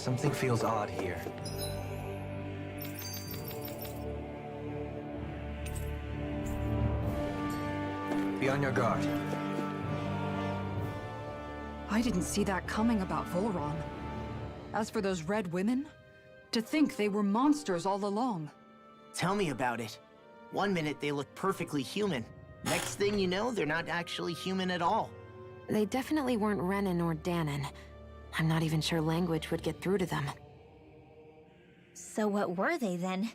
Something feels odd here. Be on your guard. I didn't see that coming about Volron. As for those red women, to think they were monsters all along. Tell me about it. One minute they look perfectly human. Next thing you know, they're not actually human at all. They definitely weren't Renan or Danon. I'm not even sure language would get through to them. So what were they then?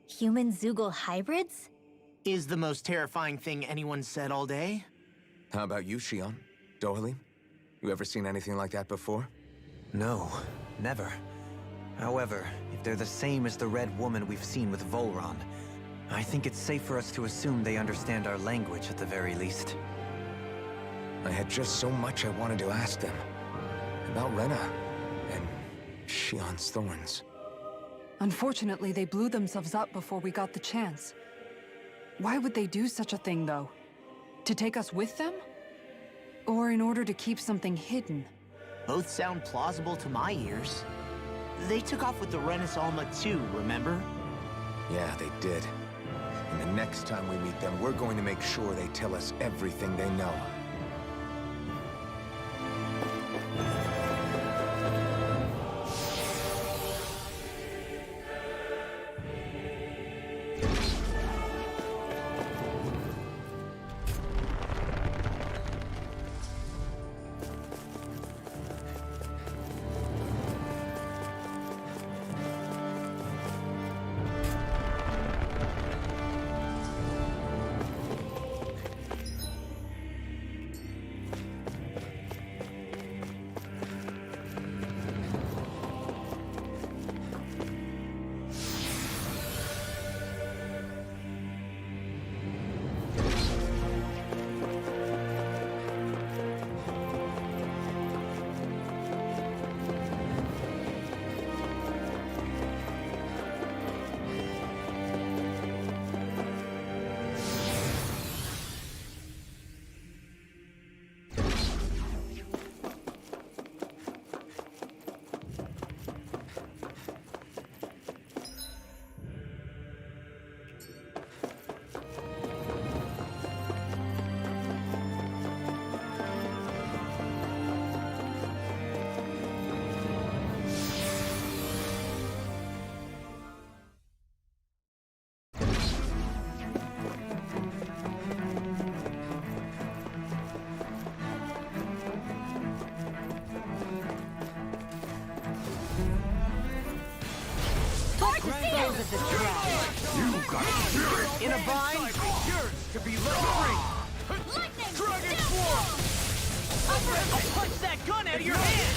Human Zoogle hybrids? Is the most terrifying thing anyone said all day. How about you, Shion? Dohalim? You ever seen anything like that before? No, never. However, if they're the same as the Red Woman we've seen with Volron, I think it's safe for us to assume they understand our language at the very least. I had just so much I wanted to ask them. About Rena, and Shion's thorns. Unfortunately, they blew themselves up before we got the chance. Why would they do such a thing, though? To take us with them? Or in order to keep something hidden? Both sound plausible to my ears. They took off with the Renis Alma too, remember? Yeah, they did. And the next time we meet them, we're going to make sure they tell us everything they know. You got spirit In a bind? yours to be let free. Lightning! Dragon Swarm! I'll punch that gun out of your hand!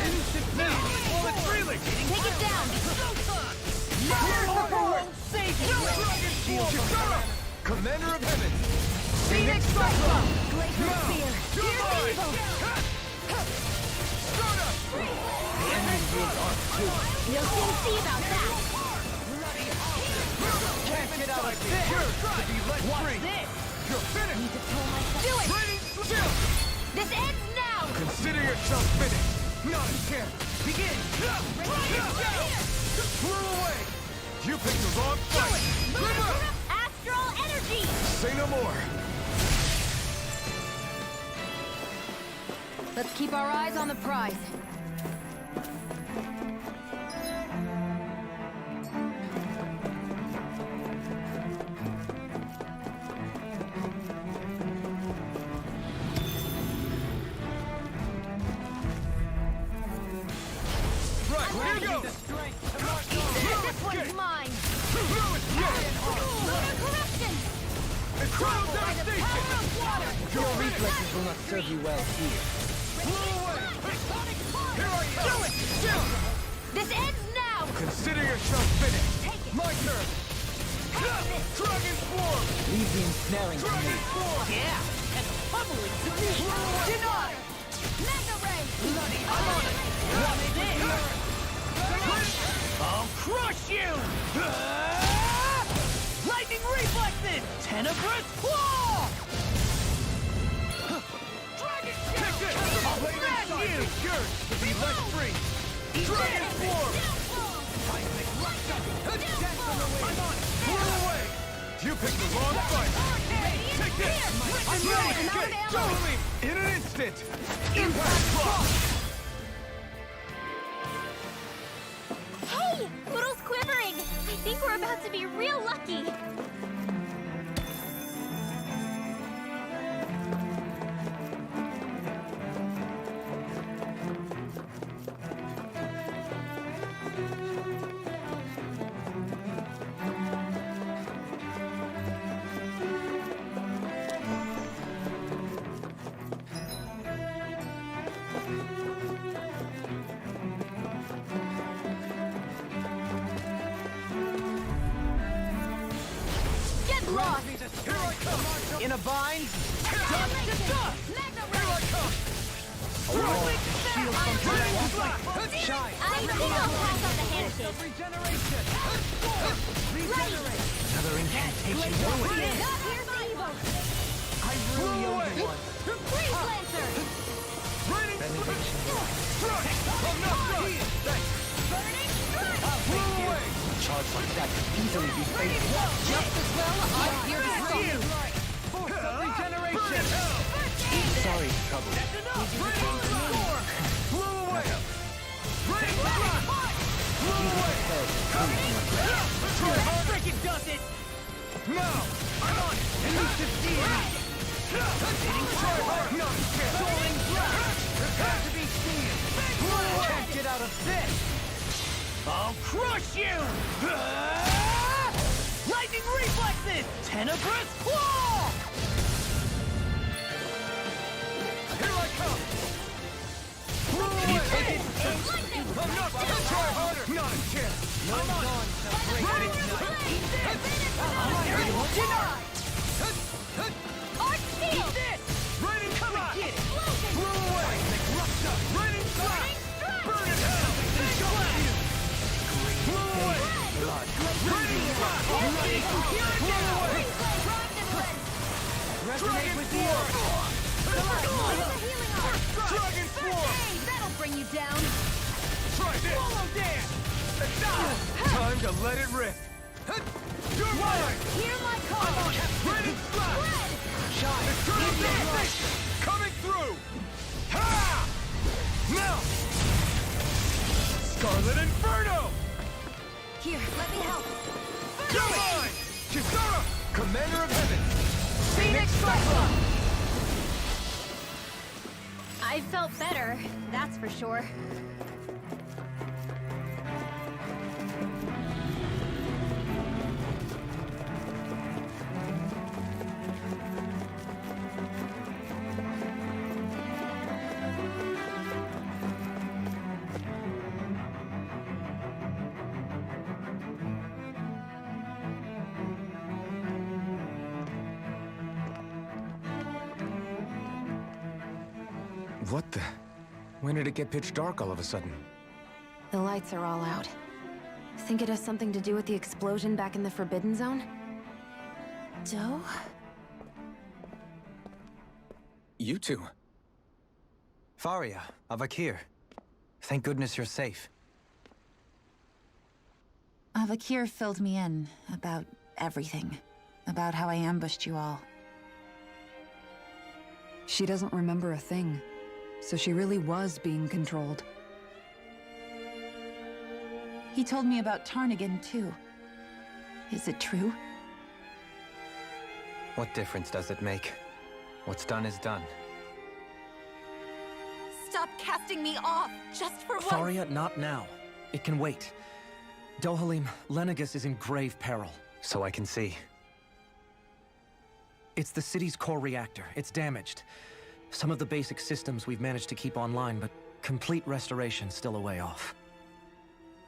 Instant now while it's reeling. Take it down! Your won't save you! Dragon Swarm! Commander of Heaven! Phoenix Cyclone! Glacier Spear! You're Here's mine! evil! Stardust! The enemy is ours too. You'll soon see about that! Can't get out of this! Yours to be let What's free. this? You're finished. Need to pull myself. Do it! Ready? Still. This ends now! Consider yourself finished. Not a chance. Begin! Flew away. You picked the wrong fight. Astral energy! Say no more. Let's keep our eyes on the prize. Right, here you go. This one's mine! Lunar corruption! It's Chrono By the Devastation. power of water! Your reflexes will not serve you well here. Flew away. Here I am. Do it. Still. This ends now! Consider yourself finished. Take it! My turn. Dragon Swarm. Leave the ensnaring to Dragon me. Swarm. Yeah, and pummeling to me. Deny! Mega Ray! I'm on it. What's this? I'll crush you! Lightning reflexes! Tenebrous claw! Take this. I'll smash you! It's yours to be let free. Dragon Form! Blow away! You picked the wrong fight! Take this! I'm ready to get totally in an instant! Impact Block! Hey! Poodle's quivering! I think we're about to be real lucky! Get lost! Here I come! In a bind? Dust to dust! Mega Here I come! Shield from Dragon Blast! Shine! I think I'll pass on the handshake. Regeneration! Regenerate! Another incantation. Not here for evil! I really owe you one! Freeze Lancer! Raining Strike! I'm not done! Thanks! Burning Strike! Blow away! Charge like that could easily be fatal. Just as well, I'm here to stop you. Force of regeneration! Sorry, trouble. Raining Storm! Blow away! Raining Blast! Blow away! Try harder! Freaking does it! Now! I'm on it! Elusive Try hard! Not a chance! Soaring Blast! Prepare to be seen! Blow away! Can't get out of this! I'll crush you! Lightning reflexes! Tenebrous claw! Here I come! Blow away! I'm not gonna try harder! Not a chance! No dawn shall break midnight! Arch Shield! Raining Blast! Explosion! Blow away! Raining Blast! Burn it hell! Blow away! Raining Blast! Blow away! Resonate with the earth! Dragon Form! That'll bring you down! Try this! Swallow dance! Time to let it rip! You're mine! Hear my call! Raining Blast! Eternal Damnation! Coming through! Ha! Now! Scarlet Inferno! Here, let me help! You're mine! Kisara! Commander of Heaven! Phoenix Cyclone! I felt better, that's for sure. What the? When did it get pitch dark all of a sudden? The lights are all out. Think it has something to do with the explosion back in the Forbidden Zone? Doe? You two. Faria, Avakir. Thank goodness you're safe. Avakir filled me in about everything. About how I ambushed you all. She doesn't remember a thing, so she really was being controlled. He told me about Tarnigan, too. Is it true? What difference does it make? What's done is done. Stop casting me off, just for once! Faria, not now. It can wait. Dohalim, Lenegis is in grave peril. So I can see. It's the city's core reactor. It's damaged. Some of the basic systems we've managed to keep online, but complete restoration's still a way off.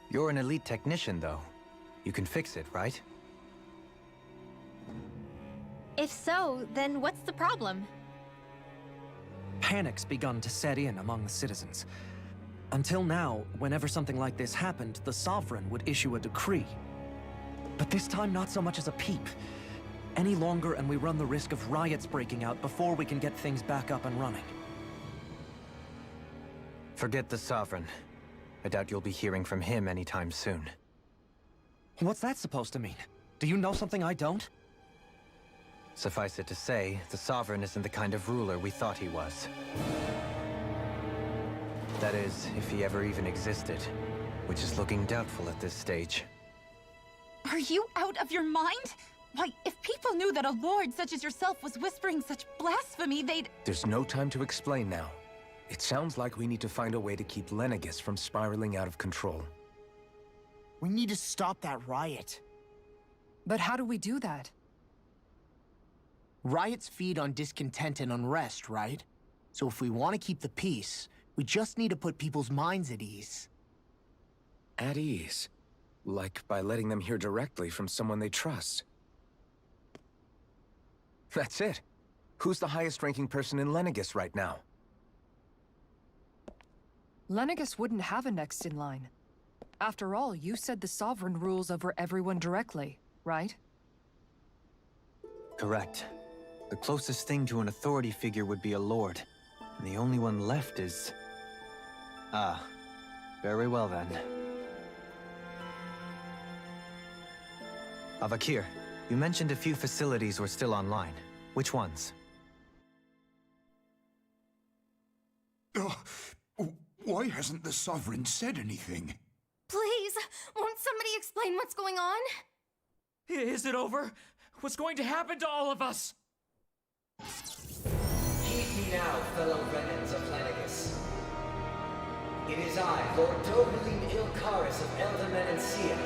You're an elite technician, though. You can fix it, right? If so, then what's the problem? Panic's begun to set in among the citizens. Until now, whenever something like this happened, the Sovereign would issue a decree. But this time, not so much as a peep. Any longer, and we run the risk of riots breaking out before we can get things back up and running. Forget the Sovereign. I doubt you'll be hearing from him anytime soon. What's that supposed to mean? Do you know something I don't? Suffice it to say, the Sovereign isn't the kind of ruler we thought he was. That is, if he ever even existed, which is looking doubtful at this stage. Are you out of your mind? Why, if people knew that a lord such as yourself was whispering such blasphemy, they'd... There's no time to explain now. It sounds like we need to find a way to keep Lenegis from spiraling out of control. We need to stop that riot. But how do we do that? Riots feed on discontent and unrest, right? So if we want to keep the peace, we just need to put people's minds at ease. At ease? Like by letting them hear directly from someone they trust. That's it. Who's the highest-ranking person in Lenegis right now? Lenegis wouldn't have a next in line. After all, you said the Sovereign rules over everyone directly, right? Correct. The closest thing to an authority figure would be a lord. And the only one left is... Ah. Very well then. Avakir, you mentioned a few facilities were still online. Which ones? Why hasn't the Sovereign said anything? Please, won't somebody explain what's going on? Is it over? What's going to happen to all of us? Heed me now, fellow remnants of Lenegis. It is I, Lord Dohalim Ilkaris of Elderman and Sia.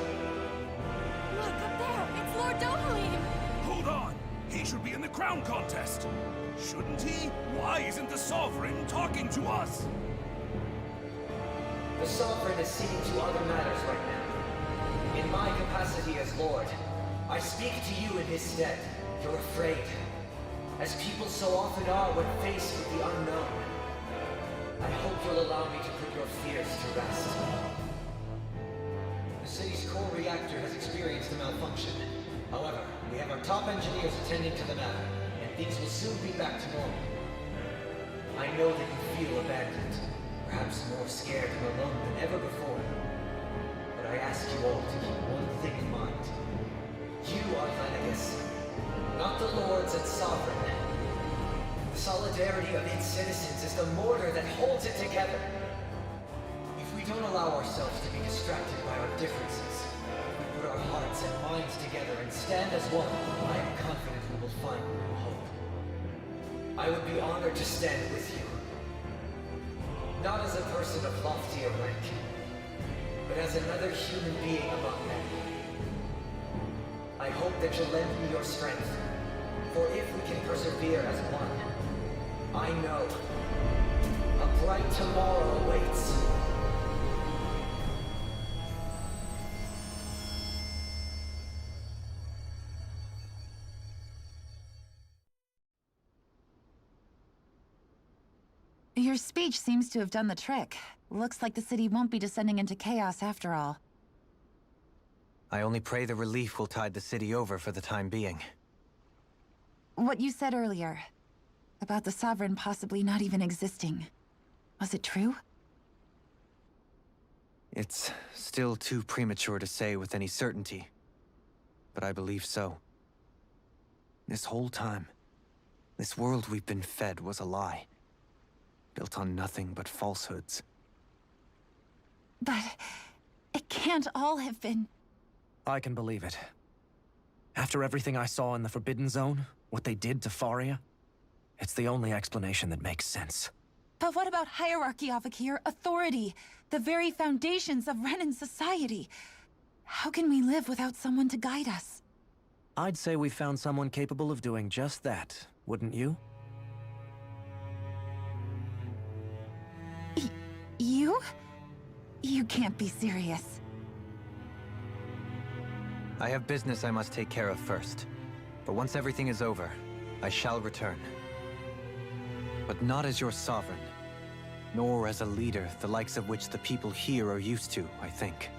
Look up there, it's Lord Dohalim! Hold on! He should be in the crown contest! Shouldn't he? Why isn't the Sovereign talking to us? The Sovereign is seeing to other matters right now. In my capacity as Lord, I speak to you in his stead. You're afraid, as people so often are when faced with the unknown. I hope you'll allow me to put your fears to rest. The city's core reactor has experienced a malfunction. However, we have our top engineers attending to the matter, and things will soon be back to normal. I know that you feel abandoned, perhaps more scared and alone than ever before. But I ask you all to keep one thing in mind. You are Lenegis, not the lords and sovereign. The solidarity of its citizens is the mortar that holds it together. If we don't allow ourselves to be distracted by our differences, if we put our hearts and minds together and stand as one, I am confident we will find new hope. I would be honored to stand with you. Not as a person of loftier rank, but as another human being among men. I hope that you'll lend me your strength, for if we can persevere as one, I know a bright tomorrow awaits. Your speech seems to have done the trick. Looks like the city won't be descending into chaos after all. I only pray the relief will tide the city over for the time being. What you said earlier, about the Sovereign possibly not even existing, was it true? It's still too premature to say with any certainty, but I believe so. This whole time, this world we've been fed was a lie, built on nothing but falsehoods. But it can't all have been... I can believe it. After everything I saw in the Forbidden Zone, what they did to Faria, it's the only explanation that makes sense. But what about hierarchy, Avakir? Authority? The very foundations of Renan society? How can we live without someone to guide us? I'd say we found someone capable of doing just that, wouldn't you? You? You can't be serious. I have business I must take care of first. But once everything is over, I shall return. But not as your sovereign, nor as a leader the likes of which the people here are used to, I think.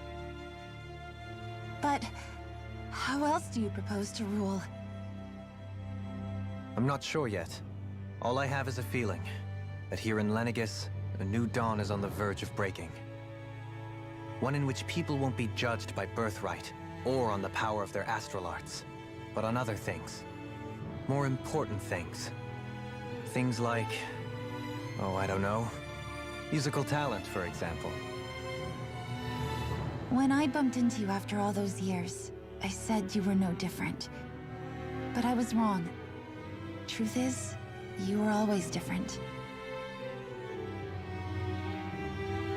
But how else do you propose to rule? I'm not sure yet. All I have is a feeling that here in Lenegis, a new dawn is on the verge of breaking. One in which people won't be judged by birthright, or on the power of their astral arts, but on other things. More important things. Things like... oh, I don't know. Musical talent, for example. When I bumped into you after all those years, I said you were no different. But I was wrong. Truth is, you were always different.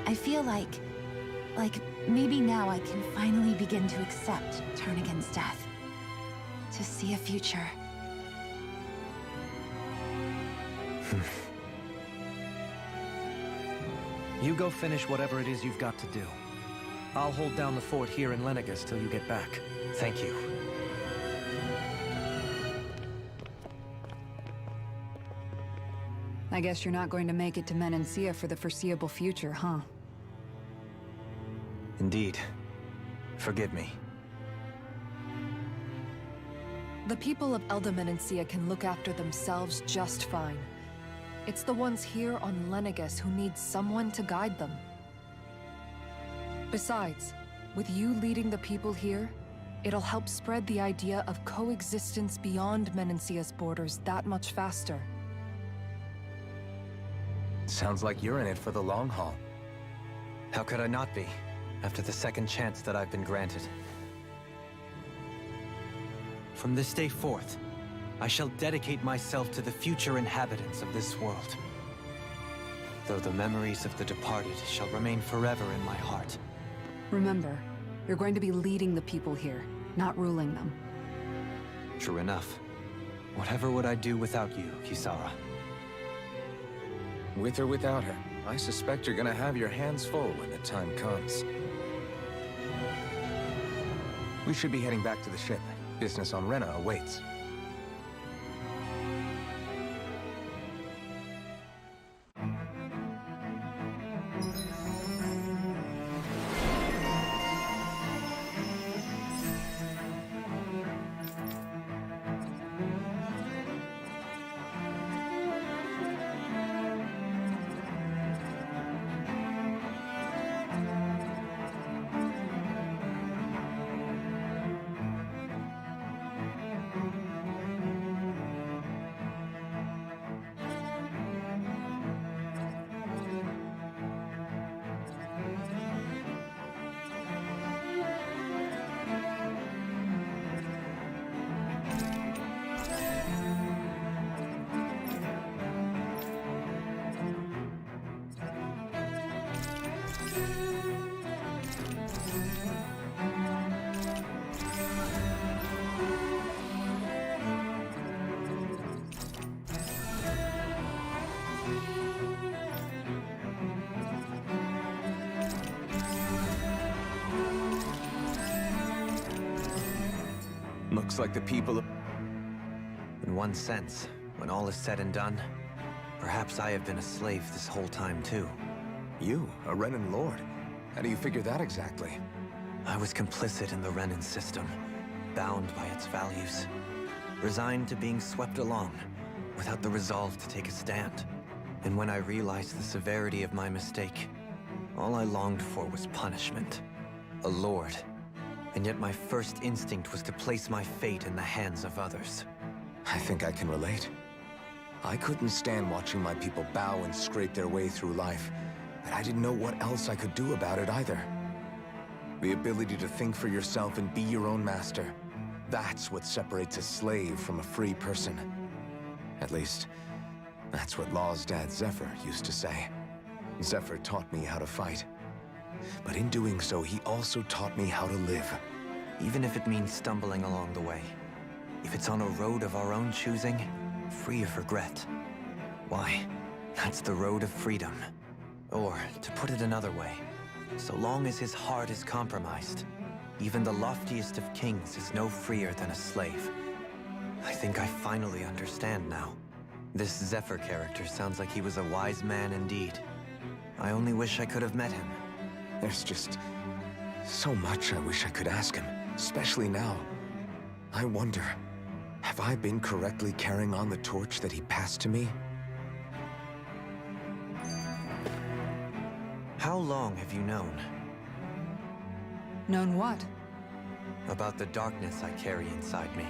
I feel like maybe now I can finally begin to accept Turn Against Death. To see a future. You go finish whatever it is you've got to do. I'll hold down the fort here in Lenegus till you get back. Thank you. I guess you're not going to make it to Menancia for the foreseeable future, huh? Indeed. Forgive me. The people of Elda Menancia can look after themselves just fine. It's the ones here on Lenegus who need someone to guide them. Besides, with you leading the people here, it'll help spread the idea of coexistence beyond Menancia's borders that much faster. Sounds like you're in it for the long haul. How could I not be, after the second chance that I've been granted? From this day forth, I shall dedicate myself to the future inhabitants of this world. Though the memories of the departed shall remain forever in my heart. Remember, you're going to be leading the people here, not ruling them. True enough. Whatever would I do without you, Kisara? With or without her, I suspect you're gonna have your hands full when the time comes. We should be heading back to the ship. Business on Rena awaits. Looks like the people of... In one sense, when all is said and done, perhaps I have been a slave this whole time too. You, a Renan Lord? How do you figure that exactly? I was complicit in the Renan system, bound by its values, resigned to being swept along, without the resolve to take a stand. And when I realized the severity of my mistake, all I longed for was punishment. A lord. And yet my first instinct was to place my fate in the hands of others. I think I can relate. I couldn't stand watching my people bow and scrape their way through life, but I didn't know what else I could do about it either. The ability to think for yourself and be your own master, that's what separates a slave from a free person. At least, that's what Law's dad Zephyr used to say. Zephyr taught me how to fight. But in doing so, he also taught me how to live. Even if it means stumbling along the way. If it's on a road of our own choosing, free of regret. Why, that's the road of freedom. Or, to put it another way, so long as his heart is compromised, even the loftiest of kings is no freer than a slave. I think I finally understand now. This Zephyr character sounds like he was a wise man indeed. I only wish I could have met him. There's just so much I wish I could ask him, especially now. I wonder, have I been correctly carrying on the torch that he passed to me? How long have you known? Known what? About the darkness I carry inside me.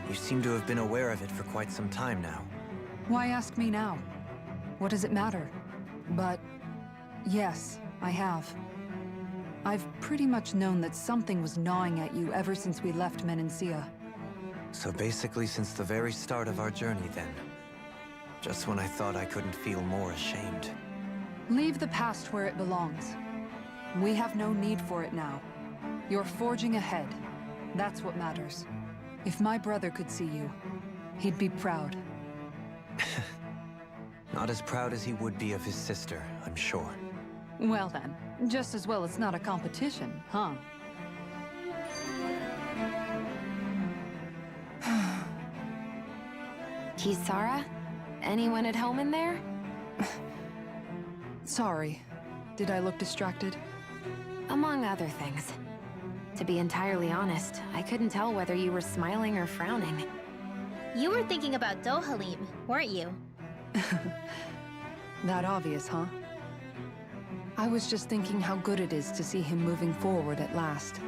You seem to have been aware of it for quite some time now. Why ask me now? What does it matter? But yes, I have. I've pretty much known that something was gnawing at you ever since we left Menancia. So basically since the very start of our journey then. Just when I thought I couldn't feel more ashamed. Leave the past where it belongs. We have no need for it now. You're forging ahead. That's what matters. If my brother could see you, he'd be proud. Not as proud as he would be of his sister, I'm sure. Well then, just as well it's not a competition, huh? Kisara? Anyone at home in there? Sorry. Did I look distracted? Among other things. To be entirely honest, I couldn't tell whether you were smiling or frowning. You were thinking about Dohalim, weren't you? That obvious, huh? I was just thinking how good it is to see him moving forward at last.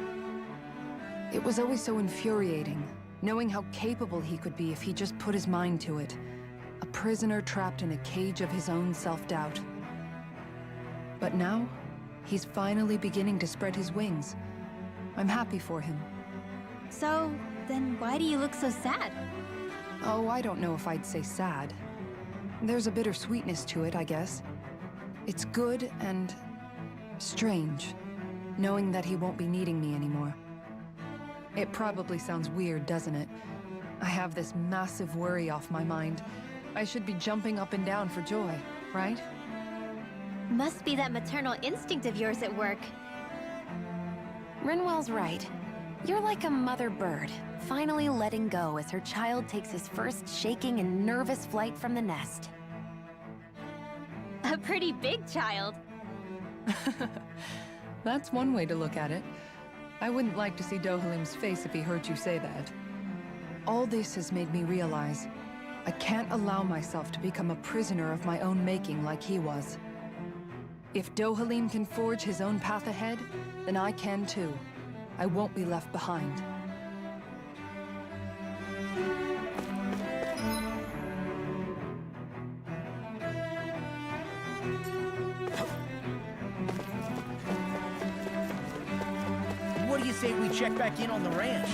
It was always so infuriating, knowing how capable he could be if he just put his mind to it. A prisoner trapped in a cage of his own self-doubt. But now, he's finally beginning to spread his wings. I'm happy for him. So, then why do you look so sad? Oh, I don't know if I'd say sad. There's a bittersweetness to it, I guess. It's good and strange, knowing that he won't be needing me anymore. It probably sounds weird, doesn't it? I have this massive worry off my mind. I should be jumping up and down for joy, right? Must be that maternal instinct of yours at work. Rinwell's right. You're like a mother bird, finally letting go as her child takes his first shaking and nervous flight from the nest. A pretty big child. That's one way to look at it. I wouldn't like to see Dohalim's face if he heard you say that. All this has made me realize I can't allow myself to become a prisoner of my own making like he was. If Dohalim can forge his own path ahead, then I can too. I won't be left behind. What do you say we check back in on the ranch?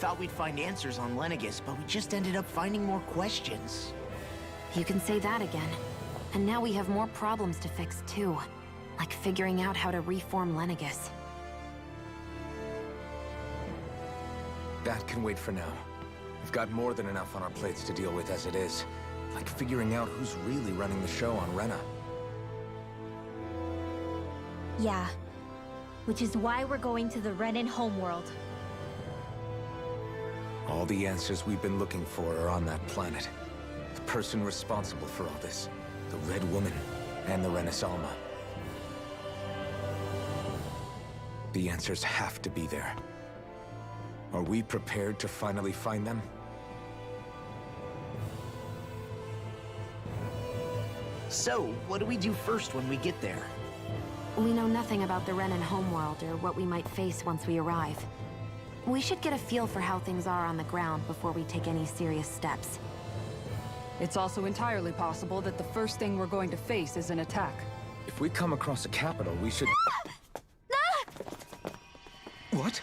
thought we'd find answers on Lenegis, but we just ended up finding more questions. You can say that again. And now we have more problems to fix, too. Like figuring out how to reform Lenegis. That can wait for now. We've got more than enough on our plates to deal with as it is. Like figuring out who's really running the show on Rena. Yeah. Which is why we're going to the Renan homeworld. All the answers we've been looking for are on that planet. The person responsible for all this. The Red Woman and the Renis Alma. The answers have to be there. Are we prepared to finally find them? So, what do we do first when we get there? We know nothing about the Renan homeworld or what we might face once we arrive. We should get a feel for how things are on the ground before we take any serious steps. It's also entirely possible that the first thing we're going to face is an attack. If we come across a capital, we should... What?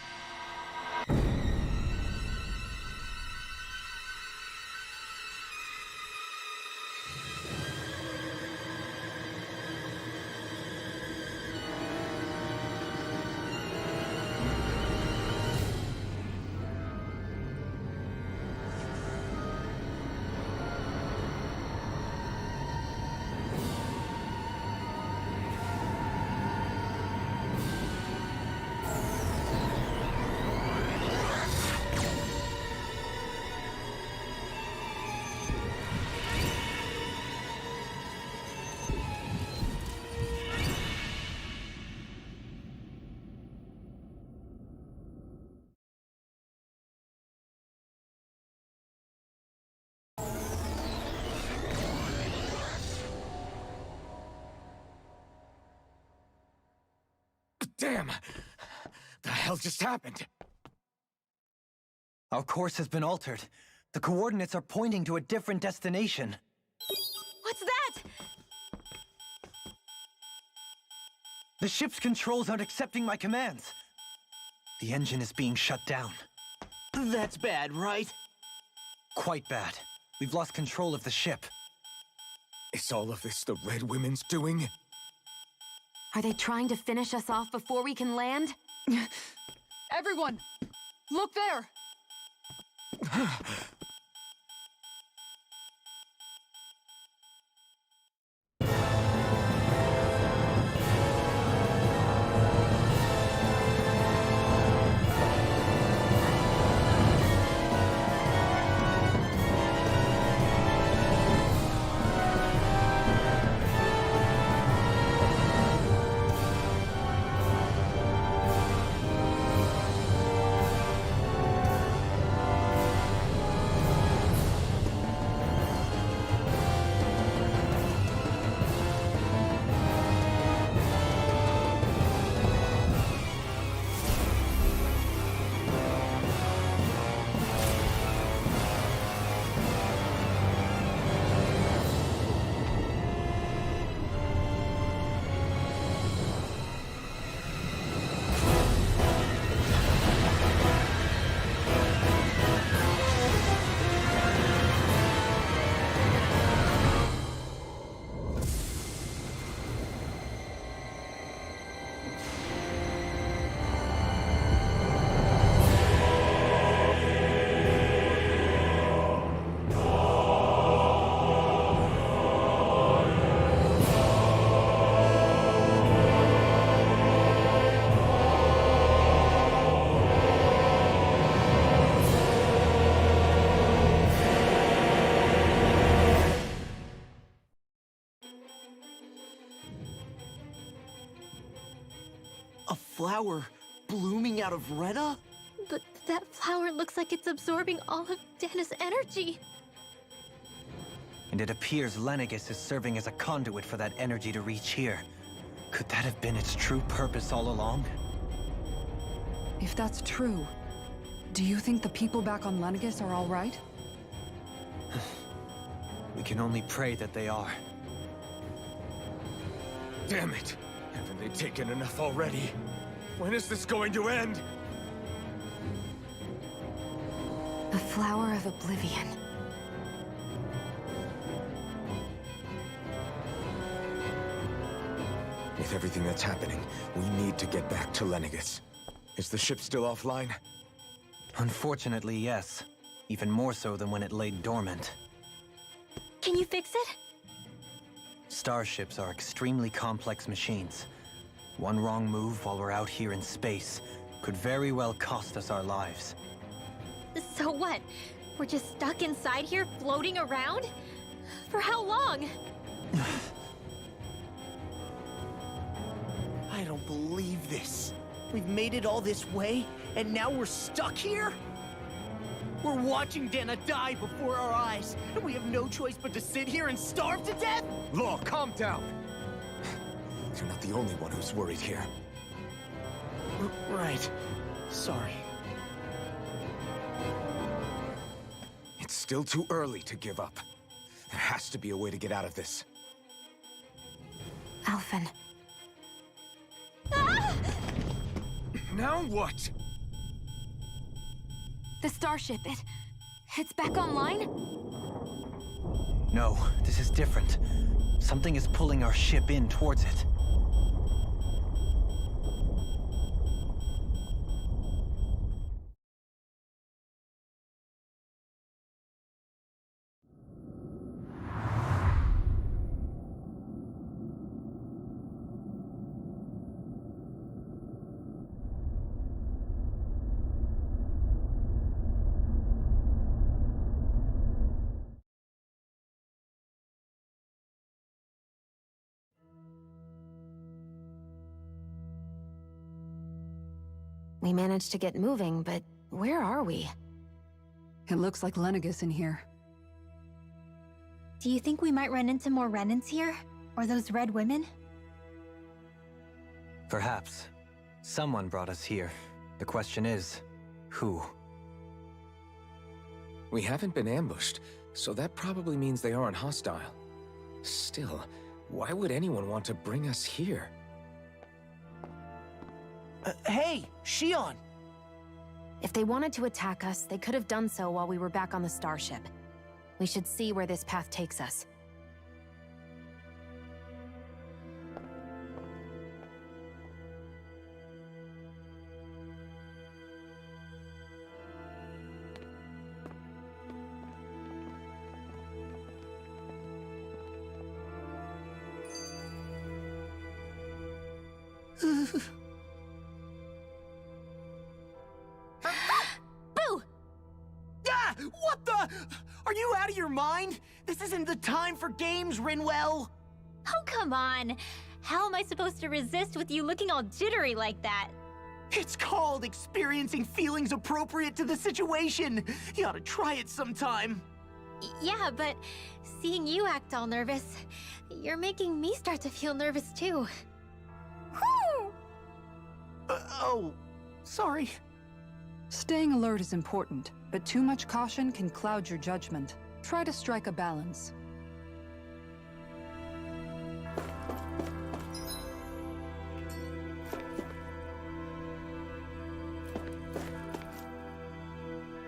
Damn! The hell just happened? Our course has been altered. The coordinates are pointing to a different destination. What's that? The ship's controls aren't accepting my commands. The engine is being shut down. That's bad, right? Quite bad. We've lost control of the ship. Is all of this the Red Women's doing? Are they trying to finish us off before we can land? Everyone! Look there! A flower blooming out of Rena? But that flower looks like it's absorbing all of Dana's energy. And it appears Lenegis is serving as a conduit for that energy to reach here. Could that have been its true purpose all along? If that's true, do you think the people back on Lenegis are all right? We can only pray that they are. Damn it! Haven't they taken enough already? When is this going to end? A flower of oblivion. With everything that's happening, we need to get back to Lenegis. Is the ship still offline? Unfortunately, yes. Even more so than when it lay dormant. Can you fix it? Starships are extremely complex machines. One wrong move while we're out here in space could very well cost us our lives. So what? We're just stuck inside here, floating around? For how long? I don't believe this. We've made it all this way, and now we're stuck here? We're watching Dana die before our eyes, and we have no choice but to sit here and starve to death? Law, calm down! You're not the only one who's worried here. Right. Sorry. It's still too early to give up. There has to be a way to get out of this. Alphen. Now what? The starship, it's back online? No, this is different. Something is pulling our ship in towards it. We managed to get moving, but where are we? It looks like Lenegis in here. Do you think we might run into more Renans here? Or those red women? Perhaps. Someone brought us here. The question is, who? We haven't been ambushed, so that probably means they aren't hostile. Still, why would anyone want to bring us here? Hey, Shion! If they wanted to attack us, they could have done so while we were back on the starship. We should see where this path takes us. Boo! Ah! What the? Are you out of your mind? This isn't the time for games, Rinwell! Oh, come on. How am I supposed to resist with you looking all jittery like that? It's called experiencing feelings appropriate to the situation. You ought to try it sometime. Yeah, but seeing you act all nervous, you're making me start to feel nervous too. Whew! Oh, sorry. Staying alert is important, but too much caution can cloud your judgment. Try to strike a balance.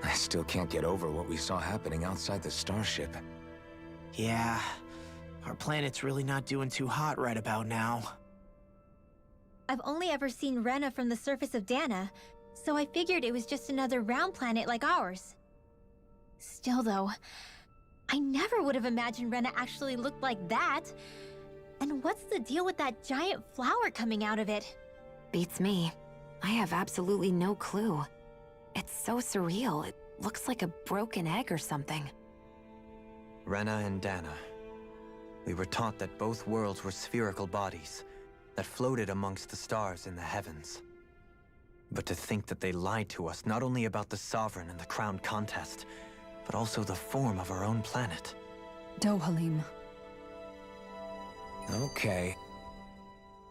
I still can't get over what we saw happening outside the starship. Yeah, our planet's really not doing too hot right about now. I've only ever seen Rena from the surface of Dana, so I figured it was just another round planet like ours. Still though, I never would have imagined Rena actually looked like that. And what's the deal with that giant flower coming out of it? Beats me. I have absolutely no clue. It's so surreal. It looks like a broken egg or something. Rena and Dana. We were taught that both worlds were spherical bodies that floated amongst the stars in the heavens. But to think that they lied to us not only about the Sovereign and the Crown contest, but also the form of our own planet. Dohalim. Okay.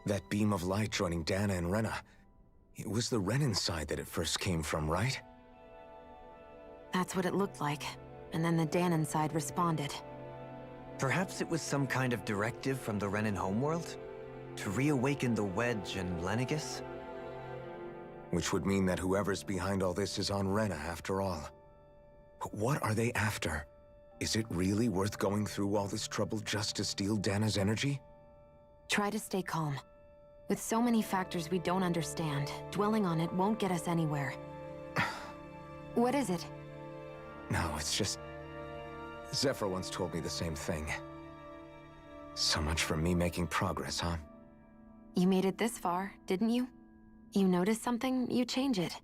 That beam of light joining Dana and Rena. It was the Renan side that it first came from, right? That's what it looked like. And then the Danon side responded. Perhaps it was some kind of directive from the Renan homeworld? To reawaken the Wedge and Lenegis? Which would mean that whoever's behind all this is on Rena after all. But what are they after? Is it really worth going through all this trouble just to steal Dana's energy? Try to stay calm. With so many factors we don't understand, dwelling on it won't get us anywhere. What is it? No, it's just... Zephyr once told me the same thing. So much for me making progress, huh? You made it this far, didn't you? You notice something, you change it.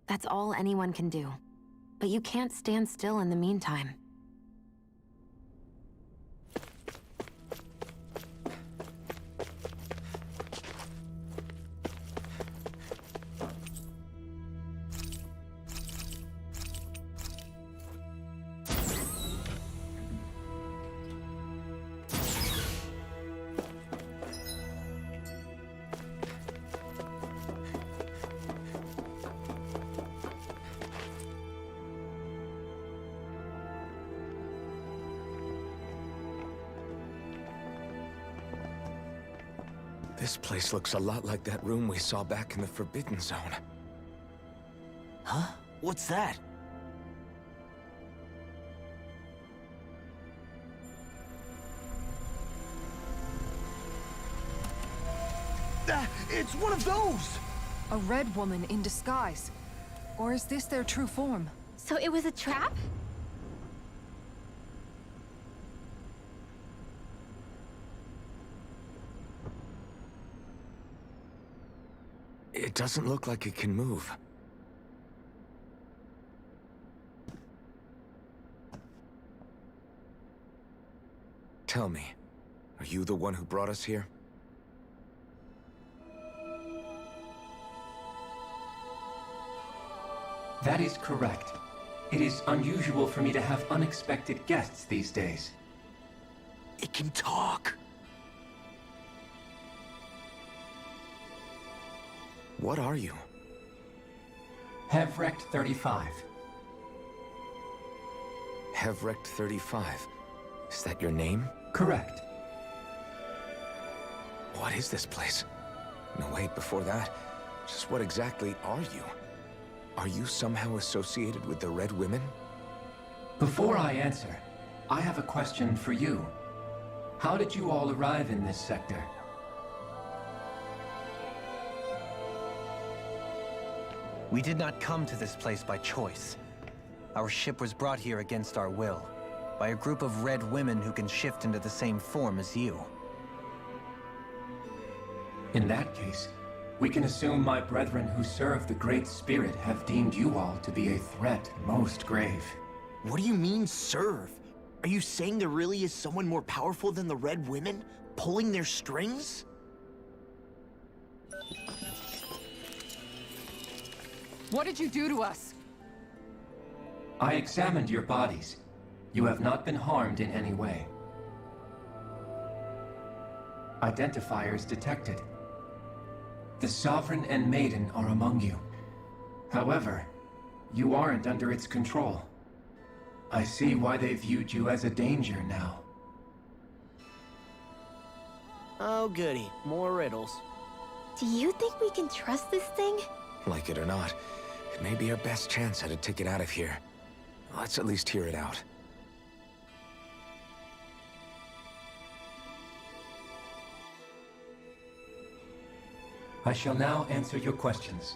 That's all anyone can do. But you can't stand still in the meantime. This place looks a lot like that room we saw back in the Forbidden Zone. Huh? What's that? It's one of those! A red woman in disguise. Or is this their true form? So it was a trap? It doesn't look like it can move. Tell me, are you the one who brought us here? That is correct. It is unusual for me to have unexpected guests these days. It can talk. What are you? Hevrect 35. Hevrect 35. Is that your name? Correct. What is this place? No, wait, before that, just what exactly are you? Are you somehow associated with the Red Women? Before I answer, I have a question for you. How did you all arrive in this sector? We did not come to this place by choice. Our ship was brought here against our will, by a group of red women who can shift into the same form as you. In that case, we can assume my brethren who serve the Great Spirit have deemed you all to be a threat most grave. What do you mean, serve? Are you saying there really is someone more powerful than the Red Women, pulling their strings? What did you do to us? I examined your bodies. You have not been harmed in any way. Identifiers detected. The Sovereign and Maiden are among you. However, you aren't under its control. I see why they viewed you as a danger now. Oh goody, more riddles. Do you think we can trust this thing? Like it or not, it may be our best chance at a ticket out of here. Let's at least hear it out. I shall now answer your questions.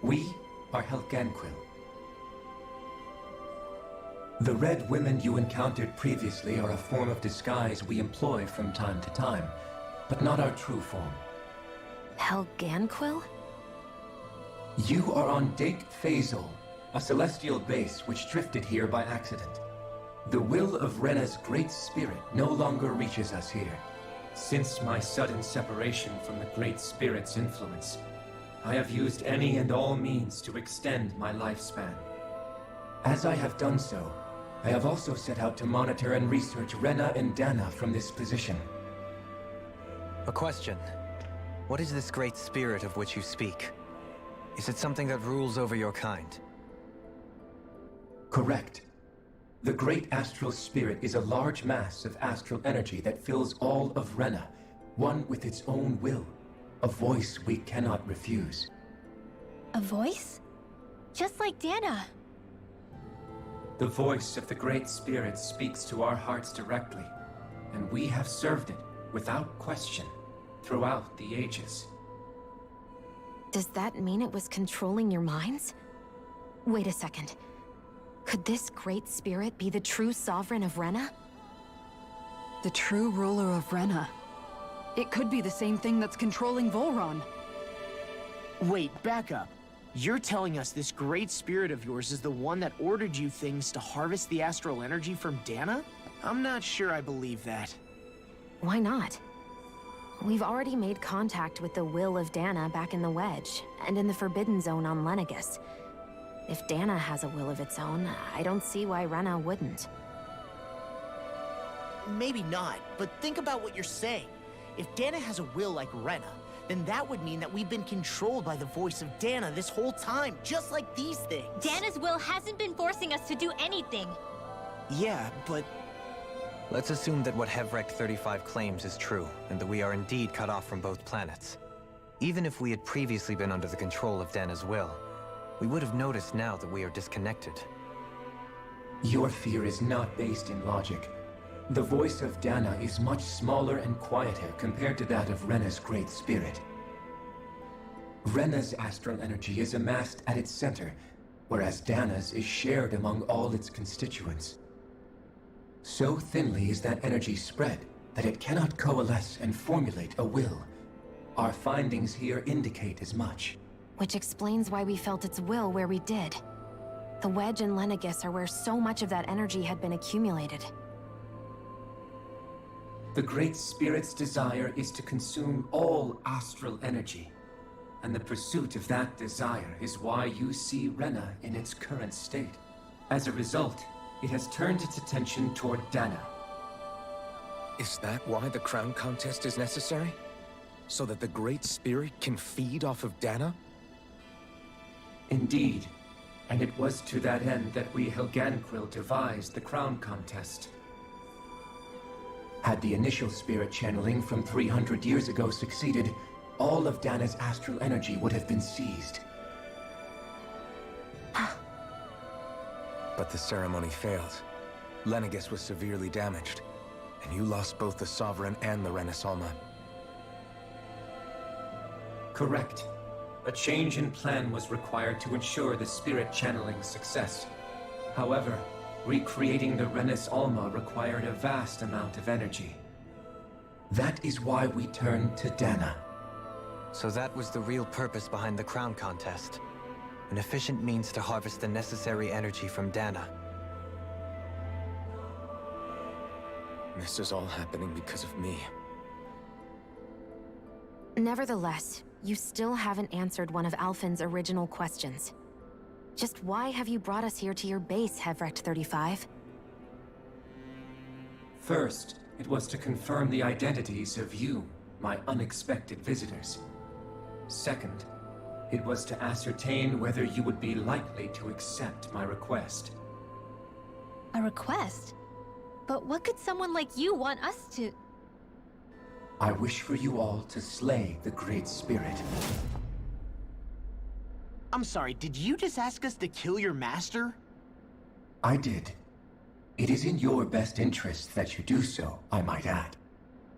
We are Helganquil. The Red Women you encountered previously are a form of disguise we employ from time to time, but not our true form. Helganquil? You are on Dake Phasol, a celestial base which drifted here by accident. The will of Rena's Great Spirit no longer reaches us here. Since my sudden separation from the Great Spirit's influence, I have used any and all means to extend my lifespan. As I have done so, I have also set out to monitor and research Rena and Dana from this position. A question. What is this Great Spirit of which you speak? Is it something that rules over your kind? Correct. The Great Astral Spirit is a large mass of astral energy that fills all of Rena, one with its own will, a voice we cannot refuse. A voice? Just like Dana. The voice of the Great Spirit speaks to our hearts directly, and we have served it without question throughout the ages. Does that mean it was controlling your minds? Wait a second. Could this Great Spirit be the true sovereign of Rena? The true ruler of Rena. It could be the same thing that's controlling Volron. Wait, back up. You're telling us this great spirit of yours is the one that ordered you things to harvest the astral energy from Dana? I'm not sure I believe that. Why not? We've already made contact with the will of Dana back in the Wedge, and in the Forbidden Zone on Lenegus. If Dana has a will of its own, I don't see why Rena wouldn't. Maybe not, but think about what you're saying. If Dana has a will like Rena, then that would mean that we've been controlled by the voice of Dana this whole time, just like these things. Dana's will hasn't been forcing us to do anything. Yeah, but... Let's assume that what Hevrek 35 claims is true, and that we are indeed cut off from both planets. Even if we had previously been under the control of Dana's will, we would have noticed now that we are disconnected. Your fear is not based in logic. The voice of Dana is much smaller and quieter compared to that of Rena's Great Spirit. Rena's astral energy is amassed at its center, whereas Dana's is shared among all its constituents. So thinly is that energy spread that it cannot coalesce and formulate a will. Our findings here indicate as much. Which explains why we felt its will where we did. The Wedge and Lenegus are where so much of that energy had been accumulated. The Great Spirit's desire is to consume all astral energy, and the pursuit of that desire is why you see Rena in its current state. As a result, it has turned its attention toward Dana. Is that why the crown contest is necessary? So that the Great Spirit can feed off of Dana? Indeed, and it was to that end that we Helganquil devised the crown contest. Had the initial spirit channeling from 300 years ago succeeded, all of Dana's astral energy would have been seized. But the ceremony failed. Lenegus was severely damaged, and you lost both the Sovereign and the Renasalma. Correct. A change in plan was required to ensure the spirit channeling's success. However, recreating the Renis Alma required a vast amount of energy. That is why we turned to Dana. So that was the real purpose behind the crown contest. An efficient means to harvest the necessary energy from Dana. This is all happening because of me. Nevertheless, you still haven't answered one of Alphen's original questions. Just why have you brought us here to your base, Hevrek 35? First, it was to confirm the identities of you, my unexpected visitors. Second, it was to ascertain whether you would be likely to accept my request. A request? But what could someone like you want us to... I wish for you all to slay the Great Spirit. I'm sorry, did you just ask us to kill your master? I did. It is in your best interest that you do so, I might add.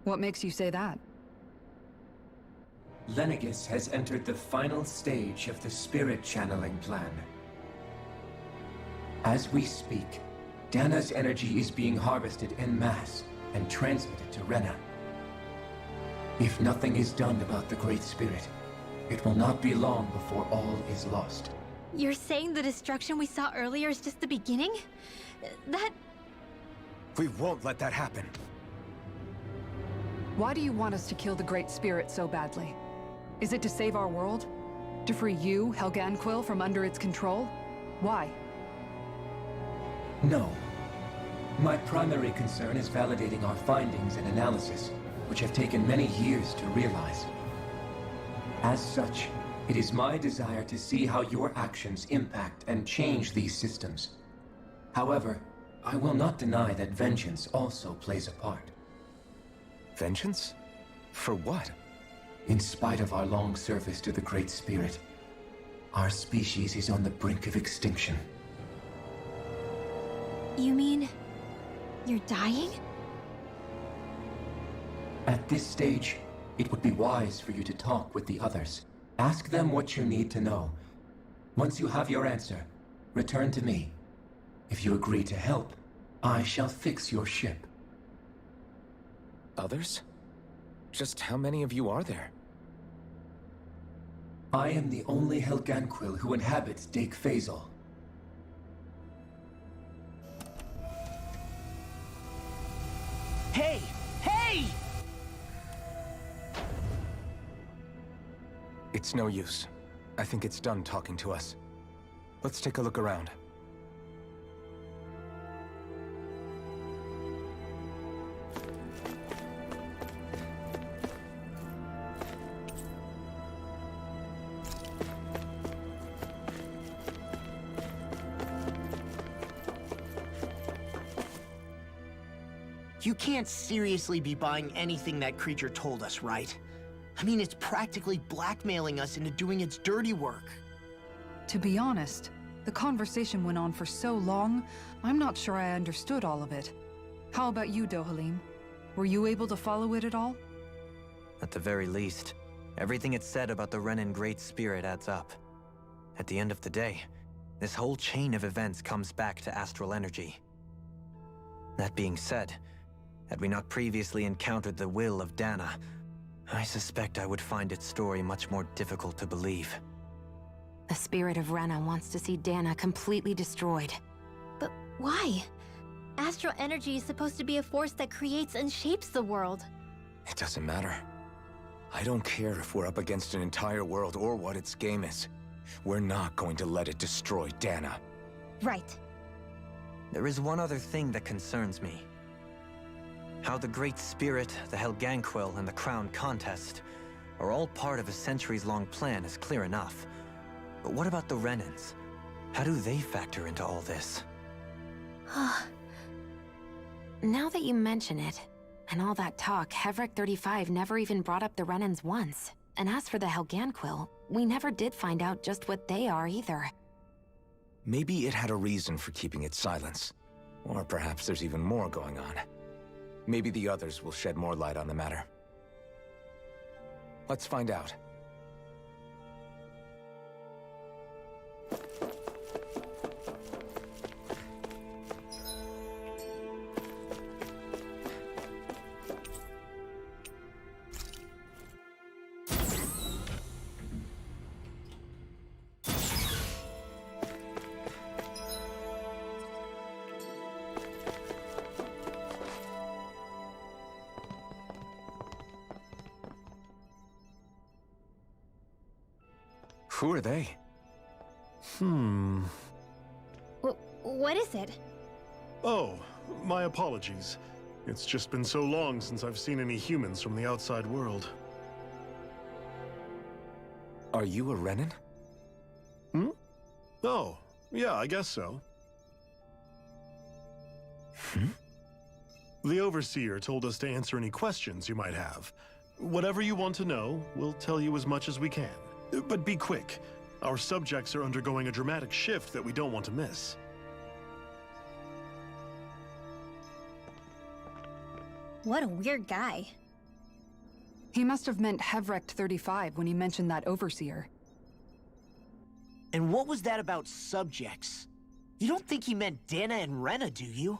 What makes you say that? Lenegus has entered the final stage of the spirit channeling plan. As we speak, Dana's energy is being harvested en masse and transmitted to Rena. If nothing is done about the Great Spirit, it will not be long before all is lost. You're saying the destruction we saw earlier is just the beginning? That... We won't let that happen. Why do you want us to kill the Great Spirit so badly? Is it to save our world? To free you, Helganquil, from under its control? Why? No. My primary concern is validating our findings and analysis, which have taken many years to realize. As such, it is my desire to see how your actions impact and change these systems. However, I will not deny that vengeance also plays a part. Vengeance? For what? In spite of our long service to the Great Spirit, our species is on the brink of extinction. You mean... you're dying? At this stage, it would be wise for you to talk with the others. Ask them what you need to know. Once you have your answer, return to me. If you agree to help, I shall fix your ship. Others? Just how many of you are there? I am the only Helganquil who inhabits Dake Faisal. Hey! Hey! It's no use. I think it's done talking to us. Let's take a look around. You can't seriously be buying anything that creature told us, right? I mean, it's practically blackmailing us into doing its dirty work. To be honest, the conversation went on for so long, I'm not sure I understood all of it. How about you, Dohalim? Were you able to follow it at all? At the very least, everything it said about the Renan Great Spirit adds up. At the end of the day, this whole chain of events comes back to astral energy. That being said, had we not previously encountered the will of Dana, I suspect I would find its story much more difficult to believe. The spirit of Rena wants to see Dana completely destroyed. But why? Astral energy is supposed to be a force that creates and shapes the world. It doesn't matter. I don't care if we're up against an entire world or what its game is. We're not going to let it destroy Dana. Right. There is one other thing that concerns me. How the Great Spirit, the Helganquil, and the Crown Contest are all part of a centuries-long plan is clear enough. But what about the Renans? How do they factor into all this? Now that you mention it, and all that talk, Hevric 35 never even brought up the Renans once. And as for the Helganquil, we never did find out just what they are either. Maybe it had a reason for keeping its silence. Or perhaps there's even more going on. Maybe the others will shed more light on the matter. Let's find out. Who are they? What is it? Oh, my apologies. It's just been so long since I've seen any humans from the outside world. Are you a Renan? Oh, yeah, I guess so. The Overseer told us to answer any questions you might have. Whatever you want to know, we'll tell you as much as we can. But be quick. Our subjects are undergoing a dramatic shift that we don't want to miss. What a weird guy. He must have meant Hevric 35 when he mentioned that Overseer. And what was that about subjects? You don't think he meant Dana and Rena, do you?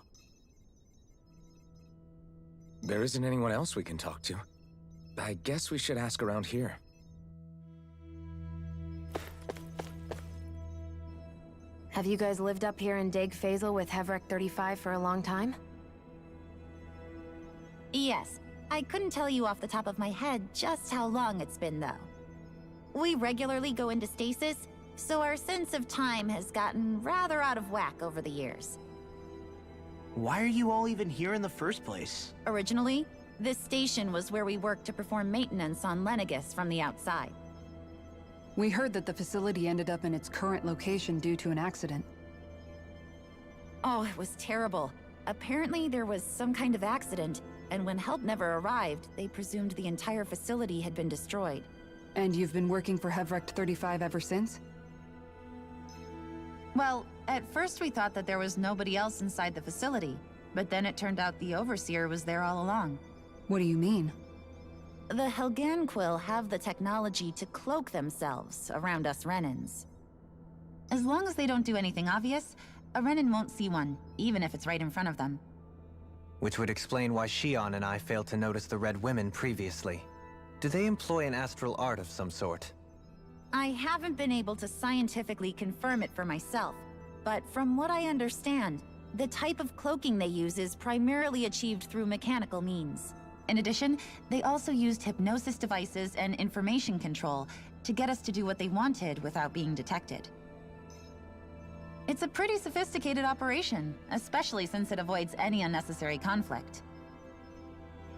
There isn't anyone else we can talk to. I guess we should ask around here. Have you guys lived up here in Dake Faisal with Hevric 35 for a long time? Yes. I couldn't tell you off the top of my head just how long it's been, though. We regularly go into stasis, so our sense of time has gotten rather out of whack over the years. Why are you all even here in the first place? Originally, this station was where we worked to perform maintenance on Lenegis from the outside. We heard that the facility ended up in its current location due to an accident. Oh, it was terrible. Apparently there was some kind of accident, and when help never arrived, they presumed the entire facility had been destroyed. And you've been working for Hevric 35 ever since? Well, At first we thought that there was nobody else inside the facility, but then it turned out the Overseer was there all along. What do you mean? The Helganquil have the technology to cloak themselves around us Renans. As long as they don't do anything obvious, a Renan won't see one, even if it's right in front of them. Which would explain why Shion and I failed to notice the Red Women previously. Do they employ an astral art of some sort? I haven't been able to scientifically confirm it for myself, but from what I understand, the type of cloaking they use is primarily achieved through mechanical means. In addition, they also used hypnosis devices and information control to get us to do what they wanted without being detected. It's a pretty sophisticated operation, especially since it avoids any unnecessary conflict.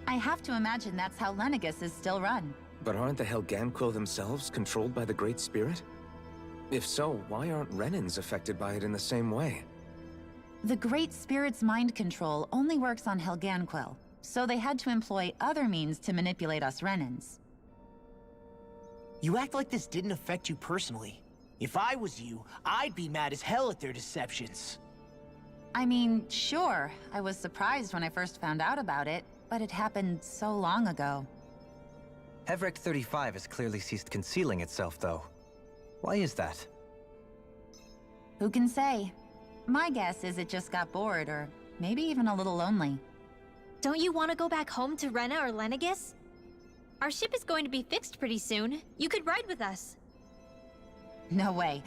I have to imagine that's how Lenegis is still run. But aren't the Helganquil themselves controlled by the Great Spirit? If so, why aren't Renans affected by it in the same way? The Great Spirit's mind control only works on Helganquil, so they had to employ other means to manipulate us Renans. You act like this didn't affect you personally. If I was you, I'd be mad as hell at their deceptions. I mean, sure, I was surprised when I first found out about it, but it happened so long ago. Hevrik 35 has clearly ceased concealing itself, though. Why is that? Who can say? My guess is it just got bored, or maybe even a little lonely. Don't you want to go back home to Rena or Lenegis? Our ship is going to be fixed pretty soon. You could ride with us. No way.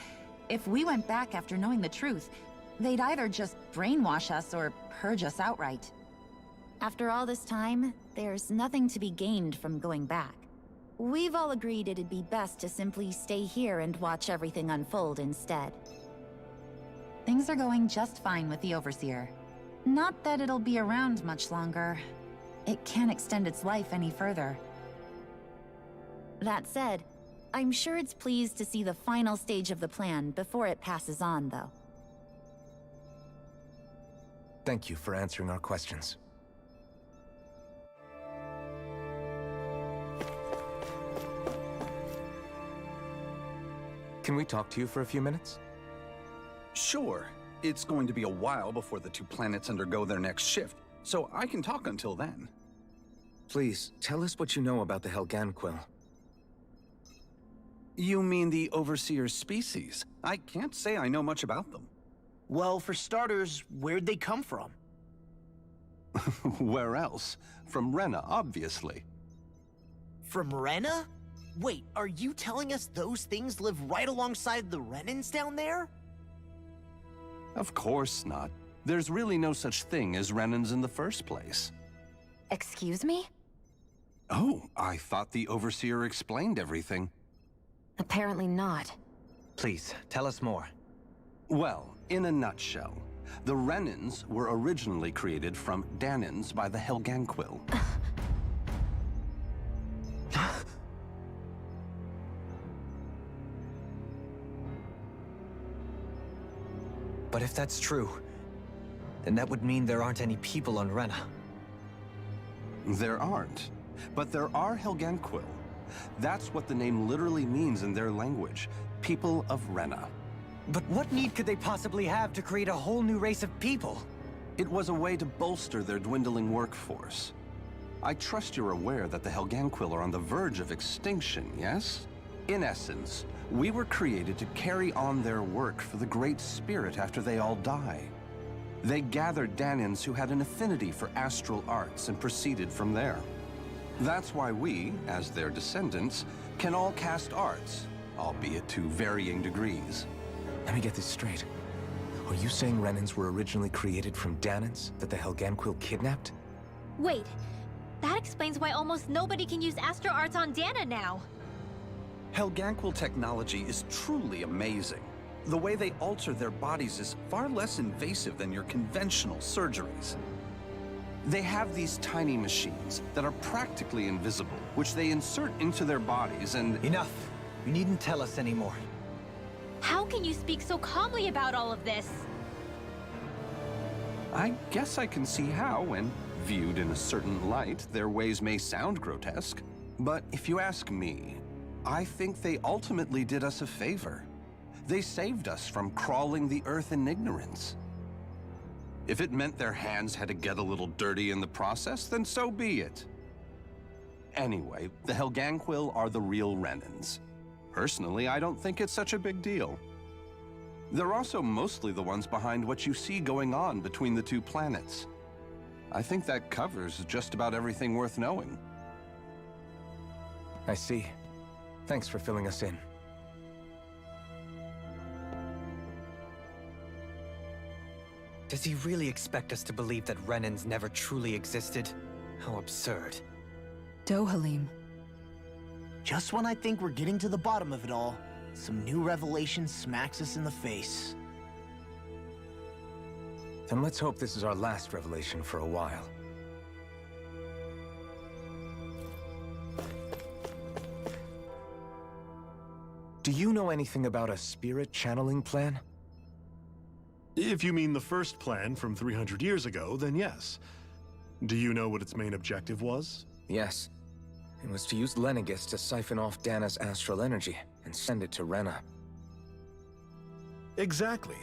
If we went back after knowing the truth, they'd either just brainwash us or purge us outright. After all this time, there's nothing to be gained from going back. We've all agreed it'd be best to simply stay here and watch everything unfold instead. Things are going just fine with the Overseer. Not that it'll be around much longer. It can't extend its life any further. That said, I'm sure it's pleased to see the final stage of the plan before it passes on, though. Thank you for answering our questions. Can we talk to you for a few minutes? Sure. It's going to be a while before the two planets undergo their next shift, so I can talk until then. Please, tell us what you know about the Helganquil. You mean the Overseer's species? I can't say I know much about them. Well, for starters, where'd they come from? Where else? From Rena, obviously. From Rena? Wait, are you telling us those things live right alongside the Renans down there? Of course not. There's really no such thing as Renans in the first place. Excuse me? Oh, I thought the Overseer explained everything. Apparently not. Please, tell us more. Well, in a nutshell, the Renans were originally created from Danans by the Helganquil. But if that's true, then that would mean there aren't any people on Rena. There aren't, but there are Helganquil. That's what the name literally means in their language, people of Rena. But what need could they possibly have to create a whole new race of people? It was a way to bolster their dwindling workforce. I trust you're aware that the Helganquil are on the verge of extinction, yes? In essence, we were created to carry on their work for the Great Spirit after they all die. They gathered Danans who had an affinity for astral arts and proceeded from there. That's why we, as their descendants, can all cast arts, albeit to varying degrees. Let me get this straight. Are you saying Renans were originally created from Danans that the Helganquil kidnapped? Wait, that explains why almost nobody can use Astro Arts on Dana now. Helganquil technology is truly amazing. The way they alter their bodies is far less invasive than your conventional surgeries. They have these tiny machines that are practically invisible, which they insert into their bodies and— Enough! You needn't tell us anymore. How can you speak so calmly about all of this? I guess I can see how, when viewed in a certain light, their ways may sound grotesque. But if you ask me, I think they ultimately did us a favor. They saved us from crawling the earth in ignorance. If it meant their hands had to get a little dirty in the process, then so be it. Anyway, the Helganquil are the real Renans. Personally, I don't think it's such a big deal. They're also mostly the ones behind what you see going on between the two planets. I think that covers just about everything worth knowing. I see. Thanks for filling us in. Does he really expect us to believe that Renans never truly existed? How absurd. Dohalim. Just when I think we're getting to the bottom of it all, some new revelation smacks us in the face. Then let's hope this is our last revelation for a while. Do you know anything about a spirit channeling plan? If you mean the first plan from 300 years ago, then yes. Do you know what its main objective was? Yes. It was to use Lenegis to siphon off Dana's astral energy and send it to Rena. Exactly.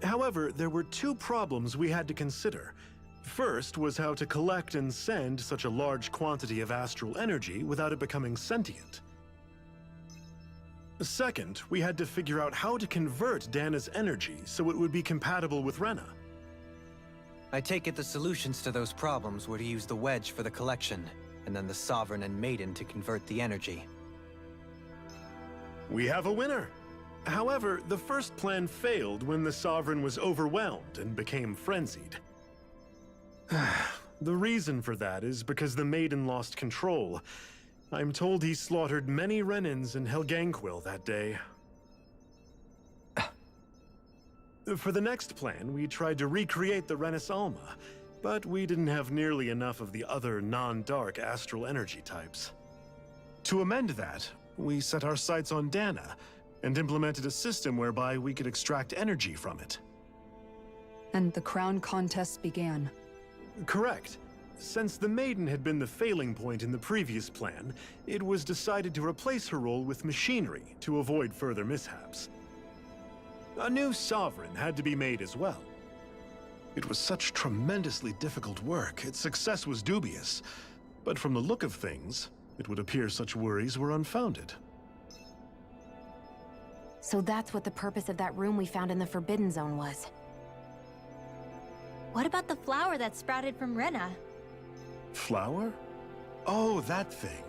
However, there were two problems we had to consider. First was how to collect and send such a large quantity of astral energy without it becoming sentient. Second, we had to figure out how to convert Dana's energy so it would be compatible with Rena. I take it the solutions to those problems were to use the wedge for the collection, and then the Sovereign and Maiden to convert the energy. We have a winner! However, the first plan failed when the Sovereign was overwhelmed and became frenzied. The reason for that is because the Maiden lost control. I'm told he slaughtered many Renans and Helganquil that day. For the next plan, we tried to recreate the Renis Alma, but we didn't have nearly enough of the other non-dark astral energy types. To amend that, we set our sights on Dana, and implemented a system whereby we could extract energy from it. And the crown contest began. Correct. Since the Maiden had been the failing point in the previous plan, it was decided to replace her role with machinery to avoid further mishaps. A new Sovereign had to be made as well. It was such tremendously difficult work, its success was dubious. But from the look of things, it would appear such worries were unfounded. So that's what the purpose of that room we found in the Forbidden Zone was. What about the flower that sprouted from Rena? Flower? Oh, that thing.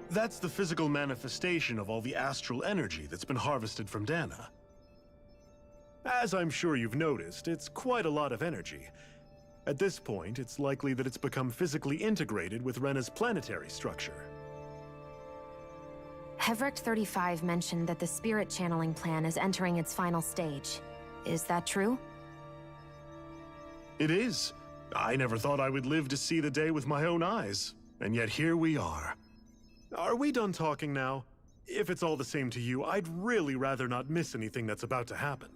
That's the physical manifestation of all the astral energy that's been harvested from Dana. As I'm sure you've noticed, it's quite a lot of energy. At this point, it's likely that it's become physically integrated with Rena's planetary structure. Hevrek 35 mentioned that the spirit channeling plan is entering its final stage. Is that true? It is. I never thought I would live to see the day with my own eyes, and yet here we are. Are we done talking now? If it's all the same to you, I'd really rather not miss anything that's about to happen.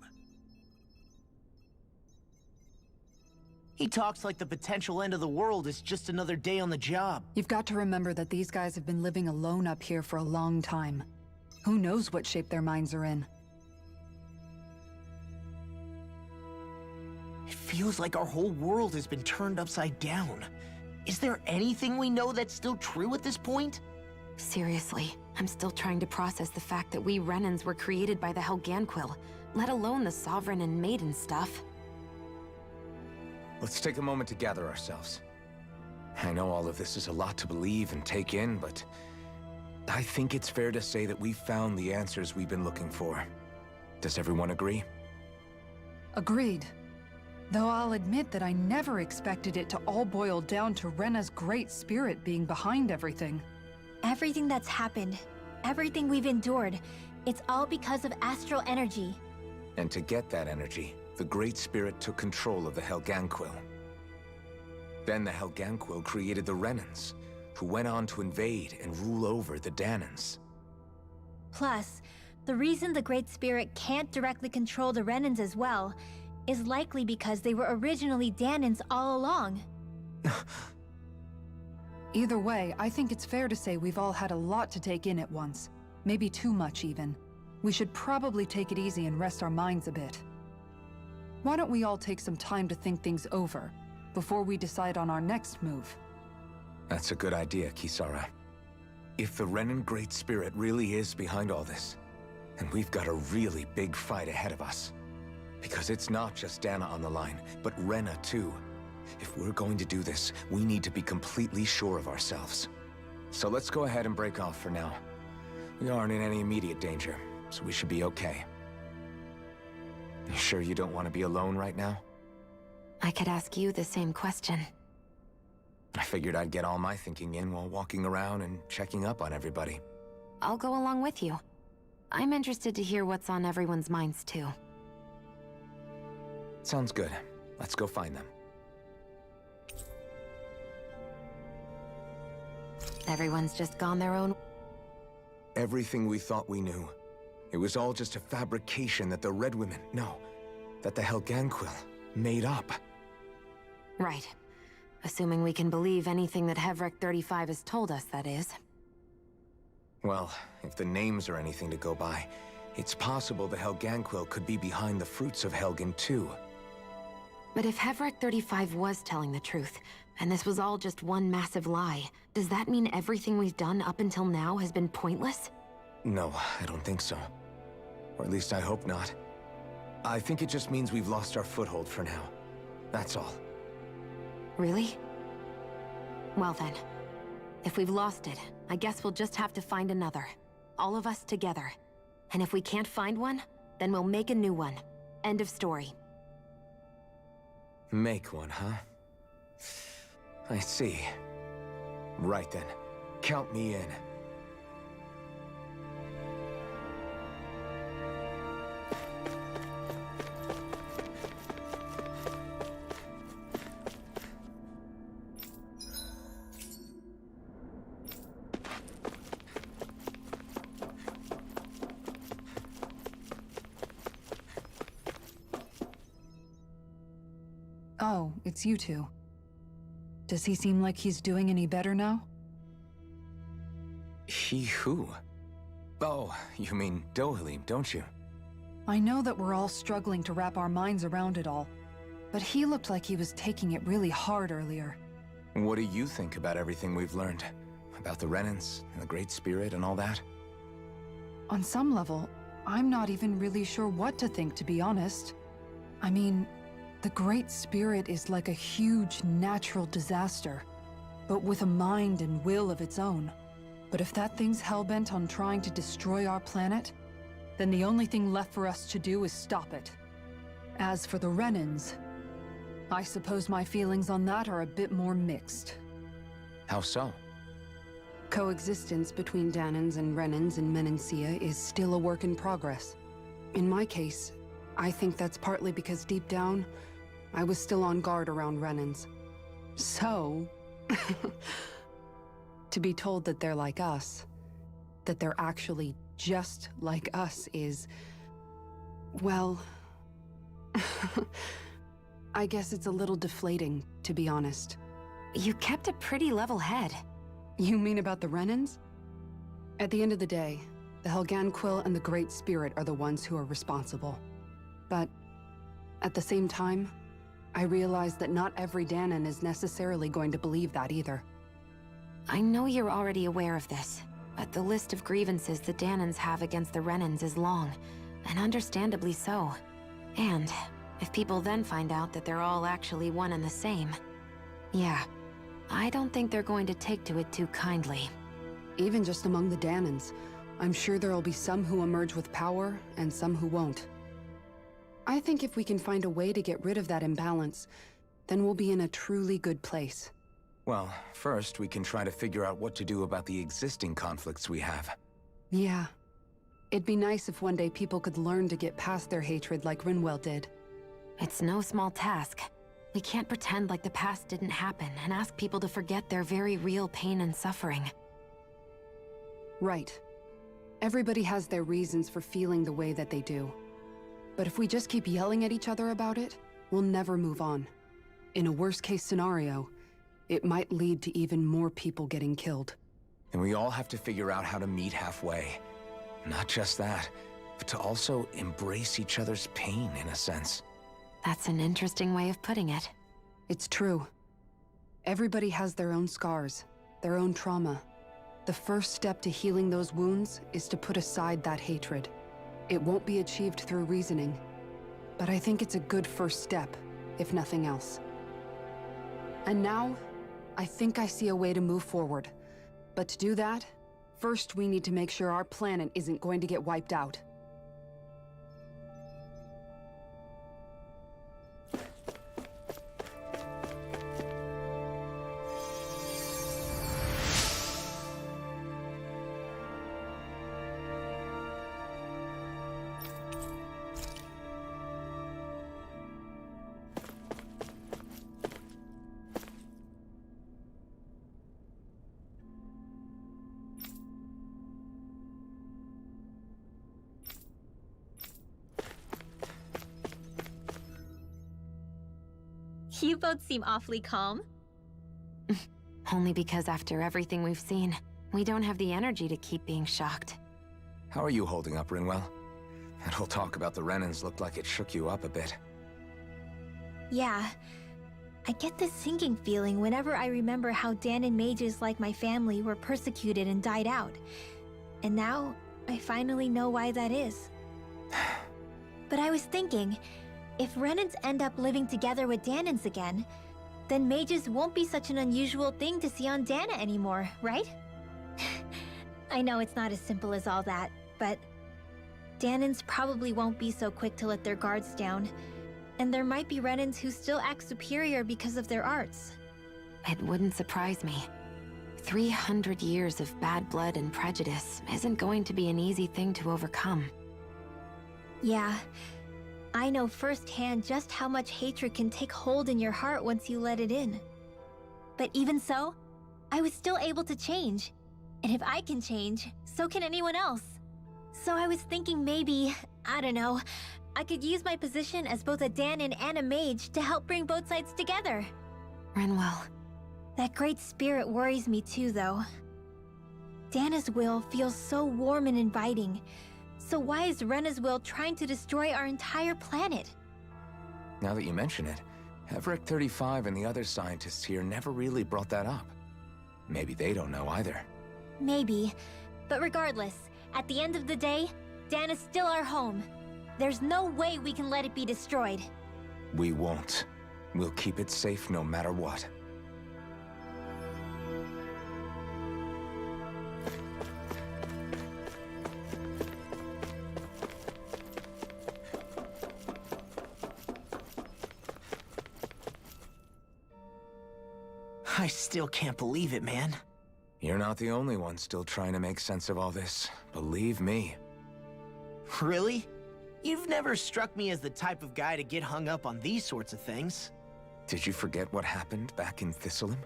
He talks like the potential end of the world is just another day on the job. You've got to remember that these guys have been living alone up here for a long time. Who knows what shape their minds are in? It feels like our whole world has been turned upside down. Is there anything we know that's still true at this point? Seriously, I'm still trying to process the fact that we Renans were created by the Helganquil, let alone the Sovereign and Maiden stuff. Let's take a moment to gather ourselves. I know all of this is a lot to believe and take in, but I think it's fair to say that we've found the answers we've been looking for. Does everyone agree? Agreed. Though I'll admit that I never expected it to all boil down to Rena's great spirit being behind everything. Everything that's happened, everything we've endured, it's all because of astral energy. And to get that energy, the Great Spirit took control of the Helganquil. Then the Helganquil created the Renans, who went on to invade and rule over the Danans. Plus, the reason the Great Spirit can't directly control the Renans as well is likely because they were originally Danans all along. Either way, I think it's fair to say we've all had a lot to take in at once. Maybe too much, even. we should probably take it easy and rest our minds a bit. Why don't we all take some time to think things over before we decide on our next move? That's a good idea, Kisara. If the Renan Great Spirit really is behind all this, then we've got a really big fight ahead of us. Because it's not just Dana on the line, but Rena too. If we're going to do this, we need to be completely sure of ourselves. So let's go ahead and break off for now. We aren't in any immediate danger, so we should be okay. You sure you don't want to be alone right now? I could ask you the same question. I figured I'd get all my thinking in while walking around and checking up on everybody. I'll go along with you. I'm interested to hear what's on everyone's minds too. Sounds good. Let's go find them. Everyone's just gone their own... Everything we thought we knew. It was all just a fabrication that the Red Women, no, that the Helganquil made up. Right. Assuming we can believe anything that Hevrek 35 has told us, that is. Well, if the names are anything to go by, it's possible the Helganquil could be behind the fruits of Helgen too. But if Hevrek 35 was telling the truth, and this was all just one massive lie, does that mean everything we've done up until now has been pointless? No, I don't think so. Or at least I hope not. I think it just means we've lost our foothold for now. That's all. Really? Well then, if we've lost it, I guess we'll just have to find another. All of us together. And if we can't find one, then we'll make a new one. End of story. Make one, huh? I see. Right then. Count me in. Oh, it's you two. Does he seem like he's doing any better now? He who? Oh, you mean Dohalim, don't you? I know that we're all struggling to wrap our minds around it all, but he looked like he was taking it really hard earlier. What do you think about everything we've learned? About the Renans, and the Great Spirit, and all that? On some level, I'm not even really sure what to think, to be honest. I mean, the Great Spirit is like a huge natural disaster, but with a mind and will of its own. But if that thing's hellbent on trying to destroy our planet, then the only thing left for us to do is stop it. As for the Renans, I suppose my feelings on that are a bit more mixed. How so? Coexistence between Danans and Renans in Menancia is still a work in progress. In my case, I think that's partly because deep down, I was still on guard around Renans. So, to be told that they're like us, that they're actually just like us is, well, I guess it's a little deflating, to be honest. You kept a pretty level head. You mean about the Renans? At the end of the day, the Helganquil and the Great Spirit are the ones who are responsible. But at the same time, I realize that not every Danan is necessarily going to believe that either. I know you're already aware of this, but the list of grievances the Danans have against the Renans is long, and understandably so. And if people then find out that they're all actually one and the same, yeah, I don't think they're going to take to it too kindly. Even just among the Danans, I'm sure there'll be some who emerge with power and some who won't. I think if we can find a way to get rid of that imbalance, then we'll be in a truly good place. Well, first we can try to figure out what to do about the existing conflicts we have. Yeah. It'd be nice if one day people could learn to get past their hatred like Rinwell did. It's no small task. We can't pretend like the past didn't happen and ask people to forget their very real pain and suffering. Right. Everybody has their reasons for feeling the way that they do. But if we just keep yelling at each other about it, we'll never move on. In a worst-case scenario, it might lead to even more people getting killed. And we all have to figure out how to meet halfway. Not just that, but to also embrace each other's pain in a sense. That's an interesting way of putting it. It's true. Everybody has their own scars, their own trauma. The first step to healing those wounds is to put aside that hatred. It won't be achieved through reasoning, but I think it's a good first step, if nothing else. And now, I think I see a way to move forward. But to do that, first we need to make sure our planet isn't going to get wiped out. You both seem awfully calm. Only because after everything we've seen, we don't have the energy to keep being shocked. How are you holding up, Rinwell? That whole talk about the Renans looked like it shook you up a bit. Yeah. I get this sinking feeling whenever I remember how Dan and mages like my family were persecuted and died out. And now, I finally know why that is. But I was thinking, if Renans end up living together with Danans again, then mages won't be such an unusual thing to see on Dana anymore, right? I know it's not as simple as all that, but Danans probably won't be so quick to let their guards down, and there might be Renans who still act superior because of their arts. It wouldn't surprise me. 300 years of bad blood and prejudice isn't going to be an easy thing to overcome. Yeah. I know firsthand just how much hatred can take hold in your heart once you let it in. But even so, I was still able to change. And if I can change, so can anyone else. So I was thinking maybe, I don't know, I could use my position as both a Danan and a mage to help bring both sides together. Rinwell. That great spirit worries me too, though. Dana's will feels so warm and inviting. So why is Rena's will trying to destroy our entire planet? Now that you mention it, Everett 35 and the other scientists here never really brought that up. Maybe they don't know either. Maybe. But regardless, at the end of the day, Dana's still our home. There's no way we can let it be destroyed. We won't. We'll keep it safe no matter what. I still can't believe it, man. You're not the only one still trying to make sense of all this. Believe me. Really? You've never struck me as the type of guy to get hung up on these sorts of things. Did you forget what happened back in Thistleum?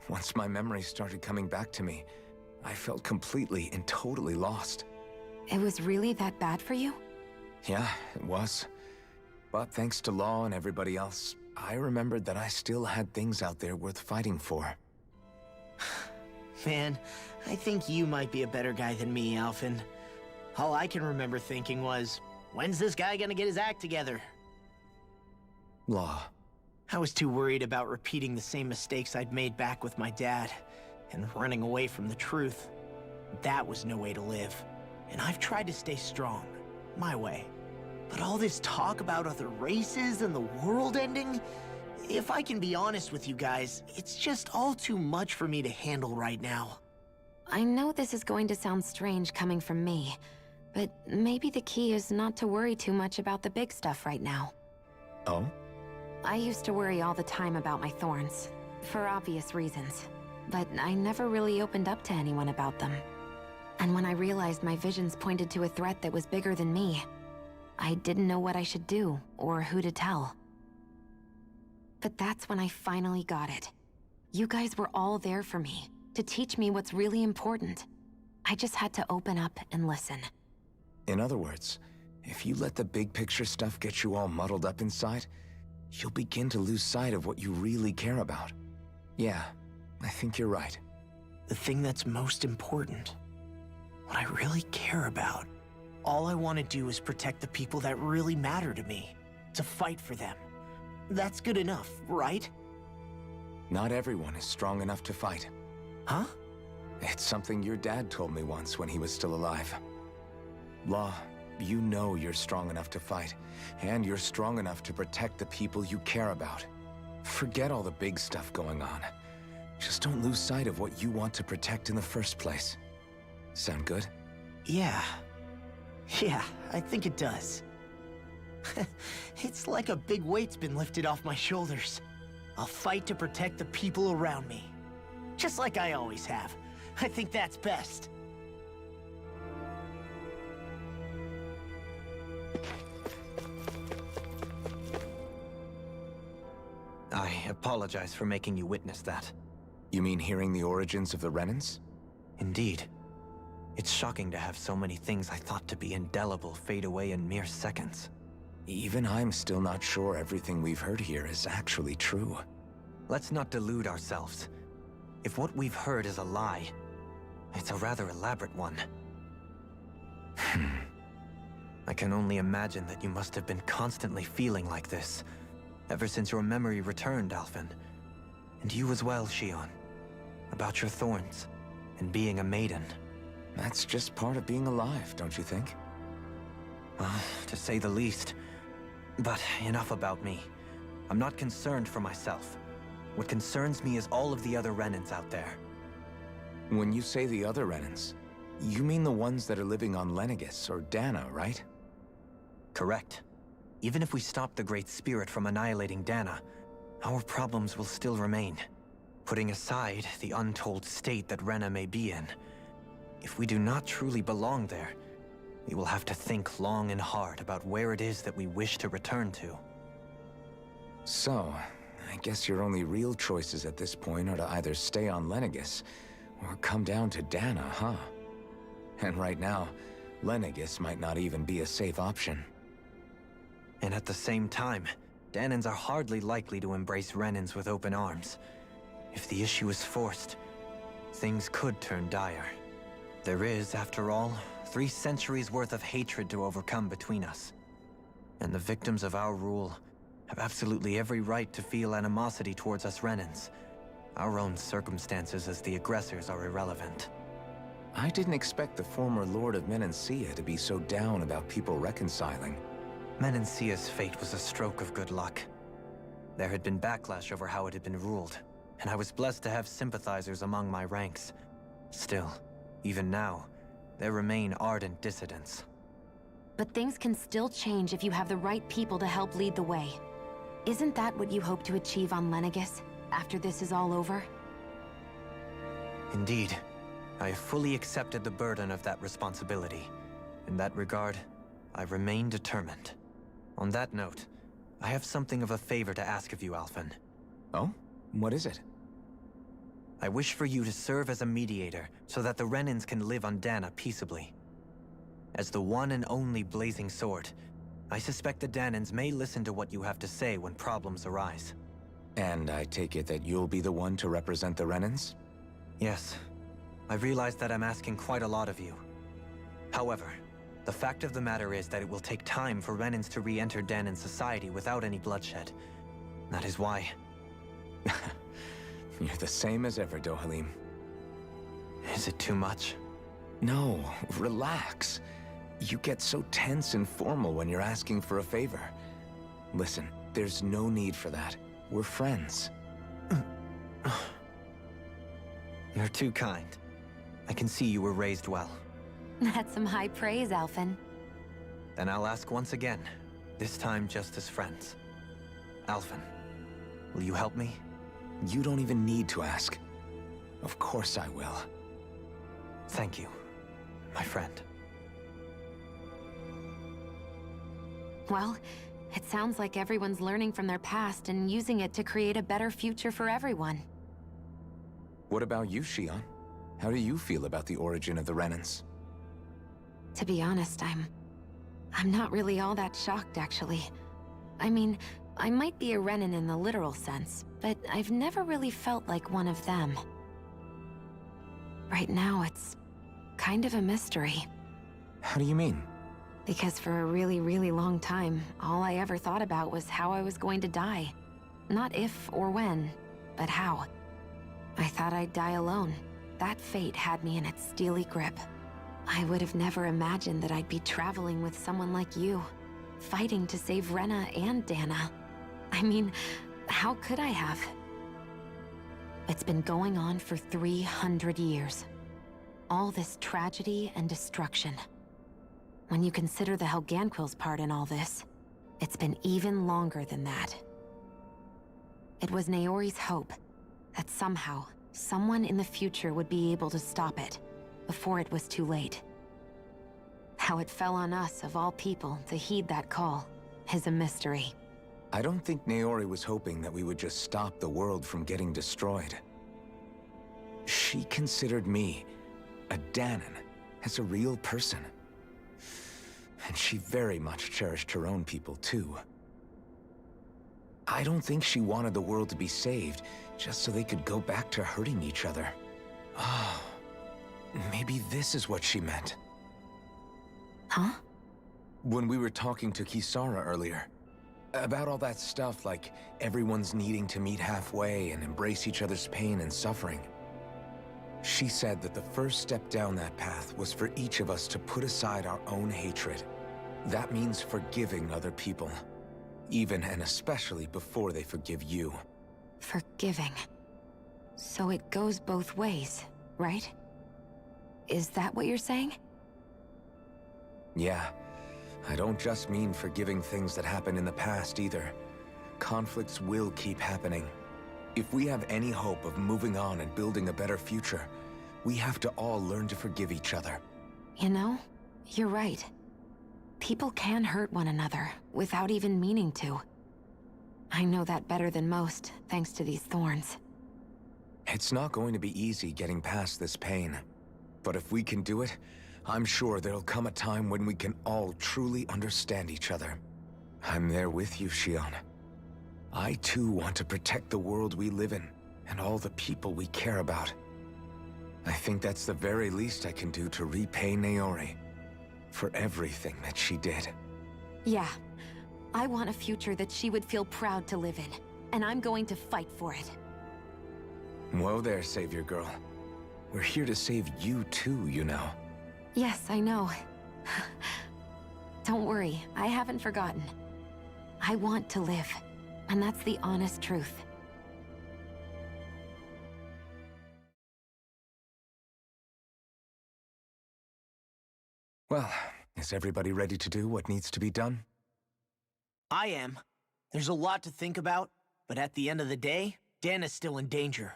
Once my memories started coming back to me, I felt completely and totally lost. It was really that bad for you? Yeah, it was. But thanks to Law and everybody else, I remembered that I still had things out there worth fighting for. Man, I think you might be a better guy than me, Alphen. All I can remember thinking was, when's this guy gonna get his act together? Law. I was too worried about repeating the same mistakes I'd made back with my dad, and running away from the truth. That was no way to live. And I've tried to stay strong, my way. But all this talk about other races and the world ending, if I can be honest with you guys, it's just all too much for me to handle right now. I know this is going to sound strange coming from me, but maybe the key is not to worry too much about the big stuff right now. Oh? I used to worry all the time about my thorns, for obvious reasons, but I never really opened up to anyone about them. And when I realized my visions pointed to a threat that was bigger than me, I didn't know what I should do, or who to tell. But that's when I finally got it. You guys were all there for me, to teach me what's really important. I just had to open up and listen. In other words, if you let the big picture stuff get you all muddled up inside, you'll begin to lose sight of what you really care about. Yeah, I think you're right. The thing that's most important, what I really care about, All I want to do is protect the people that really matter to me. To fight for them. That's good enough, right? Not everyone is strong enough to fight. Huh? It's something your dad told me once when he was still alive. Law, you know you're strong enough to fight, and you're strong enough to protect the people you care about. Forget all the big stuff going on. Just don't lose sight of what you want to protect in the first place. Sound good? Yeah. Yeah, I think it does. It's like a big weight's been lifted off my shoulders. I'll fight to protect the people around me. Just like I always have. I think that's best. I apologize for making you witness that. You mean hearing the origins of the Renans? Indeed. It's shocking to have so many things I thought to be indelible fade away in mere seconds. Even I'm still not sure everything we've heard here is actually true. Let's not delude ourselves. If what we've heard is a lie, it's a rather elaborate one. I can only imagine that you must have been constantly feeling like this, ever since your memory returned, Alphen. And you as well, Shion. About your thorns, and being a maiden. That's just part of being alive, don't you think? To say the least. But enough about me. I'm not concerned for myself. What concerns me is all of the other Renans out there. When you say the other Renans, you mean the ones that are living on Lenegis or Dana, right? Correct. Even if we stop the Great Spirit from annihilating Dana, our problems will still remain. Putting aside the untold state that Rena may be in, if we do not truly belong there, we will have to think long and hard about where it is that we wish to return to. So, I guess your only real choices at this point are to either stay on Lenegis, or come down to Dana, huh? And right now, Lenegis might not even be a safe option. And at the same time, Danans are hardly likely to embrace Renans with open arms. If the issue is forced, things could turn dire. There is, after all, 3 centuries worth of hatred to overcome between us. And the victims of our rule have absolutely every right to feel animosity towards us Renans. Our own circumstances as the aggressors are irrelevant. I didn't expect the former Lord of Menancia to be so down about people reconciling. Menancia's fate was a stroke of good luck. There had been backlash over how it had been ruled, and I was blessed to have sympathizers among my ranks. Still, even now, there remain ardent dissidents. But things can still change if you have the right people to help lead the way. Isn't that what you hope to achieve on Lenegis, after this is all over? Indeed. I have fully accepted the burden of that responsibility. In that regard, I remain determined. On that note, I have something of a favor to ask of you, Alphen. Oh? What is it? I wish for you to serve as a mediator so that the Renans can live on Dana peaceably. As the one and only Blazing Sword, I suspect the Danans may listen to what you have to say when problems arise. And I take it that you'll be the one to represent the Renans? Yes. I realize that I'm asking quite a lot of you. However, the fact of the matter is that it will take time for Renans to re-enter Danan society without any bloodshed. That is why... You're the same as ever, Dohalim. Is it too much? No, relax. You get so tense and formal when you're asking for a favor. Listen, there's no need for that. We're friends. You're too kind. I can see you were raised well. That's some high praise, Alphen. Then I'll ask once again, this time just as friends. Alphen, will you help me? You don't even need to ask. Of course I will. Thank you, my friend. Well, it sounds like everyone's learning from their past and using it to create a better future for everyone. What about you, Shion? How do you feel about the origin of the Renans? To be honest, I'm not really all that shocked, actually. I mean, I might be a Renan in the literal sense, but I've never really felt like one of them. Right now, it's kind of a mystery. How do you mean? Because for a really, really long time, all I ever thought about was how I was going to die. Not if or when, but how. I thought I'd die alone. That fate had me in its steely grip. I would have never imagined that I'd be traveling with someone like you, fighting to save Rena and Dana. I mean, how could I have? It's been going on for 300 years. All this tragedy and destruction. When you consider the Helganquil's part in all this, it's been even longer than that. It was Naori's hope that somehow, someone in the future would be able to stop it, before it was too late. How it fell on us, of all people, to heed that call, is a mystery. I don't think Naori was hoping that we would just stop the world from getting destroyed. She considered me, a Dahnan, as a real person. And she very much cherished her own people, too. I don't think she wanted the world to be saved, just so they could go back to hurting each other. Oh, maybe this is what she meant. Huh? When we were talking to Kisara earlier, about all that stuff like everyone's needing to meet halfway and embrace each other's pain and suffering. She said that the first step down that path was for each of us to put aside our own hatred. That means forgiving other people, even and especially before they forgive you. Forgiving. So it goes both ways, right? Is that what you're saying? Yeah. I don't just mean forgiving things that happened in the past either. Conflicts will keep happening. If we have any hope of moving on and building a better future, we have to all learn to forgive each other. You know, you're right. People can hurt one another without even meaning to. I know that better than most, thanks to these thorns. It's not going to be easy getting past this pain. But if we can do it, I'm sure there'll come a time when we can all truly understand each other. I'm there with you, Shion. I too want to protect the world we live in, and all the people we care about. I think that's the very least I can do to repay Naori for everything that she did. Yeah. I want a future that she would feel proud to live in, and I'm going to fight for it. Whoa there, Savior Girl. We're here to save you too, you know. Yes, I know. Don't worry, I haven't forgotten. I want to live, and that's the honest truth. Well, is everybody ready to do what needs to be done? I am. There's a lot to think about, but at the end of the day, Dana's still in danger.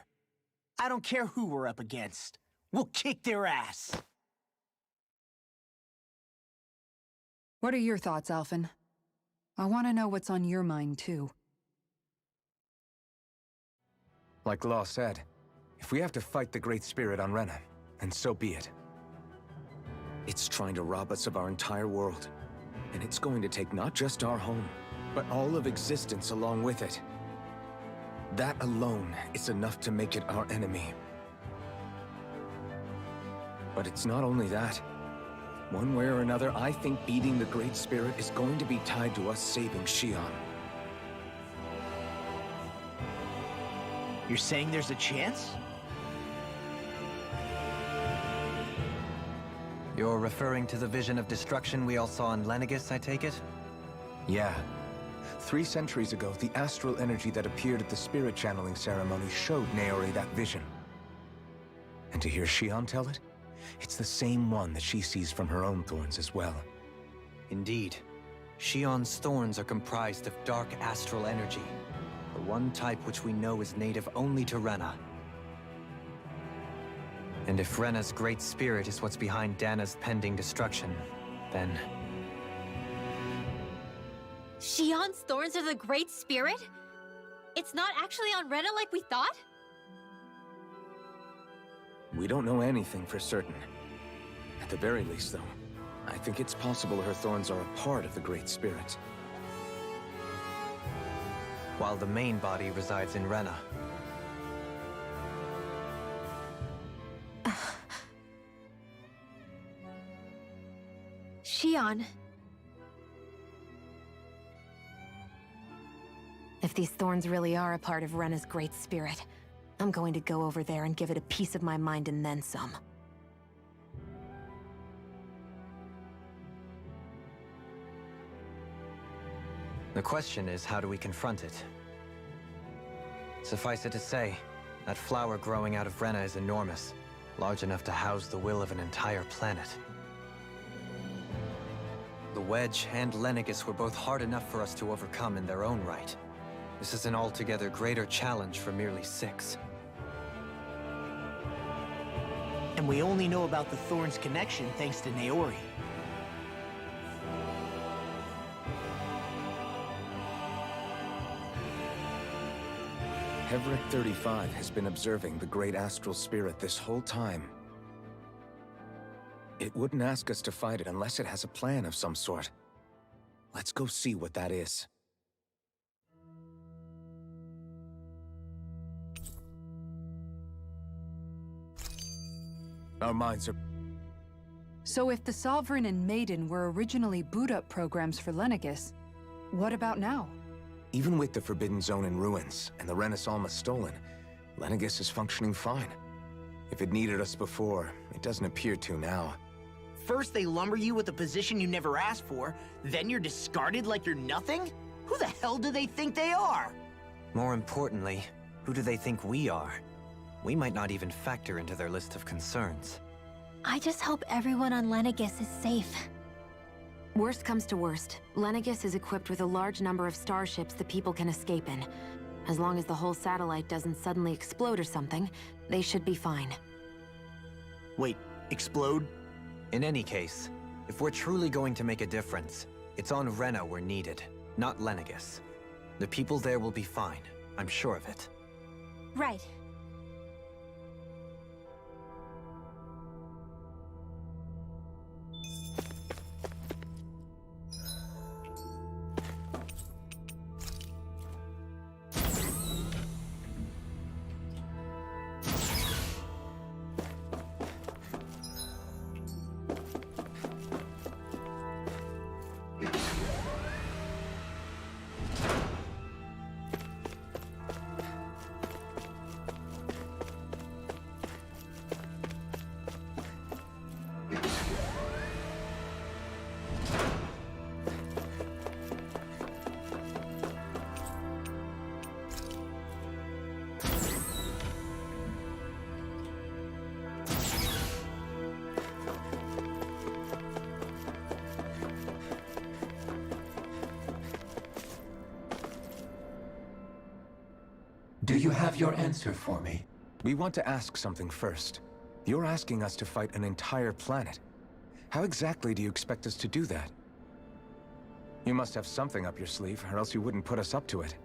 I don't care who we're up against. We'll kick their ass. What are your thoughts, Alphen? I want to know what's on your mind, too. Like Law said, if we have to fight the Great Spirit on Rena, then so be it. It's trying to rob us of our entire world. And it's going to take not just our home, but all of existence along with it. That alone is enough to make it our enemy. But it's not only that. One way or another, I think beating the Great Spirit is going to be tied to us saving Shion. You're saying there's a chance? You're referring to the vision of destruction we all saw in Lenegis, I take it? Yeah. 3 centuries ago, the astral energy that appeared at the spirit channeling ceremony showed Naori that vision. And to hear Shion tell it, it's the same one that she sees from her own thorns as well. Indeed. Shion's thorns are comprised of dark astral energy, the one type which we know is native only to Rena. And if Rena's great spirit is what's behind Dana's pending destruction, then... Shion's thorns are the Great Spirit? It's not actually on Rena like we thought? We don't know anything for certain. At the very least, though, I think it's possible her thorns are a part of the Great Spirit. While the main body resides in Rena. Shion, If these thorns really are a part of Rena's great spirit, I'm going to go over there and give it a piece of my mind and then some. The question is, how do we confront it? Suffice it to say, that flower growing out of Rena is enormous, large enough to house the will of an entire planet. The Wedge and Lenegis were both hard enough for us to overcome in their own right. This is an altogether greater challenge for merely 6. And we only know about the Thorns' connection thanks to Naori. Hevric 35 has been observing the great astral spirit this whole time. It wouldn't ask us to fight it unless it has a plan of some sort. Let's go see what that is. Our minds are... So if the Sovereign and Maiden were originally boot-up programs for Lenegis, what about now? Even with the Forbidden Zone in ruins and the Renis Alma stolen, Lenegis is functioning fine. If it needed us before, it doesn't appear to now. First they lumber you with a position you never asked for, then you're discarded like you're nothing? Who the hell do they think they are? More importantly, who do they think we are? We might not even factor into their list of concerns. I just hope everyone on Lenegis is safe. Worst comes to worst, Lenegis is equipped with a large number of starships the people can escape in. As long as the whole satellite doesn't suddenly explode or something, they should be fine. Wait, explode? In any case, if we're truly going to make a difference, it's on Rena we're needed, not Lenegis. The people there will be fine, I'm sure of it. Right. Do you have your answer for me? We want to ask something first. You're asking us to fight an entire planet. How exactly do you expect us to do that? You must have something up your sleeve, or else you wouldn't put us up to it.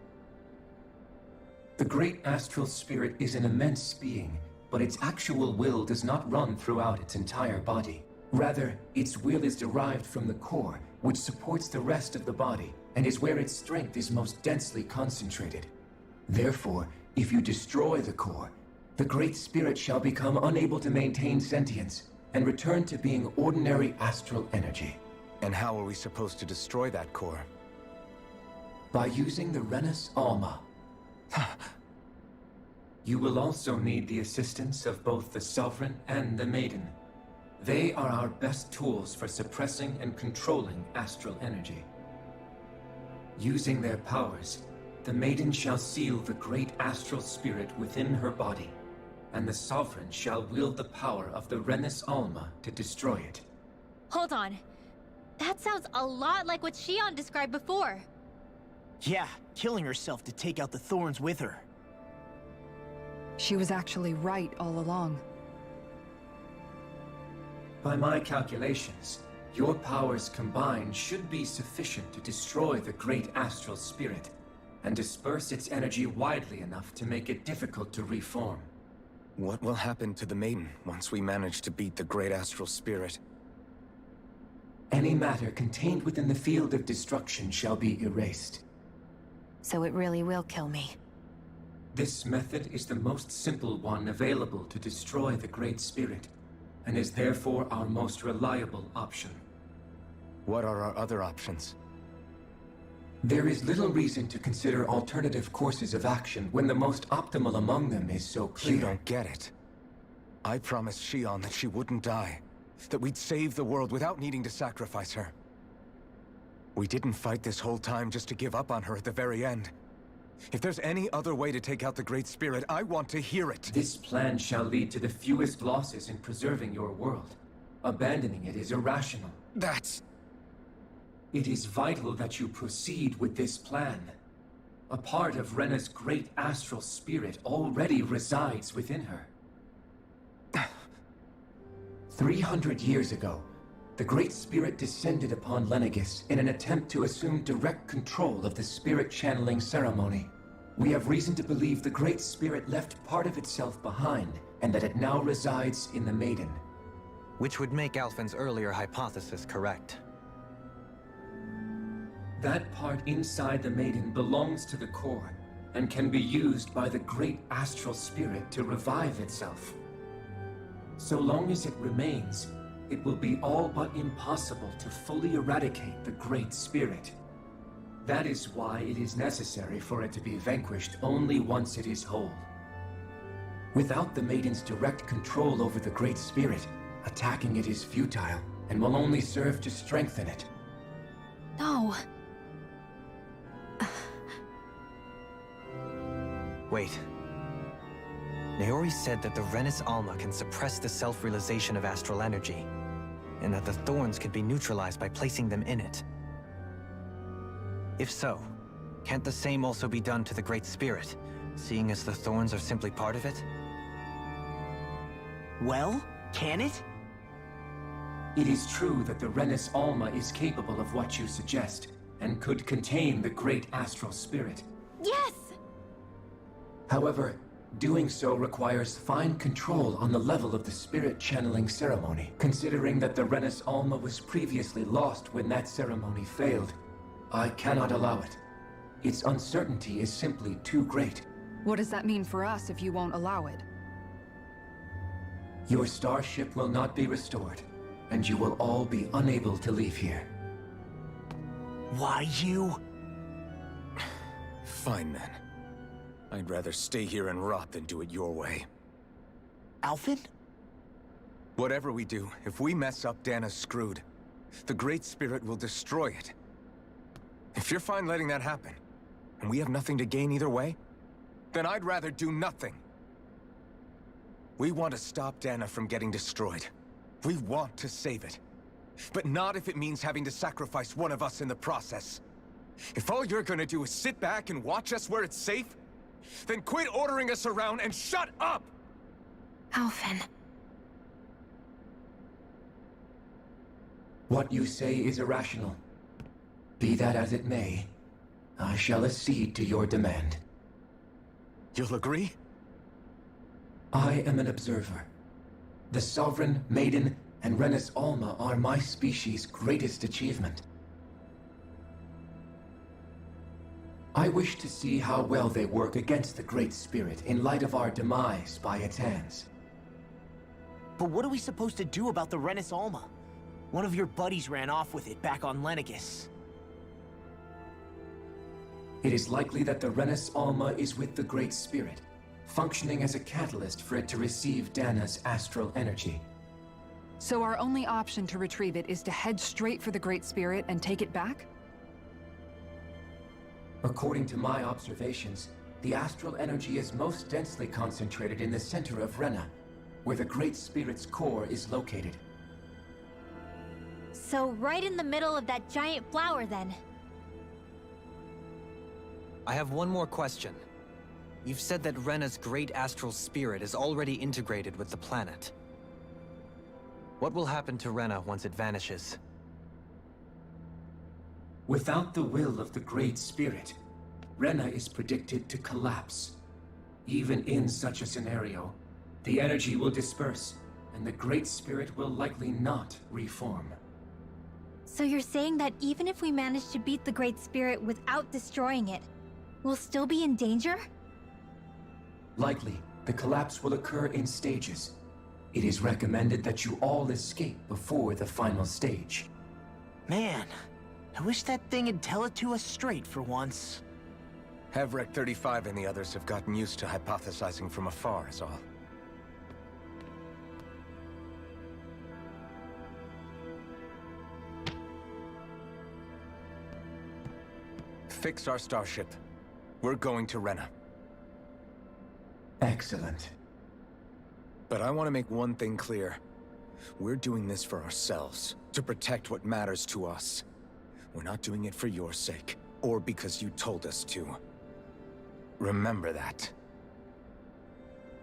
The great astral spirit is an immense being, but its actual will does not run throughout its entire body. Rather, its will is derived from the core, which supports the rest of the body, and is where its strength is most densely concentrated. Therefore, if you destroy the core, the Great Spirit shall become unable to maintain sentience and return to being ordinary astral energy. And how are we supposed to destroy that core? By using the Renis Alma. You will also need the assistance of both the Sovereign and the Maiden. They are our best tools for suppressing and controlling astral energy. Using their powers, the Maiden shall seal the great astral spirit within her body, and the Sovereign shall wield the power of the Renis Alma to destroy it. Hold on. That sounds a lot like what Shion described before. Yeah, killing herself to take out the Thorns with her. She was actually right all along. By my calculations, your powers combined should be sufficient to destroy the great astral spirit and disperse its energy widely enough to make it difficult to reform. What will happen to the Maiden once we manage to beat the great astral spirit? Any matter contained within the field of destruction shall be erased. So it really will kill me. This method is the most simple one available to destroy the Great Spirit, and is therefore our most reliable option. What are our other options? There is little reason to consider alternative courses of action when the most optimal among them is so clear. You don't get it. I promised Shion that she wouldn't die. That we'd save the world without needing to sacrifice her. We didn't fight this whole time just to give up on her at the very end. If there's any other way to take out the Great Spirit, I want to hear it. This plan shall lead to the fewest losses in preserving your world. Abandoning it is irrational. That's... It is vital that you proceed with this plan. A part of Rena's great astral spirit already resides within her. 300 years ago, the Great Spirit descended upon Lenegis in an attempt to assume direct control of the spirit channeling ceremony. We have reason to believe the Great Spirit left part of itself behind, and that it now resides in the Maiden. Which would make Alphen's earlier hypothesis correct. That part inside the Maiden belongs to the core, and can be used by the great astral spirit to revive itself. So long as it remains, it will be all but impossible to fully eradicate the Great Spirit. That is why it is necessary for it to be vanquished only once it is whole. Without the Maiden's direct control over the Great Spirit, attacking it is futile, and will only serve to strengthen it. No. Wait. Naori said that the Renis Alma can suppress the self-realization of astral energy, and that the thorns could be neutralized by placing them in it. If so, can't the same also be done to the Great Spirit, seeing as the thorns are simply part of it? Well, can it? It is true that the Renis Alma is capable of what you suggest, and could contain the great astral spirit. Yes! However, doing so requires fine control on the level of the spirit channeling ceremony, considering that the Renis Alma was previously lost when that ceremony failed. I cannot allow it. Its uncertainty is simply too great. What does that mean for us if you won't allow it? Your starship will not be restored, and you will all be unable to leave here. Why you? Fine then. I'd rather stay here and rot than do it your way. Alphen? Whatever we do, if we mess up, Dana's screwed. The Great Spirit will destroy it. If you're fine letting that happen, and we have nothing to gain either way, then I'd rather do nothing. We want to stop Dana from getting destroyed. We want to save it. But not if it means having to sacrifice one of us in the process. If all you're gonna do is sit back and watch us where it's safe, then quit ordering us around and shut up! Alphen. What you say is irrational. Be that as it may, I shall accede to your demand. You'll agree? I am an observer. The Sovereign, Maiden, and Renis Alma are my species' greatest achievement. I wish to see how well they work against the Great Spirit in light of our demise by its hands. But what are we supposed to do about the Renis Alma? One of your buddies ran off with it back on Lenegis. It is likely that the Renis Alma is with the Great Spirit, functioning as a catalyst for it to receive Dana's astral energy. So our only option to retrieve it is to head straight for the Great Spirit and take it back? According to my observations, the astral energy is most densely concentrated in the center of Rena, where the Great Spirit's core is located. So right in the middle of that giant flower, then. I have one more question. You've said that Rena's great astral spirit is already integrated with the planet. What will happen to Rena once it vanishes? Without the will of the Great Spirit, Rena is predicted to collapse. Even in such a scenario, the energy will disperse, and the Great Spirit will likely not reform. So you're saying that even if we manage to beat the Great Spirit without destroying it, we'll still be in danger? Likely, the collapse will occur in stages. It is recommended that you all escape before the final stage. Man, I wish that thing would tell it to us straight for once. Hevrek 35 and the others have gotten used to hypothesizing from afar, is all. Fix our starship. We're going to Rena. Excellent. But I want to make one thing clear. We're doing this for ourselves, to protect what matters to us. We're not doing it for your sake, or because you told us to. Remember that.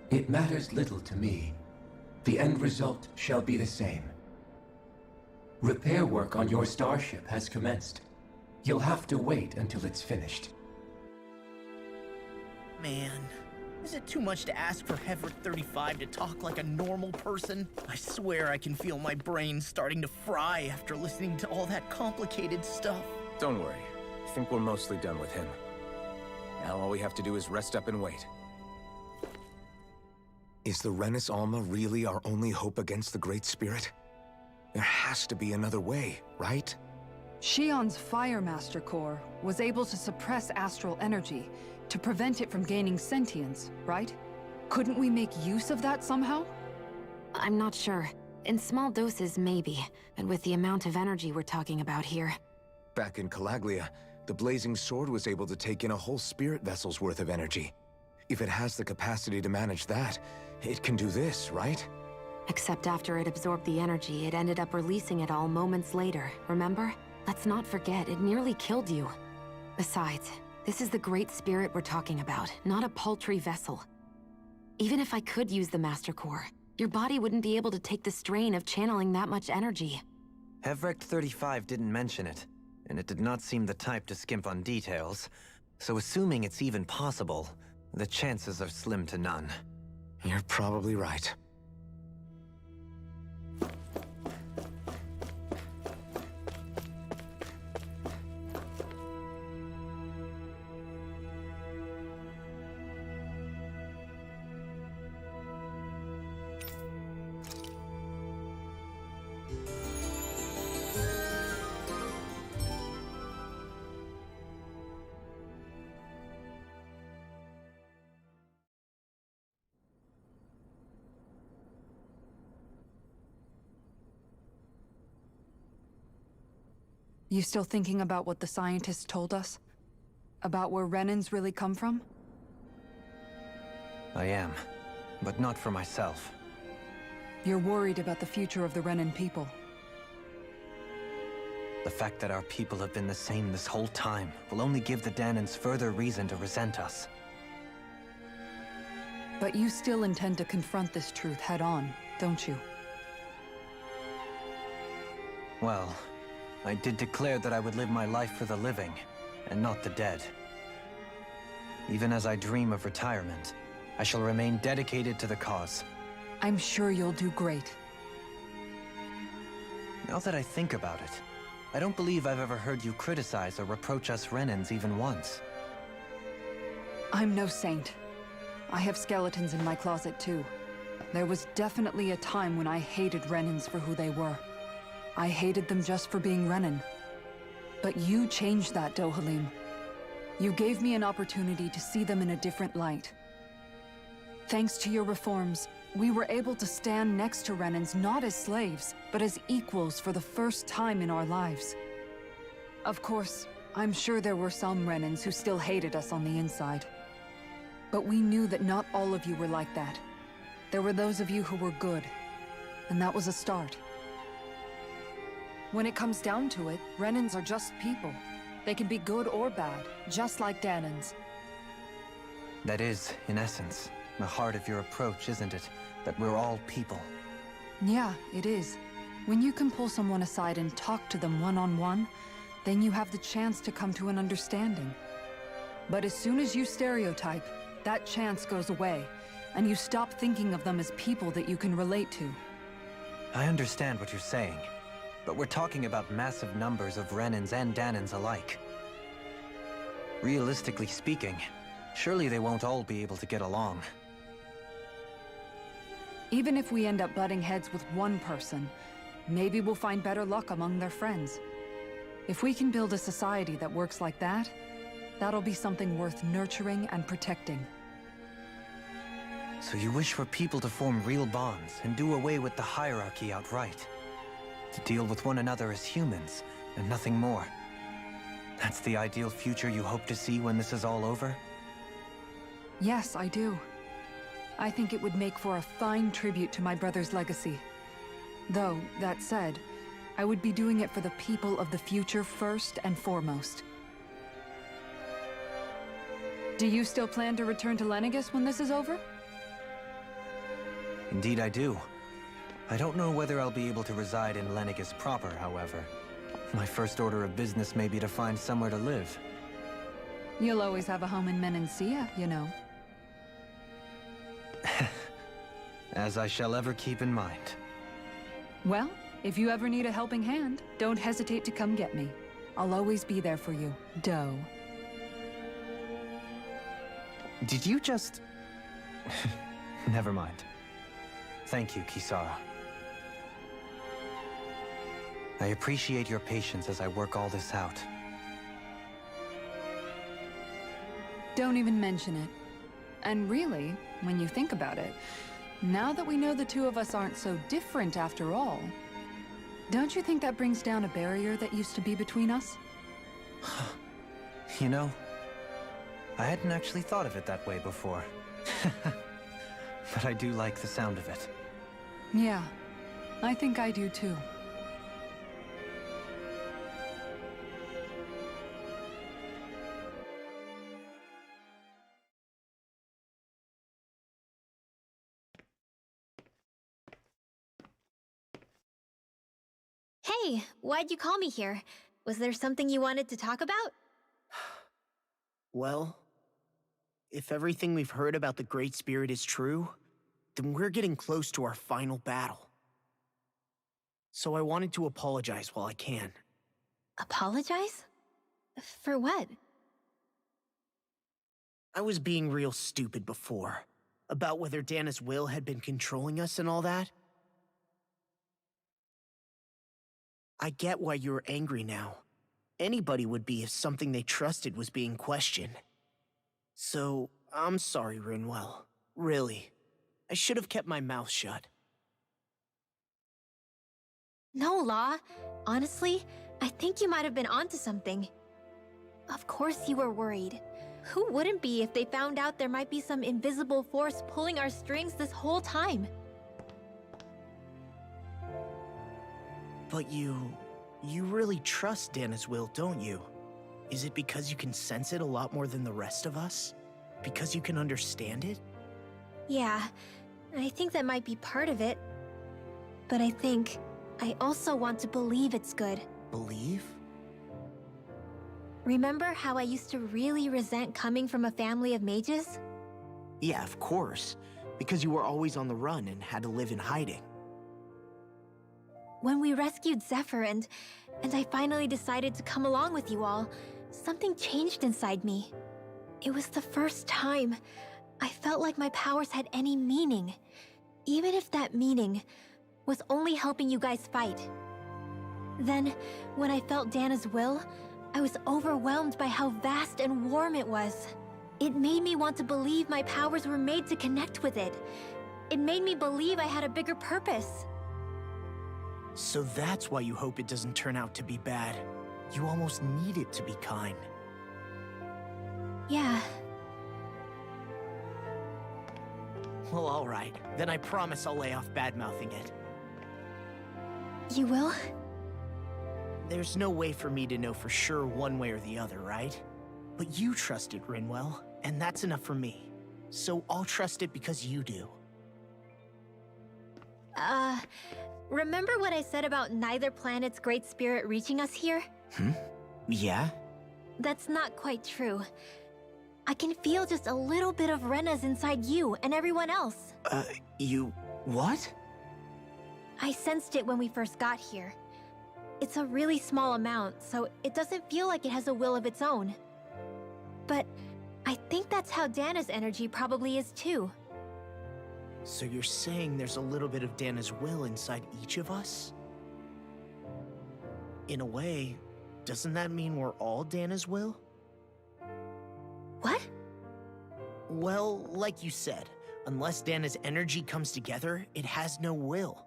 It matters little to me. The end result shall be the same. Repair work on your starship has commenced. You'll have to wait until it's finished. Man, is it too much to ask for Hevrek 35 to talk like a normal person? I swear I can feel my brain starting to fry after listening to all that complicated stuff. Don't worry. I think we're mostly done with him. Now all we have to do is rest up and wait. Is the Renis Alma really our only hope against the Great Spirit? There has to be another way, right? Shion's Fire Master Core was able to suppress astral energy to prevent it from gaining sentience, right? Couldn't we make use of that somehow? I'm not sure. In small doses, maybe. But with the amount of energy we're talking about here. Back in Calaglia, the Blazing Sword was able to take in a whole spirit vessel's worth of energy. If it has the capacity to manage that, it can do this, right? Except after it absorbed the energy, it ended up releasing it all moments later, remember? Let's not forget, it nearly killed you. Besides, this is the Great Spirit we're talking about, not a paltry vessel. Even if I could use the Master Core, your body wouldn't be able to take the strain of channeling that much energy. Hevrek 35 didn't mention it, and it did not seem the type to skimp on details, so assuming it's even possible, the chances are slim to none. You're probably right. You still thinking about what the scientists told us? About where Renans really come from? I am, but not for myself. You're worried about the future of the Renan people. The fact that our people have been the same this whole time will only give the Danans further reason to resent us. But you still intend to confront this truth head-on, don't you? Well, I did declare that I would live my life for the living, and not the dead. Even as I dream of retirement, I shall remain dedicated to the cause. I'm sure you'll do great. Now that I think about it, I don't believe I've ever heard you criticize or reproach us Renans even once. I'm no saint. I have skeletons in my closet too. There was definitely a time when I hated Renans for who they were. I hated them just for being Renan. But you changed that, Dohalim. You gave me an opportunity to see them in a different light. Thanks to your reforms, we were able to stand next to Renans not as slaves, but as equals for the first time in our lives. Of course, I'm sure there were some Renans who still hated us on the inside. But we knew that not all of you were like that. There were those of you who were good, and that was a start. When it comes down to it, Renans are just people. They can be good or bad, just like Danans. That is, in essence, the heart of your approach, isn't it? That we're all people. Yeah, it is. When you can pull someone aside and talk to them one-on-one, then you have the chance to come to an understanding. But as soon as you stereotype, that chance goes away, and you stop thinking of them as people that you can relate to. I understand what you're saying, but we're talking about massive numbers of Renans and Danans alike. Realistically speaking, surely they won't all be able to get along. Even if we end up butting heads with one person, maybe we'll find better luck among their friends. If we can build a society that works like that, that'll be something worth nurturing and protecting. So you wish for people to form real bonds and do away with the hierarchy outright? To deal with one another as humans, and nothing more? That's the ideal future you hope to see when this is all over? Yes, I do. I think it would make for a fine tribute to my brother's legacy. Though, that said, I would be doing it for the people of the future first and foremost. Do you still plan to return to Lenegis when this is over? Indeed I do. I don't know whether I'll be able to reside in Lenegis proper, however. My first order of business may be to find somewhere to live. You'll always have a home in Menancia, you know. As I shall ever keep in mind. Well, if you ever need a helping hand, don't hesitate to come get me. I'll always be there for you, Doe. Did you just... Never mind. Thank you, Kisara. I appreciate your patience as I work all this out. Don't even mention it. And really, when you think about it, now that we know the two of us aren't so different after all, don't you think that brings down a barrier that used to be between us? You know, I hadn't actually thought of it that way before. But I do like the sound of it. Yeah, I think I do too. Hey, why'd you call me here? Was there something you wanted to talk about? Well, if everything we've heard about the Great Spirit is true, then we're getting close to our final battle. So I wanted to apologize while I can. Apologize? For what? I was being real stupid before, about whether Dana's will had been controlling us and all that. I get why you're angry now. Anybody would be if something they trusted was being questioned. So, I'm sorry, Rinwell. Really. I should have kept my mouth shut. No, Law. Honestly, I think you might have been onto something. Of course you were worried. Who wouldn't be if they found out there might be some invisible force pulling our strings this whole time? But you really trust Dana's will, don't you? Is it because you can sense it a lot more than the rest of us? Because you can understand it? Yeah, I think that might be part of it. But I think I also want to believe it's good. Believe? Remember how I used to really resent coming from a family of mages? Yeah, of course. Because you were always on the run and had to live in hiding. When we rescued Zephyr and I finally decided to come along with you all, something changed inside me. It was the first time I felt like my powers had any meaning, even if that meaning was only helping you guys fight. Then, when I felt Dana's will, I was overwhelmed by how vast and warm it was. It made me want to believe my powers were made to connect with it. It made me believe I had a bigger purpose. So that's why you hope it doesn't turn out to be bad. You almost need it to be kind. Yeah. Well, alright. Then I promise I'll lay off bad-mouthing it. You will? There's no way for me to know for sure one way or the other, right? But you trust it, Rinwell, and that's enough for me. So I'll trust it because you do. Remember what I said about neither planet's great spirit reaching us here? Yeah? That's not quite true. I can feel just a little bit of Rena's inside you and everyone else. You... what? I sensed it when we first got here. It's a really small amount, so it doesn't feel like it has a will of its own. But I think that's how Dana's energy probably is too. So you're saying there's a little bit of Dana's will inside each of us? In a way, doesn't that mean we're all Dana's will? What? Well, like you said, unless Dana's energy comes together, it has no will.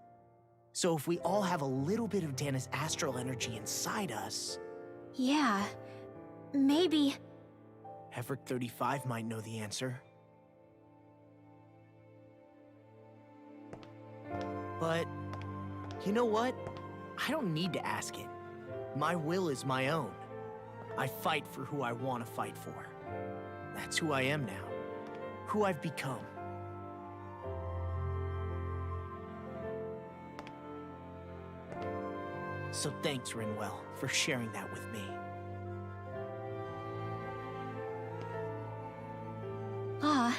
So if we all have a little bit of Dana's astral energy inside us... Yeah, maybe... Heverick 35 might know the answer. But, you know what? I don't need to ask it. My will is my own. I fight for who I want to fight for. That's who I am now. Who I've become. So thanks, Rinwell, for sharing that with me. Ah.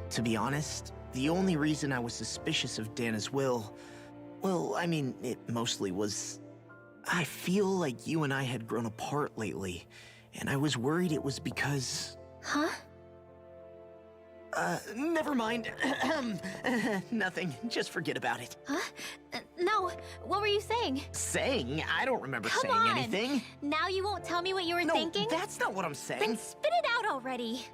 To be honest, the only reason I was suspicious of Dana's will, well, I mean, it mostly was... I feel like you and I had grown apart lately, and I was worried it was because... Huh? Never mind. Nothing. Just forget about it. Huh? No, what were you saying? Saying? I don't remember Come saying on. anything. Now you won't tell me what you were No, thinking? that's not what I'm saying. Then spit it out already.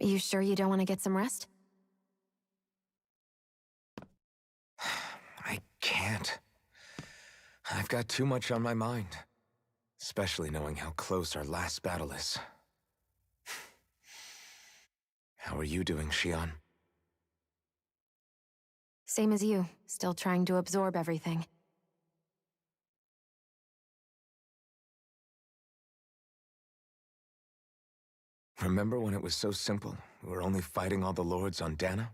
You sure you don't want to get some rest? I can't. I've got too much on my mind. Especially knowing how close our last battle is. How are you doing, Xion? Same as you, still trying to absorb everything. Remember when it was so simple? We were only fighting all the lords on Dana?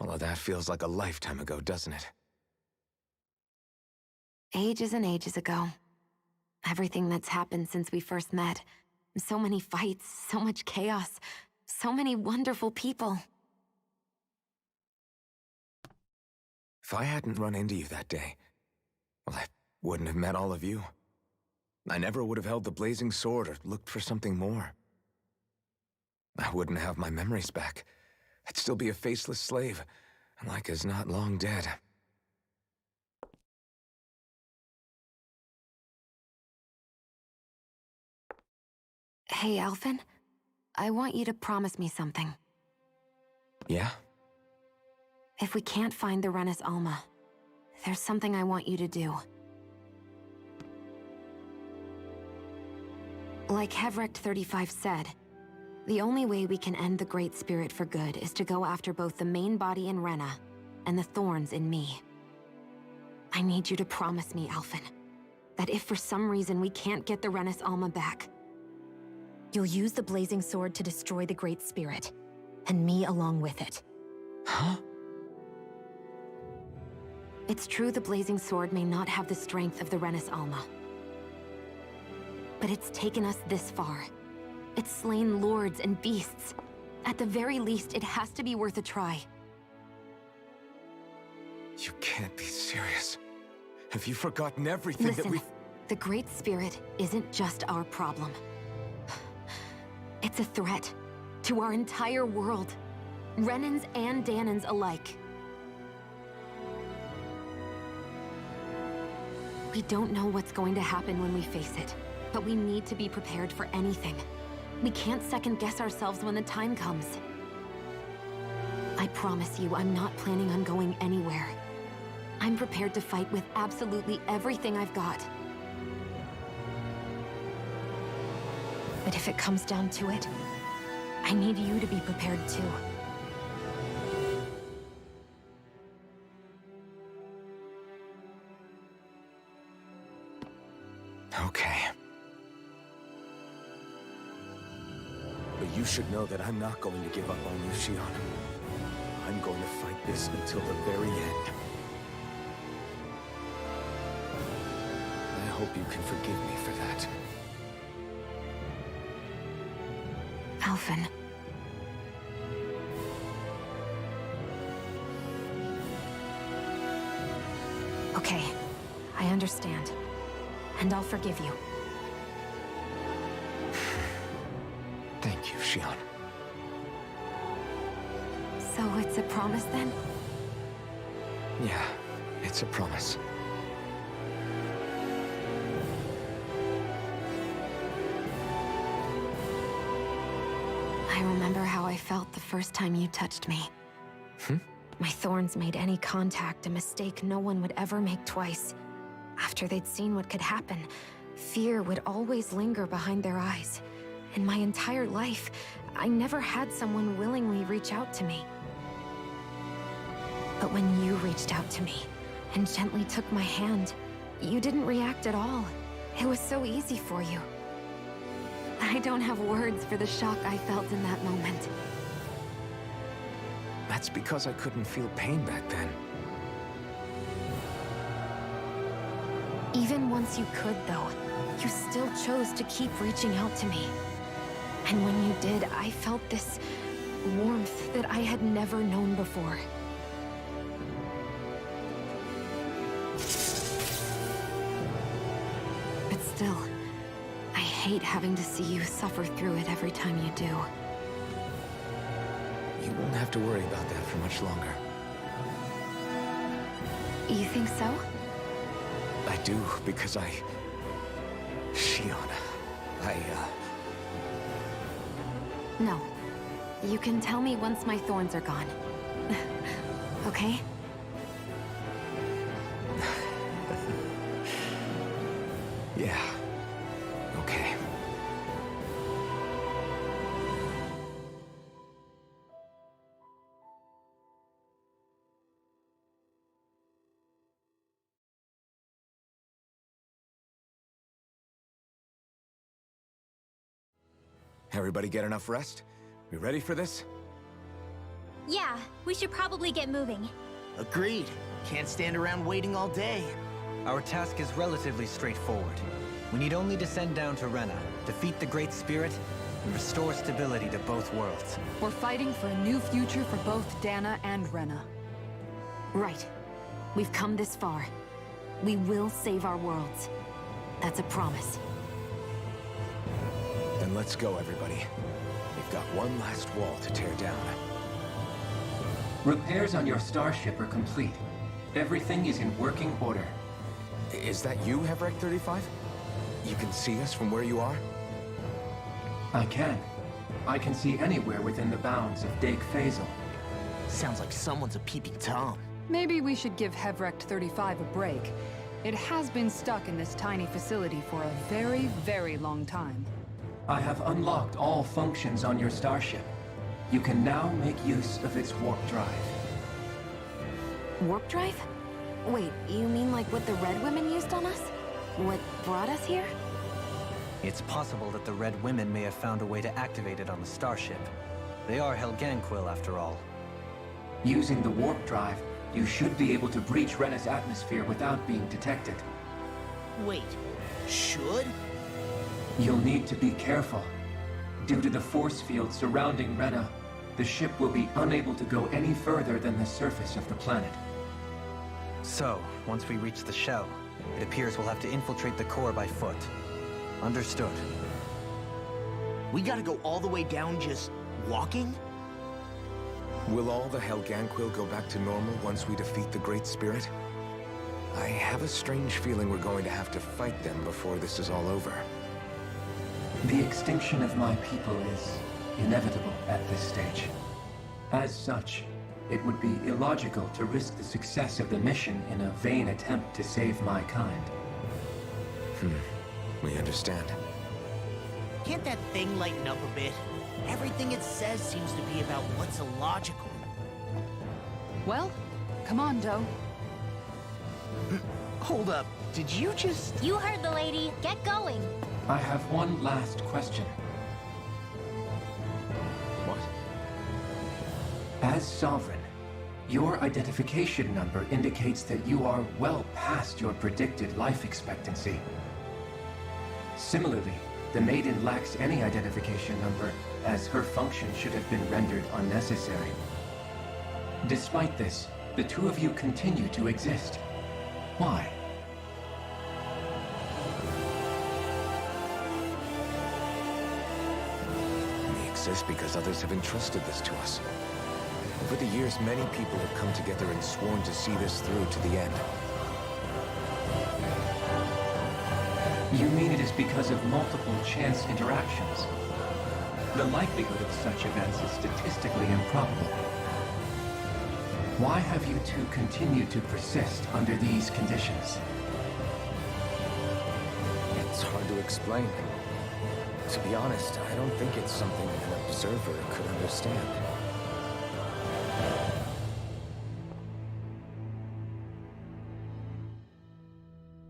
All of that feels like a lifetime ago, doesn't it? Ages and ages ago. Everything that's happened since we first met. So many fights, so much chaos, so many wonderful people. If I hadn't run into you that day, well, I wouldn't have met all of you. I never would have held the blazing sword or looked for something more. I wouldn't have my memories back. I'd still be a faceless slave, like as not long dead. Hey, Alphen. I want you to promise me something. Yeah? If we can't find the Renis Alma, there's something I want you to do. Like Heverick 35 said, the only way we can end the Great Spirit for good is to go after both the main body in Rena and the thorns in me. I need you to promise me, Alphen, that if for some reason we can't get the Renis Alma back, you'll use the Blazing Sword to destroy the Great Spirit, and me along with it. Huh? It's true the Blazing Sword may not have the strength of the Renis Alma. But it's taken us this far. It's slain lords and beasts. At the very least, it has to be worth a try. You can't be serious. Have you forgotten everything Listen, that we... the Great Spirit isn't just our problem. It's a threat to our entire world. Renans and Danans alike. We don't know what's going to happen when we face it, but we need to be prepared for anything. We can't second-guess ourselves when the time comes. I promise you, I'm not planning on going anywhere. I'm prepared to fight with absolutely everything I've got. But if it comes down to it, I need you to be prepared too. Okay. But you should know that I'm not going to give up on you, Xion. I'm going to fight this until the very end. I hope you can forgive me for that. Alphen. Okay, I understand. And I'll forgive you. Thank you, Shion. So it's a promise then? Yeah, it's a promise. I remember how I felt the first time you touched me. My thorns made any contact a mistake no one would ever make twice. After they'd seen what could happen, fear would always linger behind their eyes. In my entire life, I never had someone willingly reach out to me. But when you reached out to me and gently took my hand, you didn't react at all. It was so easy for you. I don't have words for the shock I felt in that moment. That's because I couldn't feel pain back then. Even once you could, though, you still chose to keep reaching out to me. And when you did, I felt this warmth that I had never known before. But still, I hate having to see you suffer through it every time you do. You won't have to worry about that for much longer. You think so? I do, because Shion, No. You can tell me once my thorns are gone. Okay? Yeah. Okay. Everybody get enough rest? We ready for this? Yeah, we should probably get moving. Agreed. Can't stand around waiting all day. Our task is relatively straightforward. We need only descend down to Rena, defeat the Great Spirit, and restore stability to both worlds. We're fighting for a new future for both Dana and Rena. Right. We've come this far. We will save our worlds. That's a promise. Then let's go, everybody. We've got one last wall to tear down. Repairs on your starship are complete. Everything is in working order. Is that you, Hevrek 35? You can see us from where you are? I can. I can see anywhere within the bounds of Dake Faisal. Sounds like someone's a peeping Tom. Maybe we should give Hevrek 35 a break. It has been stuck in this tiny facility for a very, very long time. I have unlocked all functions on your starship. You can now make use of its warp drive. Warp drive? Wait, you mean like what the Red Women used on us? What brought us here? It's possible that the Red Women may have found a way to activate it on the starship. They are Helganquil, after all. Using the warp drive, you should be able to breach Rena's atmosphere without being detected. Wait, should? You'll need to be careful. Due to the force field surrounding Rena, the ship will be unable to go any further than the surface of the planet. So, once we reach the shell, it appears we'll have to infiltrate the core by foot. Understood. We gotta go all the way down just walking? Will all the Helganquil go back to normal once we defeat the Great Spirit? I have a strange feeling we're going to have to fight them before this is all over. The extinction of my people is inevitable at this stage. As such, it would be illogical to risk the success of the mission in a vain attempt to save my kind. We understand. Can't that thing lighten up a bit? Everything it says seems to be about what's illogical. Well, come on, Doe. Hold up, did you just... You heard the lady. Get going. I have one last question. What? As Sovereign, your identification number indicates that you are well past your predicted life expectancy. Similarly, the Maiden lacks any identification number as her function should have been rendered unnecessary. Despite this, the two of you continue to exist. Why? We exist because others have entrusted this to us. Over the years, many people have come together and sworn to see this through to the end. You mean it is because of multiple chance interactions? The likelihood of such events is statistically improbable. Why have you two continued to persist under these conditions? It's hard to explain. To be honest, I don't think it's something an observer could understand.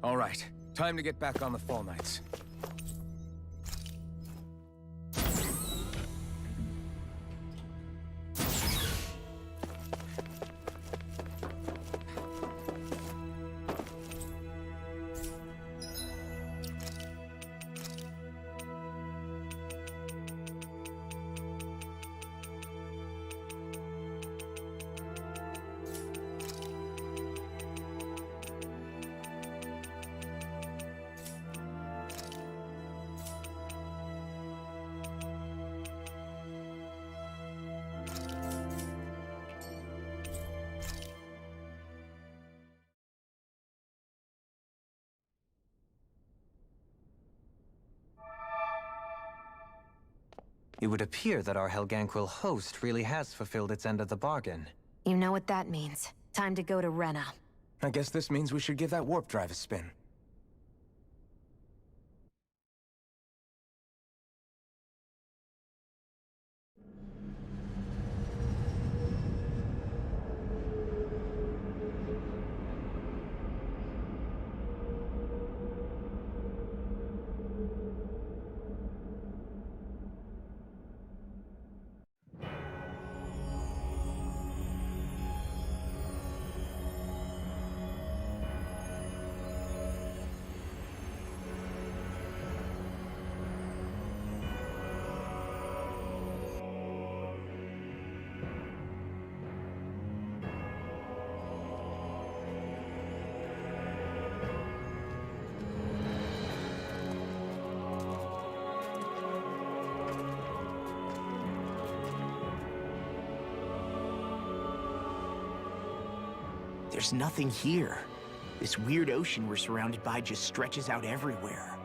All right, time to get back on the Fall Knights. It would appear that our Helganquil host really has fulfilled its end of the bargain. You know what that means. Time to go to Rena. I guess this means we should give that warp drive a spin. There's nothing here. This weird ocean we're surrounded by just stretches out everywhere.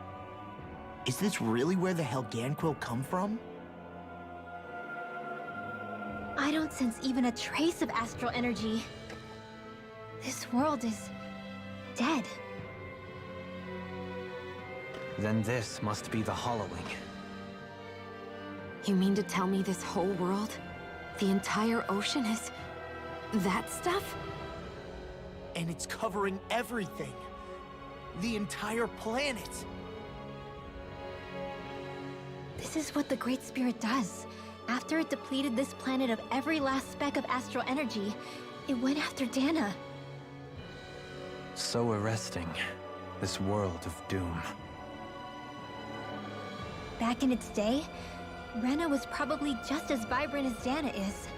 Is this really where the Helganquil come from? I don't sense even a trace of astral energy. This world is dead. Then this must be the Hollowing. You mean to tell me this whole world, the entire ocean is that stuff? And it's covering everything. The entire planet. This is what the Great Spirit does. After it depleted this planet of every last speck of astral energy, it went after Dana. So arresting. This world of doom. Back in its day, Rena was probably just as vibrant as Dana is.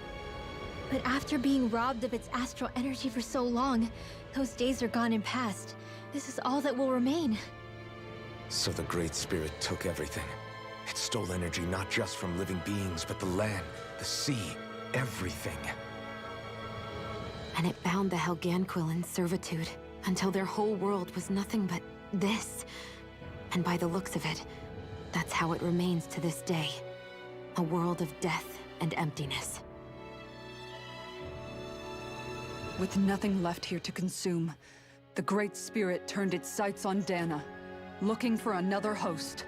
But after being robbed of its astral energy for so long, those days are gone and past. This is all that will remain. So the Great Spirit took everything. It stole energy not just from living beings, but the land, the sea, everything. And it bound the Helganquil in servitude until their whole world was nothing but this. And by the looks of it, that's how it remains to this day. A world of death and emptiness. With nothing left here to consume, the Great Spirit turned its sights on Dana, looking for another host.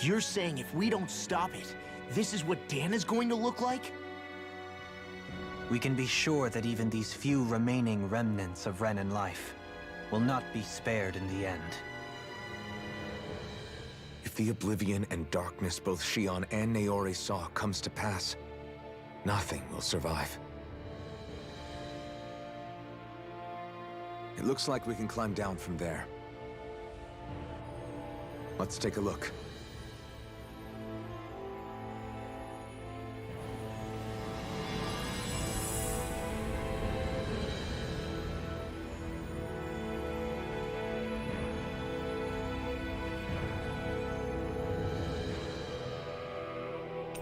You're saying if we don't stop it, this is what Dana's going to look like? We can be sure that even these few remaining remnants of Renan life will not be spared in the end. If the oblivion and darkness both Shion and Naori saw comes to pass, nothing will survive. It looks like we can climb down from there. Let's take a look.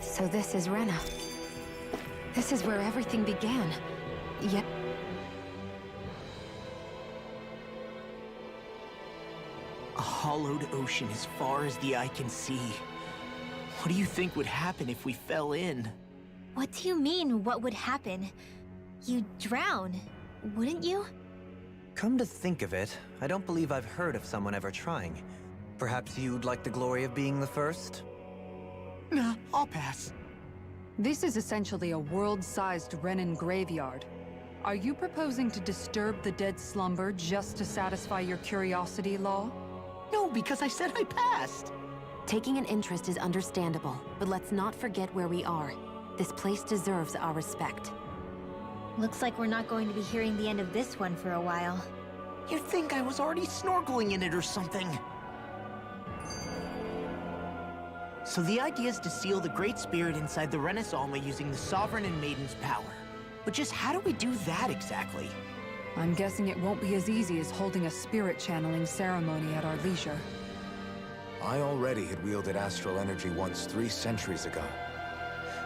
So this is Rena. This is where everything began. Yet... A hollowed ocean as far as the eye can see. What do you think would happen if we fell in? What do you mean, what would happen? You'd drown, wouldn't you? Come to think of it, I don't believe I've heard of someone ever trying. Perhaps you'd like the glory of being the first? Nah, I'll pass. This is essentially a world-sized Renan graveyard. Are you proposing to disturb the dead slumber just to satisfy your curiosity, Law? No, because I said I passed. Taking an interest is understandable, but let's not forget where we are. This place deserves our respect. Looks like we're not going to be hearing the end of this one for a while. You'd think I was already snorkeling in it or something. So the idea is to seal the Great Spirit inside the Renas Alma using the Sovereign and Maiden's power. But just how do we do that exactly? I'm guessing it won't be as easy as holding a spirit channeling ceremony at our leisure. I already had wielded astral energy once 3 centuries ago.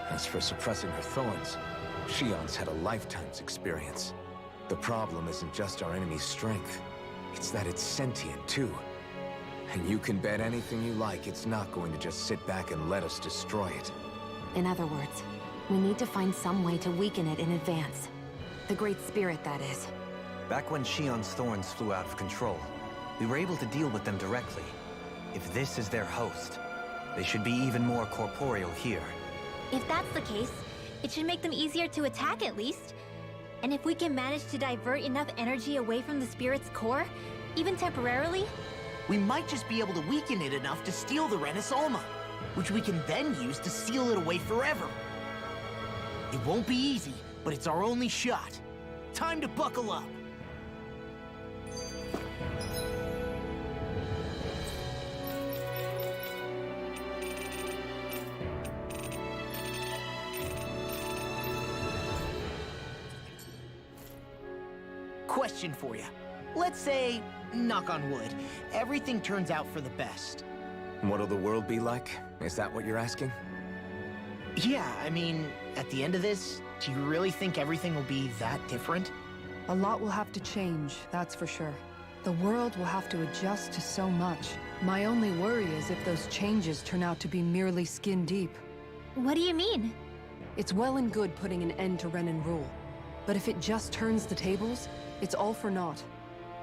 As for suppressing her thorns, Shion's had a lifetime's experience. The problem isn't just our enemy's strength, it's that it's sentient too. And you can bet anything you like it's not going to just sit back and let us destroy it. In other words, we need to find some way to weaken it in advance. The Great Spirit, that is. Back when Shion's thorns flew out of control, we were able to deal with them directly. If this is their host, they should be even more corporeal here. If that's the case, it should make them easier to attack at least. And if we can manage to divert enough energy away from the spirit's core, even temporarily, We might just be able to weaken it enough to steal the Renas Alma, which we can then use to seal it away forever. It won't be easy, but it's our only shot. Time to buckle up. Question for you. Let's say, knock on wood, everything turns out for the best. What'll the world be like? Is that what you're asking? Yeah, I mean, at the end of this, do you really think everything will be that different? A lot will have to change, that's for sure. The world will have to adjust to so much. My only worry is if those changes turn out to be merely skin deep. What do you mean? It's well and good putting an end to Renan rule. But if it just turns the tables, it's all for naught.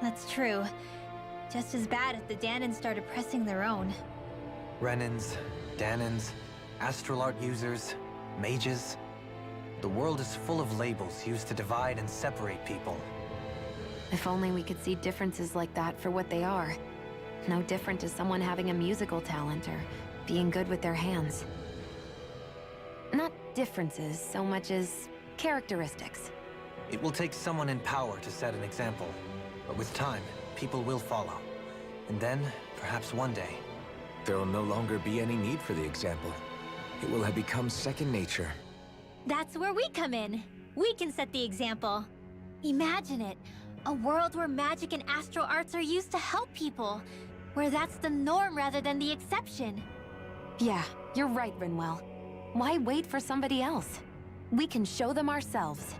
That's true. Just as bad if the Danans started pressing their own. Renans, Danans, astral art users, mages. The world is full of labels used to divide and separate people. If only we could see differences like that for what they are. No different to someone having a musical talent or being good with their hands. Not differences so much as characteristics. It will take someone in power to set an example. But with time, people will follow. And then, perhaps one day... There will no longer be any need for the example. It will have become second nature. That's where we come in. We can set the example. Imagine it. A world where magic and astral arts are used to help people. Where that's the norm rather than the exception. Yeah, you're right, Rinwell. Why wait for somebody else? We can show them ourselves.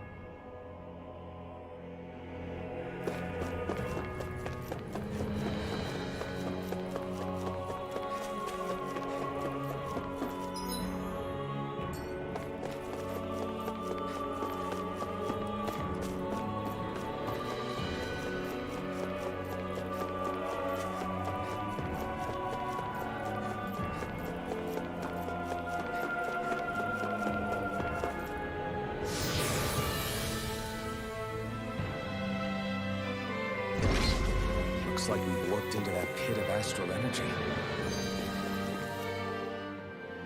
Looks like we warped into that pit of astral energy.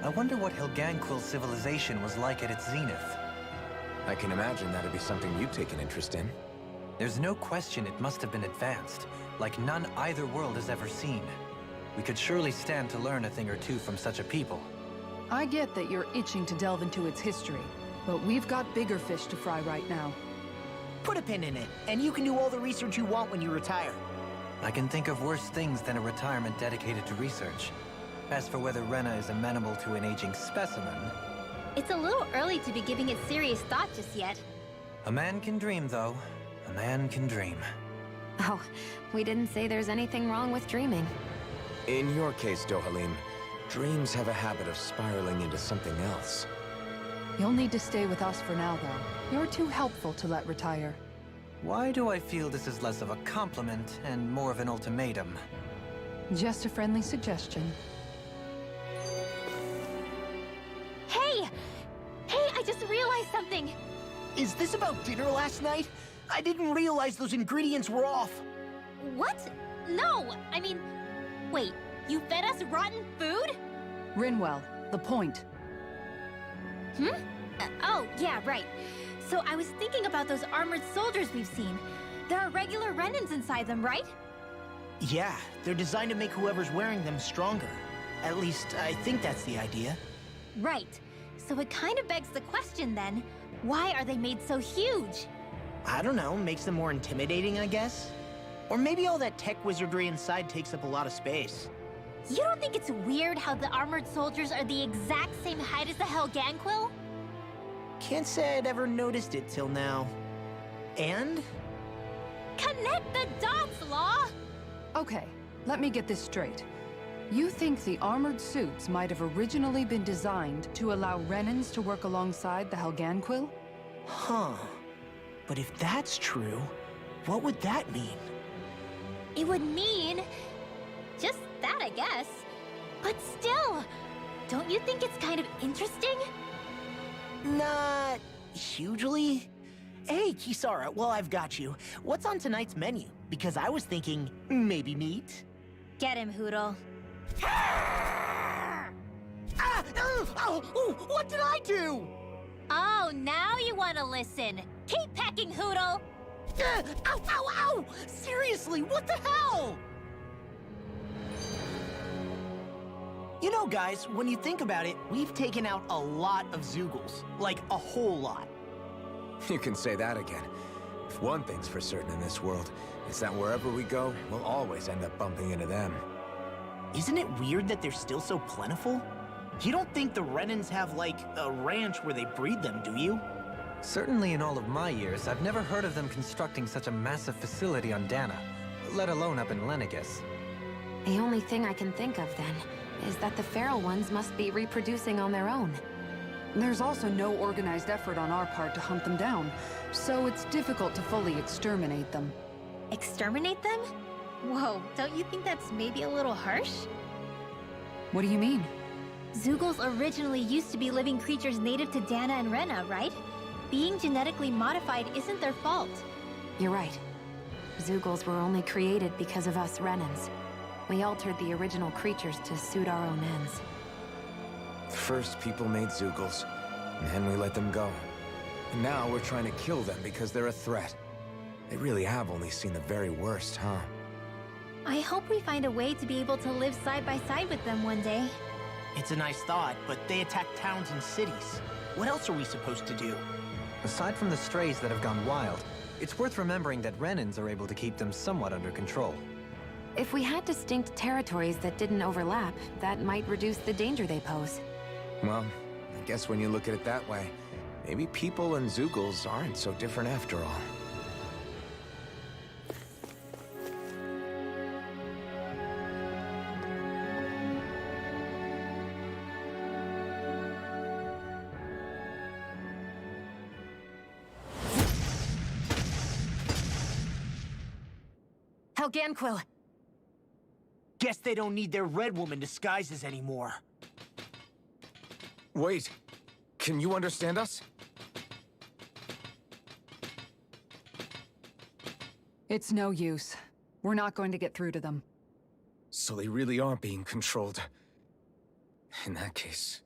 I wonder what Helganquil civilization was like at its zenith. I can imagine that'd be something you'd take an interest in. There's no question it must have been advanced, like none either world has ever seen. We could surely stand to learn a thing or two from such a people. I get that you're itching to delve into its history, but we've got bigger fish to fry right now. Put a pin in it, and you can do all the research you want when you retire. I can think of worse things than a retirement dedicated to research. As for whether Rena is amenable to an aging specimen... It's a little early to be giving it serious thought just yet. A man can dream, though. A man can dream. Oh, we didn't say there's anything wrong with dreaming. In your case, Dohalim, dreams have a habit of spiraling into something else. You'll need to stay with us for now, though. You're too helpful to let retire. Why do I feel this is less of a compliment and more of an ultimatum? Just a friendly suggestion. Hey! Hey, I just realized something! Is this about dinner last night? I didn't realize those ingredients were off. What? No! I mean, wait, you fed us rotten food? Rinwell, the point. Oh, yeah, right. So I was thinking about those armored soldiers we've seen. There are regular Renans inside them, right? Yeah, they're designed to make whoever's wearing them stronger. At least, I think that's the idea. Right. So it kind of begs the question then, why are they made so huge? I don't know, makes them more intimidating, I guess? Or maybe all that tech wizardry inside takes up a lot of space. You don't think it's weird how the armored soldiers are the exact same height as the Helganquil? Can't say I'd ever noticed it till now. And? Connect the dots, Law! Okay, let me get this straight. You think the armored suits might have originally been designed to allow Renans to work alongside the Helganquil? Huh. But if that's true, what would that mean? It would mean... just that, I guess. But still, don't you think it's kind of interesting? Not hugely. Hey, Kisara, while I've got you, what's on tonight's menu? Because I was thinking, maybe meat? Get him, Hootle. What did I do? Oh, now you want to listen. Keep pecking, Hootle! Ow, ow, ow! Seriously, what the hell? You know, guys, when you think about it, we've taken out a lot of Zeugles. Like, a whole lot. You can say that again. If one thing's for certain in this world, it's that wherever we go, we'll always end up bumping into them. Isn't it weird that they're still so plentiful? You don't think the Renans have, like, a ranch where they breed them, do you? Certainly in all of my years, I've never heard of them constructing such a massive facility on Dana, let alone up in Lenegis. The only thing I can think of, then, is that the feral ones must be reproducing on their own. There's also no organized effort on our part to hunt them down, so it's difficult to fully exterminate them. Exterminate them? Whoa, don't you think that's maybe a little harsh? What do you mean? Zeugles originally used to be living creatures native to Dana and Rena, right? Being genetically modified isn't their fault. You're right. Zeugles were only created because of us Renans. We altered the original creatures to suit our own ends. First, people made Zeugles, and then we let them go. And now we're trying to kill them because they're a threat. They really have only seen the very worst, huh? I hope we find a way to be able to live side by side with them one day. It's a nice thought, but they attack towns and cities. What else are we supposed to do? Aside from the strays that have gone wild, it's worth remembering that Renans are able to keep them somewhat under control. If we had distinct territories that didn't overlap, that might reduce the danger they pose. Well, I guess when you look at it that way, maybe people and Zeugles aren't so different after all. Helganquil! Guess they don't need their Red Woman disguises anymore. Wait, can you understand us? It's no use. We're not going to get through to them. So they really are being controlled. In that case,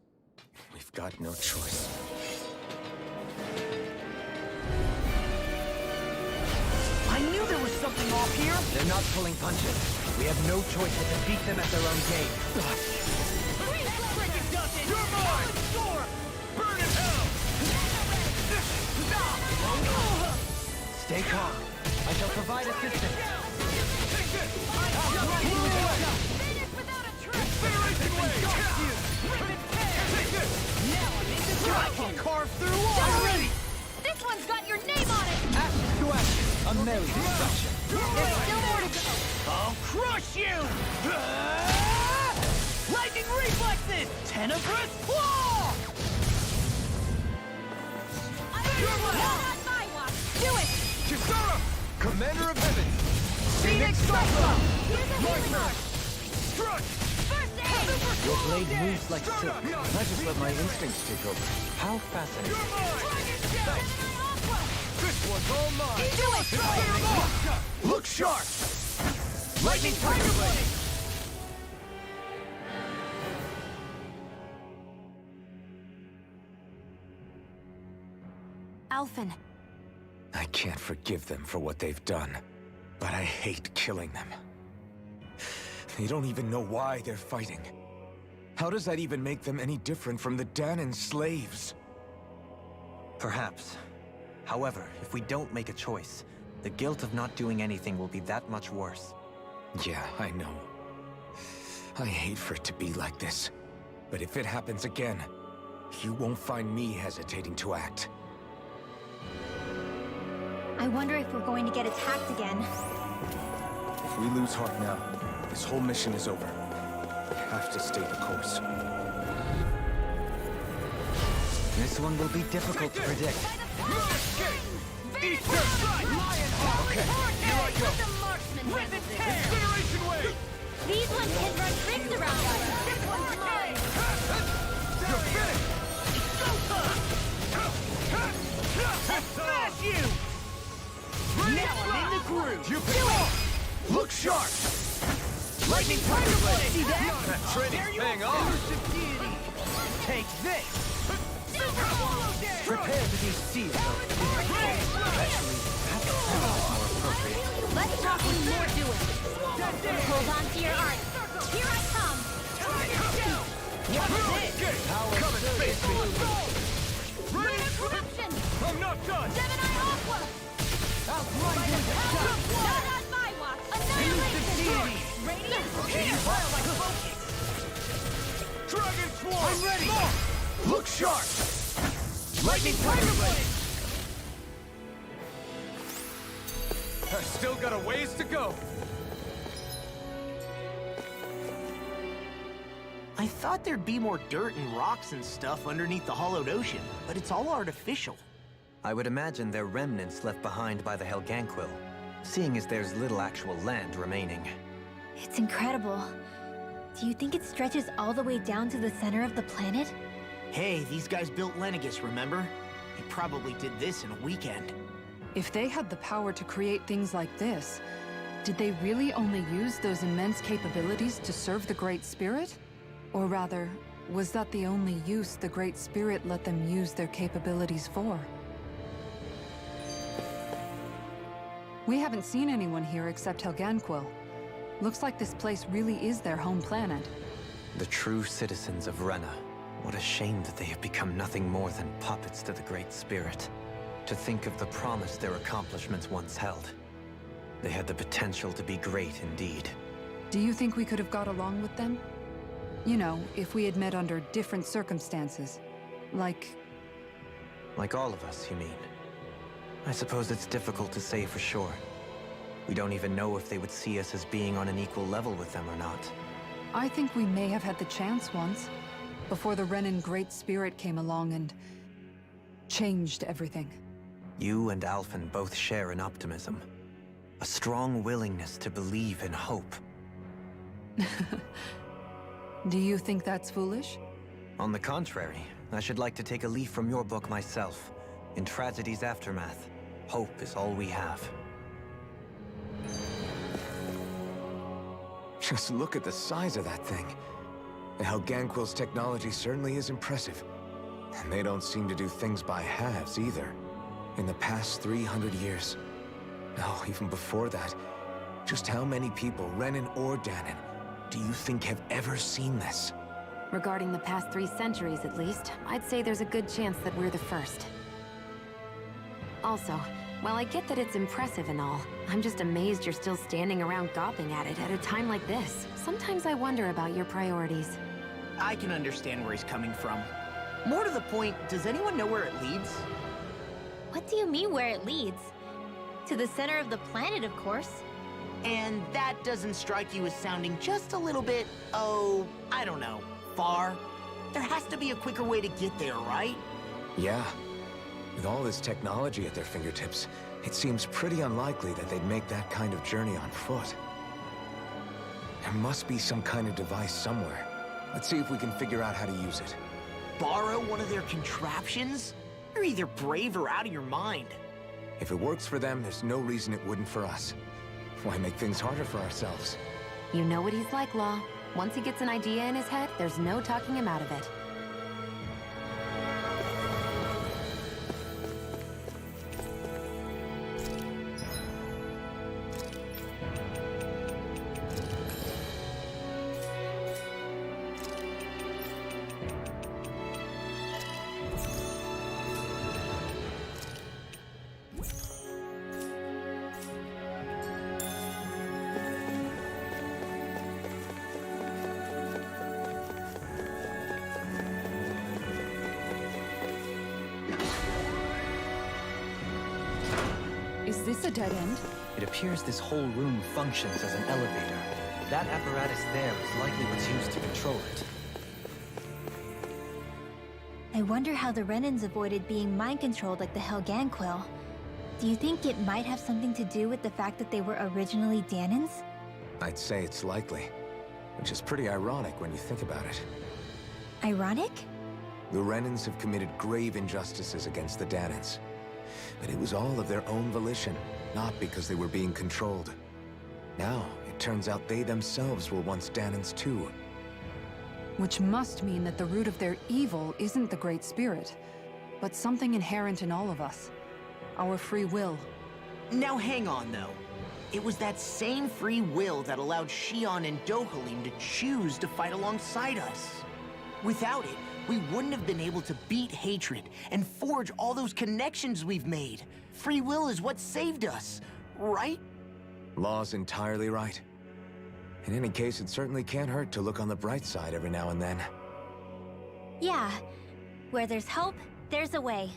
we've got no choice. I knew there was something off here! They're not pulling punches. We have no choice but to beat them at their own game. You're mine! Burn in hell! Stay calm. I shall provide assistance. Carve through already! This one's got your name on it! Ashes to ashes. A merry discussion. There's still more to go! I'll crush you! Lightning reflexes! Tenebrous claw! Do it! Kisara! Commander of Heaven. Phoenix Cyclone! Strike! First aid! Your blade moves like silk. I just let my instincts take over. How fascinating. This one's all mine! Do it! Look sharp! Lightning Tiger Blade! Alphen, I can't forgive them for what they've done, but I hate killing them. They don't even know why they're fighting. How does that even make them any different from the Danan slaves? Perhaps. However, if we don't make a choice, the guilt of not doing anything will be that much worse. Yeah, I know. I hate for it to be like this. But if it happens again, you won't find me hesitating to act. I wonder if we're going to get attacked again. If we lose heart now, this whole mission is over. We have to stay the course. This one will be difficult to predict. Eat your sight! Okay, here I go! Incineration wave! These ones can run rings around us! This one's mine! You're finished! Smash you! Now I'm in the groove! You do it! Look sharp! Lightning Tiger Blade! See that? That training's paying off! Take this! Prepare to be sealed. Actually, perhaps sealed is more appropriate. Let's talk with more doing. Hold on to your art. Here I come! Come and face me! Rare corruption! I'm not done! Gemini Aqua! Not on my watch! Annihilation! Radiant! Dragon Swarm! I'm ready! Look sharp! Lightning Tiger Blade! I've still got a ways to go! I thought there'd be more dirt and rocks and stuff underneath the hollowed ocean, but it's all artificial. I would imagine they're remnants left behind by the Helganquil, seeing as there's little actual land remaining. It's incredible. Do you think it stretches all the way down to the center of the planet? Hey, these guys built Lenegis, remember? They probably did this in a weekend. If they had the power to create things like this, did they really only use those immense capabilities to serve the Great Spirit? Or rather, was that the only use the Great Spirit let them use their capabilities for? We haven't seen anyone here except Helganquil. Looks like this place really is their home planet. The true citizens of Rena. What a shame that they have become nothing more than puppets to the Great Spirit. To think of the promise their accomplishments once held. They had the potential to be great indeed. Do you think we could have got along with them? You know, if we had met under different circumstances. Like all of us, you mean? I suppose it's difficult to say for sure. We don't even know if they would see us as being on an equal level with them or not. I think we may have had the chance once, before the Renan Great Spirit came along and changed everything. You and Alphen both share an optimism. A strong willingness to believe in hope. Do you think that's foolish? On the contrary, I should like to take a leaf from your book myself. In tragedy's aftermath, hope is all we have. Just look at the size of that thing. The Helganquil's technology certainly is impressive. And they don't seem to do things by halves either. In the past 300 years. No, even before that. Just how many people, Renan or Danon, do you think have ever seen this? Regarding the past 3 centuries at least, I'd say there's a good chance that we're the first. Also, while I get that it's impressive and all, I'm just amazed you're still standing around gawping at it at a time like this. Sometimes I wonder about your priorities. I can understand where he's coming from. More to the point, does anyone know where it leads? What do you mean where it leads? To the center of the planet, of course. And that doesn't strike you as sounding just a little bit, oh, I don't know, far? There has to be a quicker way to get there, right? Yeah. With all this technology at their fingertips, it seems pretty unlikely that they'd make that kind of journey on foot. There must be some kind of device somewhere. Let's see if we can figure out how to use it. Borrow one of their contraptions? You're either brave or out of your mind. If it works for them, there's no reason it wouldn't for us. Why make things harder for ourselves? You know what he's like, Law. Once he gets an idea in his head, there's no talking him out of it. Is this a dead end? It appears this whole room functions as an elevator. That apparatus there is likely what's used to control it. I wonder how the Renans avoided being mind-controlled like the Helganquil. Do you think it might have something to do with the fact that they were originally Danans? I'd say it's likely, which is pretty ironic when you think about it. Ironic? The Renans have committed grave injustices against the Danans. But it was all of their own volition, not because they were being controlled. Now, it turns out they themselves were once Danans too. Which must mean that the root of their evil isn't the Great Spirit, but something inherent in all of us. Our free will. Now hang on, though. It was that same free will that allowed Xion and Dohalim to choose to fight alongside us. Without it, we wouldn't have been able to beat hatred and forge all those connections we've made. Free will is what saved us, right? Law's entirely right. In any case, it certainly can't hurt to look on the bright side every now and then. Yeah. Where there's hope, there's a way.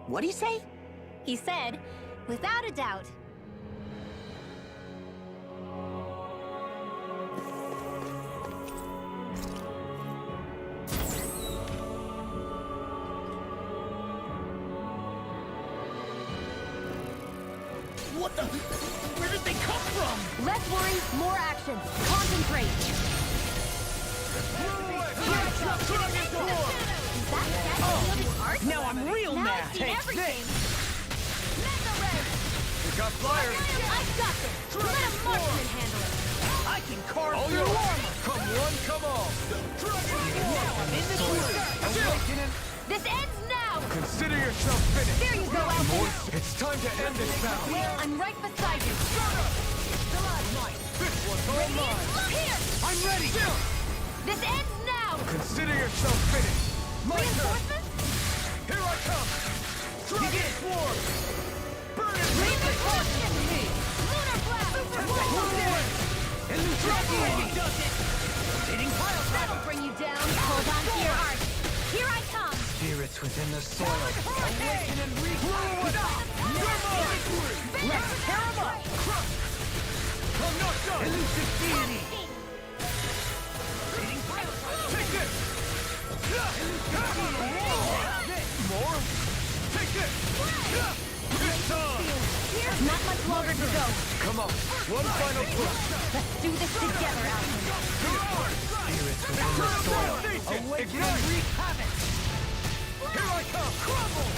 What'd he say? He said, without a doubt. What the? Where did they come from? Less worry, more action. Concentrate. Now I'm real mad. Take this. We got flyers. I got this. Let a marksman handle it. I can carve All through yours. armor. Come one, come all. Now I'm in the sword. This ends now. Consider yourself finished. There you go, Alpha. It's time to end this battle. I'm right beside you. This one's all mine. Look here. I'm ready. This ends now. Consider yourself finished. My turn. Reinforcements? Here I come. Dragon Swarm. Burn it. Reinforcements to me. Lunar blast. Dragon does it. Hitting pile. That'll bring you down. Hold on to your arch. Here I come. Spirits within the soil. Awaken and reclaim. Let's tear him up. I'm not done. Elusive deity. Take this. More. Take this. It's on. Not much longer to go. Come on. One final push. Let's do this together, Alpha. Spirits within the soil. Awaken and wreak havoc. Here I come. Crumble.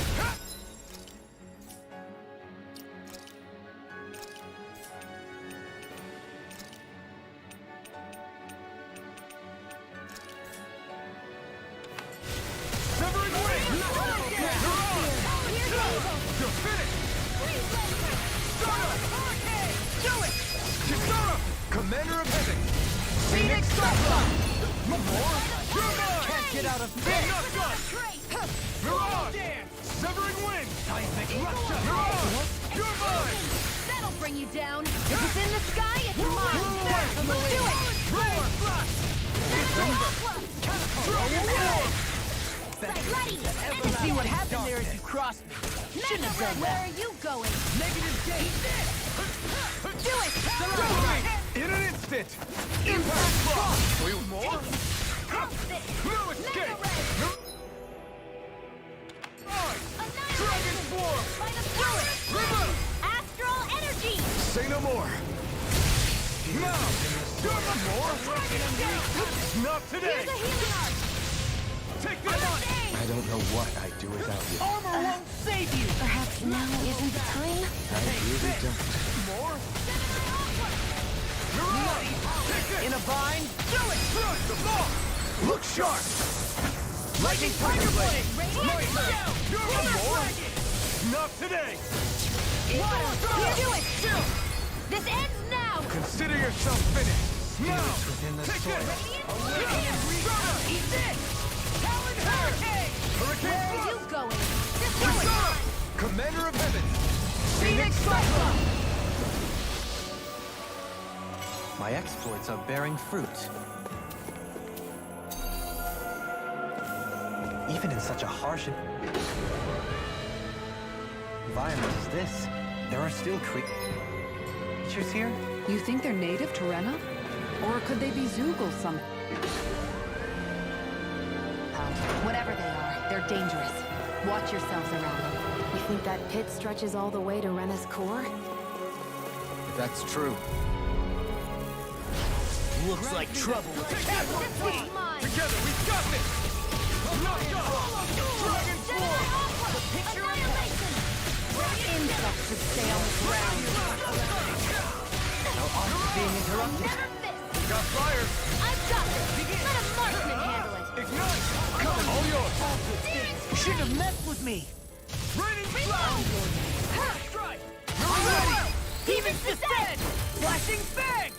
Severing wing. You're finished. Do it! Kisara! Commander of Heaven! Phoenix Cyclone! Can't get out of this! Mirage! Severing Wind! Seismic Rupture! Mirage! You're mine! That'll bring you down. If it's in the sky, it's mine. Let's do it! Roar! Blast! It's over! Ready! To see what happened there as you crossed me. Shouldn't have done Where that. are you going? Negative gate. Do it! In an instant! Impact block! Will more? No escape! Dragon Swarm! Astral energy! Say no more! Now! No more! Not today! Here's a healing art! Take this on! I don't know what I'd do without you. Armor won't save you. Perhaps now isn't the time? I really don't. More? In a bind. Do it! Thrust the ball! Look sharp! Lightning Tiger Blade! You're more! Not today! Water! Do it! This ends now! Consider yourself finished! Now! Within the Take soil. this! Eat this! Talon Hurricane! Where are you Hurricane! going? This way! Commander of Heaven! Phoenix Cyclone! My exploits are bearing fruit. Even in such a harsh environment as this, there are still creatures here? You think they're native to Rena? Or could they be Zoogle some... Whatever they are, they're dangerous. Watch yourselves around them. You think that pit stretches all the way to Rena's core? If that's true, Looks like trouble with the capital. This one's mine! Together, we've got this! Knocked off! Dragon Swarm! Annihilation! Insects should stay on the ground. our art is being interrupted. Never miss! We got fire! I've got it! Let a marksman handle it! Ignite! Come, all yours! You shouldn't have messed with me. Raining Cloud! Strike! I'm ready. Demons descend. Flashing Fang.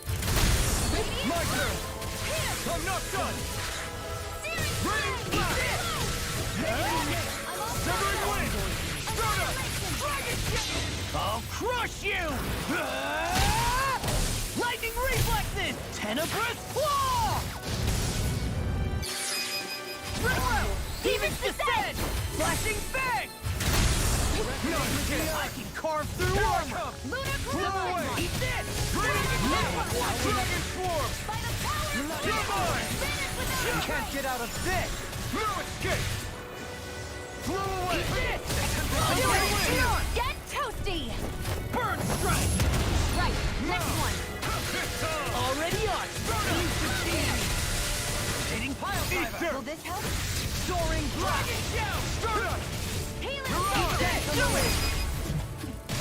My turn! I'm not done! Raining Cloud! Severing Wind! Start up! I'll crush you. Lightning reflexes. Tenebrous claw. Demons descend. Flashing Fang. No, you can't! I can carve through armor. Blow away! Eat this. Dragon Swarm! You're mine! You can't get out of this. No escape! Blow away! Get toasty! Burn strike. Right, next one! Already on. Hitting pile driver. Will this help? Soaring dragon shout. Start up! Healing! Eat this. Do it.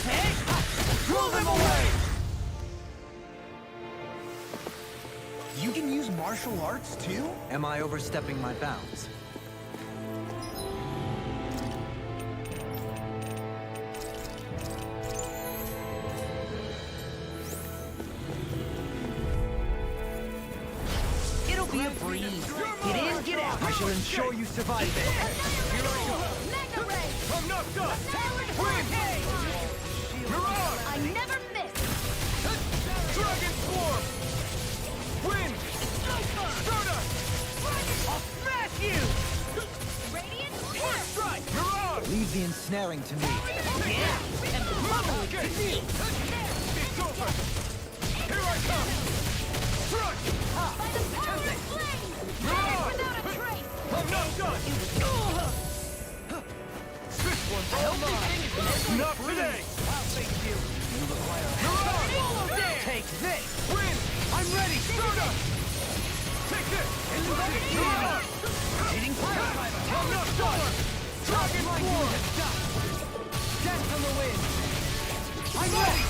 Hey, throw them away. You can use martial arts too? Am I overstepping my bounds? It'll be a breeze. Get in, get out. I shall ensure you survive it. Mega ray! I'm not done! Win! Mirage! I never miss! Dragon Swarm! Wind! Start up! I'll smash you. Radiant First strike! Mirage! Leave the ensnaring to me. Yeah, and bubble to me. It's over! Here I come! Struck! by the power of flame! Mirage! Without a trace! I'm not done! This one's all mine! Not today! I'll face you. Mirage! Take this. Win! I'm ready. Start up! Take this! Mirage! Hitting pile driver. I'm not done! Dragon Swarm! Dance on the wind. I'm ready!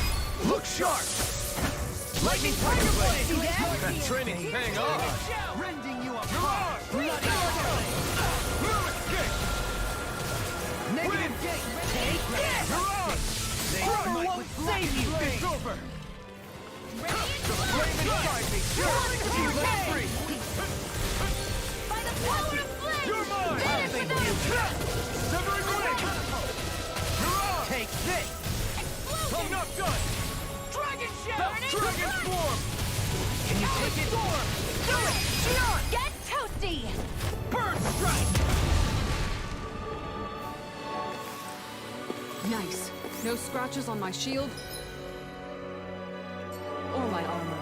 Look sharp! Lightning tiger blade. See that? That training's paying off! Rending you apart. Mirage! No escape! Negative gate. Take this. Mirage! By the power of flame! You're mine! Finish Thank without you. a trace! Severing wing! Take this! I'm not done! Dragon Dragon form! Can you take it? Storm! Do it! Shion! Get toasty! Bird strike! Nice. No scratches on my shield or my armor.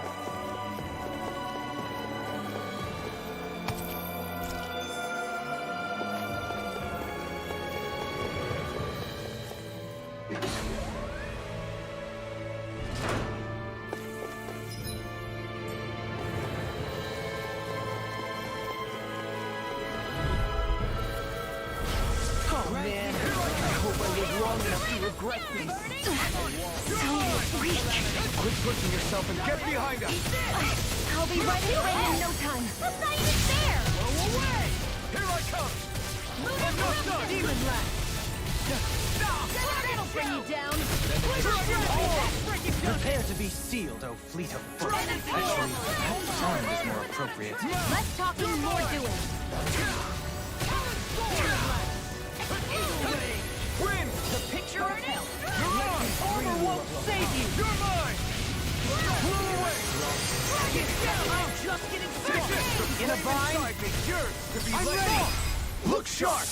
Oh man, I hope I live long enough to regret this. Quit pushing yourself and get behind us! I'll be right in frame in no time. That's not even fair! Blow away! Here I come! I'm not done! Demon Blast! That'll bring you down! Prepare to be sealed, O fleet of foot. Actually, charmed is more appropriate. Less talking, more doing. Win! The picture of hell. Armor won't save you! You're mine! Blow away! I'm just getting started. In a vine? Yours to be ready! Look sharp!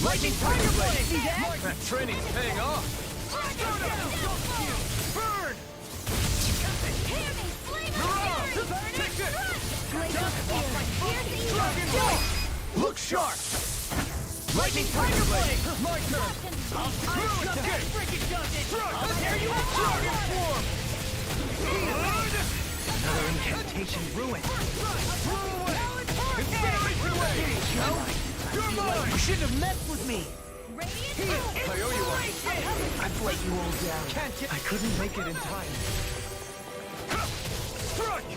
Lightning Tiger Blade. See that? That training's paying off! Burn! Hear me! Flame of Hurrah! fury! Take it! Blaze of fear! Here's the Dragon Ball! Look sharp! Lightning Tiger Blade! My turn! I'll tear you apart! Dragon form! Another incantation ruined. Incinerate away! You're mine! You shouldn't have messed with me. I owe you one. I've let you all down. I couldn't make it in time. Strike!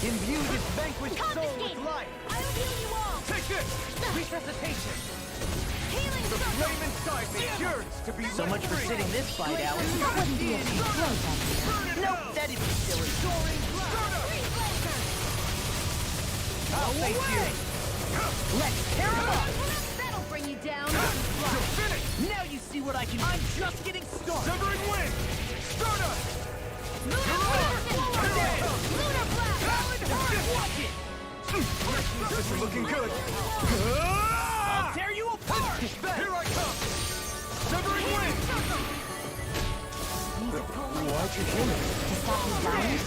Imbue this vanquished soul with life. I'll heal you all! Take this! Resuscitation. Healing The circle! flame inside me yearns to be So much for sitting this fight out. That wouldn't be a complaint, Nope, that'd be silly. I'll face you. Let's tear him up. That'll bring you down. You're finished! Now you see what I can do. I'm just getting started. Severing wind! Stardust! Lunar Blast! Watch it. This is looking good. I'll tear you apart. Here I come! Severing wind! Why'd you kill me? To stop his dying?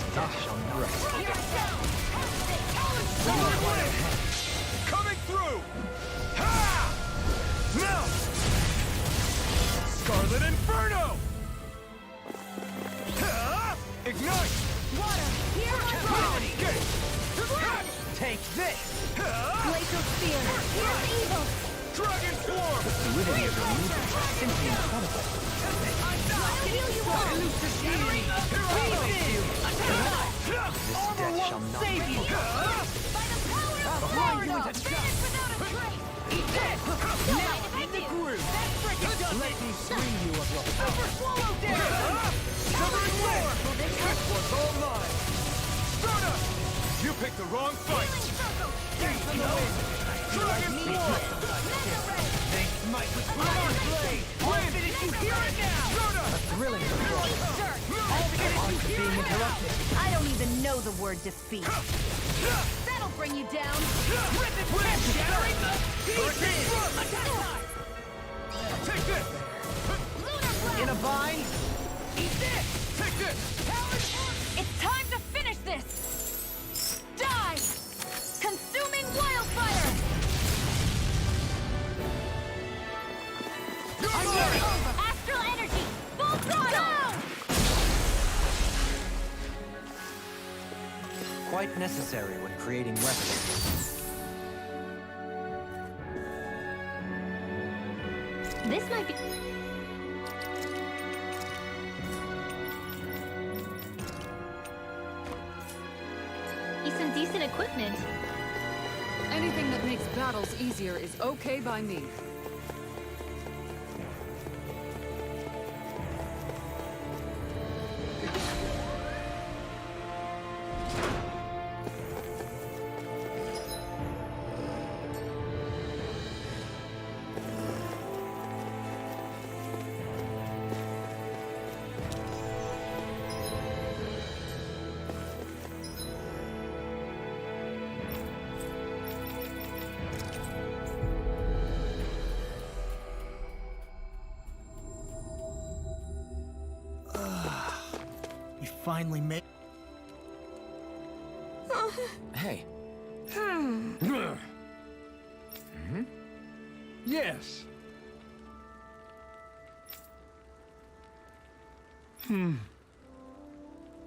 Severing wind! Coming through! Ha! Now! Scarlet Inferno! Ha! Ignite! Water! Here I go! Gate! Take this. Glacial Spear! Here's evil! Dragon Swarm! Fluidity of your movement is simply incredible. I'll heal you all! This death shall not Save you. By the power of Florida! Finish without a trace! Eat this. Now in the groove. That's freaking does Let it! me free you of your power. Swallow down! Severing wind! This was all mine! Stardust! You picked the wrong fight! Healing circle! Dragon Swarm! They smite with Iron Blade. I'll finish you here and now. thrilling. I'll finish you here and now! I don't even know the word defeat. That'll bring you down! Rip it with shattering the pieces! Take this! Lunar Blast! In a vine. Eat this! Take this! It's time to finish this! Die! Consuming wildfire! I'm moving over! Astral energy! Full throttle! Quite necessary when creating weapons. This might be... Some decent equipment. Anything that makes battles easier is okay by me. finally made... Hey. Yes.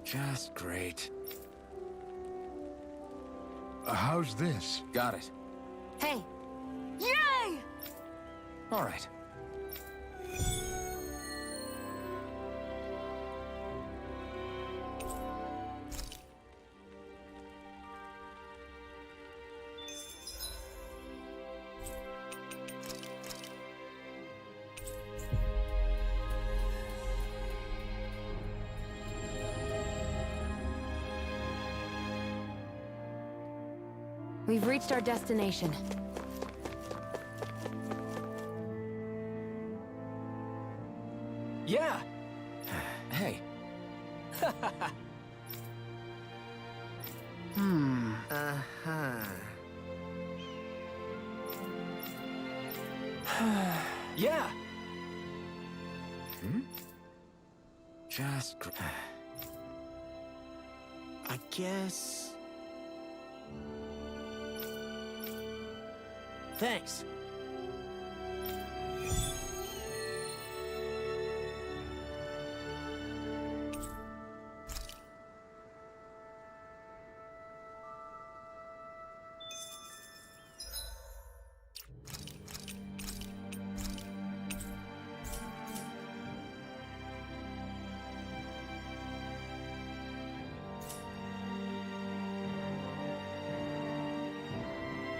Just great. How's this? Got it. Hey, Yay! All right. we've reached our destination. Yeah! Hey. Yeah! Just I guess... Thanks.